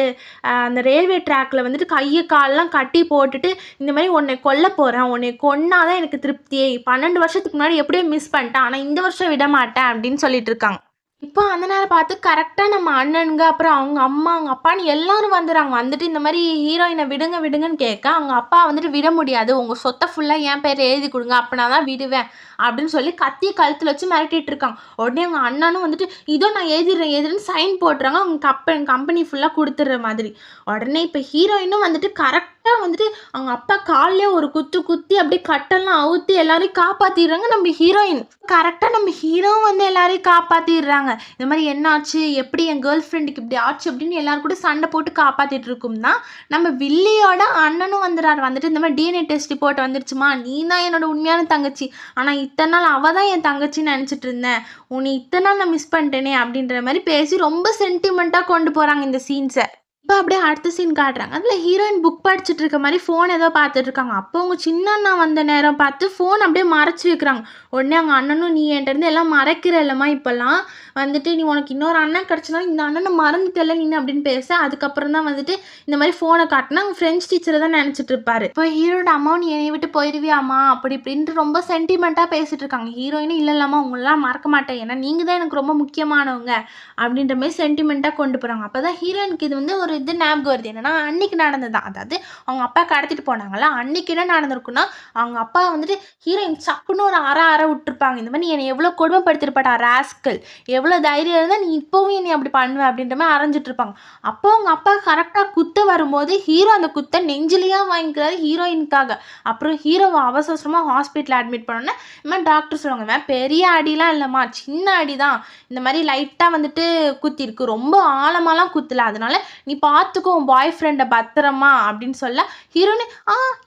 அந்த ரயில்வே ட்ராக்ல வந்துட்டு கைய கால்லாம் கட்டி போட்டுட்டு, இந்த மாரி உன்னை கொல்ல போறேன். உன்னை கொன்னா தான் எனக்கு திருப்தியே. 12 வருஷத்துக்கு முன்னாடி எப்படியோ மிஸ் பண்ணிட்டேன். ஆனா இந்த வருஷம் விட மாட்டேன் அப்படின்னு சொல்லிட்டு இருக்காங்க. இப்போ அந்த நேரம் பார்த்து கரெக்ட்டா நம்ம அண்ணனுங்க, அப்புறம் அவங்க அம்மா, அவங்க அப்பான்னு எல்லாரும் வந்துறாங்க. வந்துட்டு இந்த மாரி ஹீரோயின விடுங்க விடுங்கன்னு கேட்க, அவங்க அப்பா வந்துட்டு விட முடியாது. உங்க சொத்த ஃபுல்லா என் பேர்ல எழுதி குடுங்க. அப்ப நான் தான் விடுவேன். அப்படின்னு சொல்லி கத்திய கழுத்துல வச்சு மிரட்டிட்டு இருக்காங்க. உடனே அவங்க அண்ணனும் வந்துட்டு, இதோ நான் எழுதிடுறேன்னு சைன் போட்டுறாங்க. அவங்க கம்பெனி ஃபுல்லா குடுத்துடுற மாதிரி. உடனே இப்ப ஹீரோயினும் வந்துட்டு கரெக்ட்டா வந்துட்டு அவங்க அப்பா கால்லயே ஒரு குத்து குத்தி அப்படியே கட்டெல்லாம் அவுத்து எல்லாரையும் காப்பாத்திடுறாங்க நம்ம ஹீரோயின். கரெக்ட்டா நம்ம ஹீரோவும் வந்து எல்லாரையும் காப்பாத்திடுறாங்க. இந்த மாதிரி என்ன ஆச்சு, எப்படி என் கேர்ள் ஃப்ரெண்டுக்கு இப்படி ஆச்சு அப்படின்னு எல்லாரும் கூட சண்டை போட்டு காப்பாத்திட்டு இருக்கும் தான் நம்ம வில்லியோட அண்ணனும் வந்துறாரு. வந்துட்டு இந்த மாதிரி டிஎன்ஏ டெஸ்ட் ரிப்போர்ட் வந்துருச்சுமா, நீ தான் என்னோட உண்மையான தங்கச்சி. ஆனா இத்தனை நாள் அவ தான் என் தங்கச்சின்னு நினைச்சிட்டு இருந்தேன். உன்னை இத்தனை நாள் நான் மிஸ் பண்ணிட்டேனே அப்படின்ற மாதிரி பேசி ரொம்ப சென்டிமெண்டா கொண்டு போறாங்க இந்த சீன்ஸை. இப்போ அப்படியே அடுத்த சீன் காட்டுறாங்க. அதில் ஹீரோயின் புக் படிச்சுட்டு இருக்க மாதிரி ஃபோன் ஏதோ பார்த்துட்டு இருக்காங்க. அப்போ அவங்க சின்ன அண்ணா வந்த நேரம் பார்த்து ஃபோன் அப்படியே மறைச்சி வைக்கிறாங்க. உடனே அவங்க அண்ணனும், நீ என்கிட்ட இருந்து எல்லாம் மறைக்கிற இல்லைம்மா, இப்போல்லாம் வந்துட்டு நீ உனக்கு இன்னொரு அண்ணன் கிடச்சினாலும் இந்த அண்ணனை மறந்துட்டல நீ அப்படின்னு பேச, அதுக்கப்புறம் தான் வந்துட்டு இந்த மாதிரி ஃபோனை காட்டினா அவங்க ஃப்ரெண்ட்ஸ் டீச்சரை தான் நினச்சிட்டு இருப்பாரு. இப்போ ஹீரோட அம்மா, நீ என்னை விட்டு போயிடுவியாம்மா அப்படி இப்படின்ட்டு ரொம்ப சென்டிமெண்ட்டாக பேசிட்டு இருக்காங்க. ஹீரோயினும் இல்லை இல்லாமல் உங்களெல்லாம் மறக்க மாட்டேன், ஏன்னா நீங்கள் தான் எனக்கு ரொம்ப முக்கியமானவங்க அப்படின்ற மாதிரி சென்டிமெண்ட்டாக கொண்டு போகிறாங்க. அப்போ தான் ஹீரோயினுக்கு இது வந்து ஒரு இது ஞாபகம் வருது. என்னன்னா அன்னைக்கு நடந்ததுதான். அதாவது அவங்க அப்பா கடத்திட்டு போனாங்கல்ல, அன்னைக்கு என்ன நடந்திருக்குன்னா, அவங்க அப்பா வந்துட்டு ஹீரோயின் சப்புன்னு ஒரு அற விட்டுருப்பாங்க. இந்த மாதிரி நீ என்னை எவ்வளோ கொடுமைப்படுத்திருப்பாடா ராஸ்கல், எவ்வளோ தைரியம் இருந்தால் நீ இப்போவும் என்னை அப்படி பண்ணுவ அப்படின்ற மாதிரி அரைஞ்சிட்டு இருப்பாங்க. அப்போ அவங்க அப்பா கரெக்டாக குத்த வரும்போது ஹீரோ அந்த குத்தை நெஞ்சிலேயே வாங்கிக்கிறாரு ஹீரோயினுக்காக. அப்புறம் ஹீரோவை அவசரமாக ஹாஸ்பிட்டலில் அட்மிட் பண்ணோன்னே இந்த மாதிரி டாக்டர் சொல்லுவாங்க, பெரிய அடிலாம் இல்லைம்மா, சின்ன அடி தான், இந்த மாதிரி லைட்டாக வந்துட்டு குத்திருக்கு, ரொம்ப ஆழமாலாம் குத்தல, அதனால நீ பார்த்துக்கோ உன் பாய் ஃப்ரெண்டை பத்திரமா அப்படின்னு சொல்ல ஹீரோனு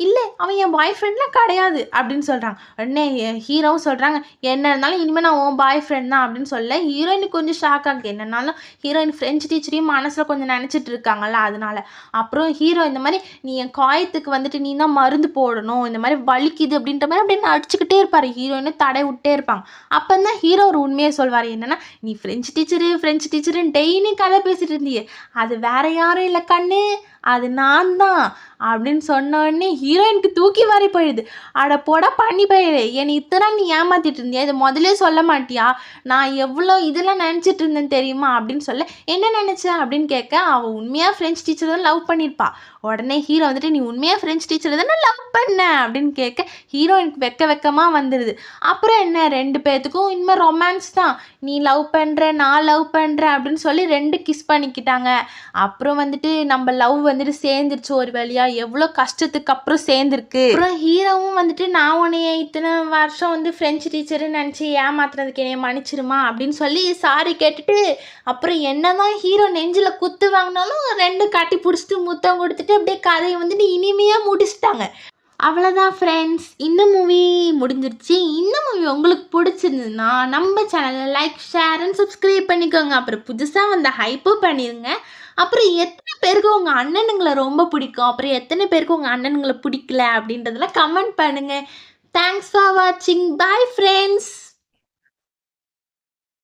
இல்லை அவன் என் பாய் ஃப்ரெண்ட்லாம் கிடையாது அப்படின்னு சொல்கிறாங்க. உடனே ஹீரோவும் சொல்கிறாங்க, என்ன இருந்தாலும் இனிமேல் நான் உன் பாய் ஃப்ரெண்ட் தான் அப்படின்னு சொல்ல ஹீரோயினுக்கு கொஞ்சம் ஷாக் ஆகுது. என்னன்னாலும் ஹீரோயின் ஃப்ரெஞ்சு டீச்சரையும் மனசில் கொஞ்சம் நினச்சிட்டு இருக்காங்கல்ல, அதனால. அப்புறம் ஹீரோ இந்த மாதிரி நீ என் காயத்துக்கு வந்துட்டு நீ தான் மருந்து போடணும், இந்த மாதிரி வலிக்குது அப்படின்ற மாதிரி அப்படின்னு அடிச்சுக்கிட்டே இருப்பார். ஹீரோயினும் தடை விட்டே இருப்பாங்க. அப்போ தான் ஹீரோ ஒரு உண்மையை சொல்வார். என்னன்னா, நீ ஃப்ரெஞ்சு டீச்சருன்னு டெய்லி கதை பேசிட்டு இருந்தியே, அது வேற யாரும் இல்லை கண்ணு, அது நான் தான் அப்படின்னு சொன்ன உடனே ஹீரோயினுக்கு தூக்கி வாரி போயிடுது. அட போடா பண்ணி போயிடு, என்னை இத்தனை நீ ஏமாத்திட்டு இருந்தியா, இதை முதலே சொல்ல மாட்டியா, நான் எவ்வளோ இதெல்லாம் நினச்சிட்டு இருந்தேன்னு தெரியுமா அப்படின்னு சொல்ல, என்ன நினச்ச அப்படின்னு கேட்க, அவள் உண்மையாக ஃப்ரெஞ்ச் டீச்சர் தான் லவ் பண்ணியிருப்பா. உடனே ஹீரோ வந்துட்டு நீ உண்மையாக ஃப்ரெஞ்ச் டீச்சரை தானே லவ் பண்ண அப்படின்னு கேட்க ஹீரோயினுக்கு வெக்கமாக வந்துடுது. அப்புறம் என்ன, ரெண்டு பேர்த்துக்கும் இனிமேல் ரொமான்ஸ் தான், நீ லவ் பண்ணுற நான் லவ் பண்ணுறேன் அப்படின்னு சொல்லி ரெண்டு கிஸ் பண்ணிக்கிட்டாங்க. அப்புறம் வந்துட்டு நம்ம லவ் வந்துட்டு சேர்ந்துருச்சு ஒரு வழியா, எவ்வளோ கஷ்டத்துக்கு அப்புறம் சேர்ந்துருக்கு. அப்புறம் ஹீரோவும் வந்துட்டு நான் உன்னைய இத்தனை வருஷம் வந்து ஃப்ரெஞ்சு டீச்சர்னு நினச்சி ஏமாத்துறதுக்கு என்னைய மன்னிச்சிருமா அப்படின்னு சொல்லி சாரி கேட்டுட்டு, அப்புறம் என்னதான் ஹீரோ நெஞ்சில் குத்து வாங்கினாலும் ரெண்டு கட்டி பிடிச்சிட்டு முத்தம் கொடுத்துட்டு அப்படியே கதையை வந்துட்டு இனிமையாக முடிச்சிட்டாங்க. அவ்வளோதான் ஃப்ரெண்ட்ஸ், இந்த மூவி முடிஞ்சிருச்சு. இந்த மூவி உங்களுக்கு பிடிச்சிருந்ததுன்னா நம்ம சேனலை லைக், ஷேர் அண்ட் சப்ஸ்கிரைப் பண்ணிக்கோங்க. அப்புறம் புதுசாக வந்த ஹைப்பும் பண்ணிடுங்க. அப்புறம் எத்தனை பேருக்கு உங்கள் அண்ணனுங்களை ரொம்ப பிடிக்கும், அப்புறம் எத்தனை பேருக்கு உங்கள் அண்ணனுங்களை பிடிக்கல அப்படின்றதெல்லாம் கமெண்ட் பண்ணுங்கள். தேங்க்ஸ் ஃபார் வாட்சிங். Bye friends.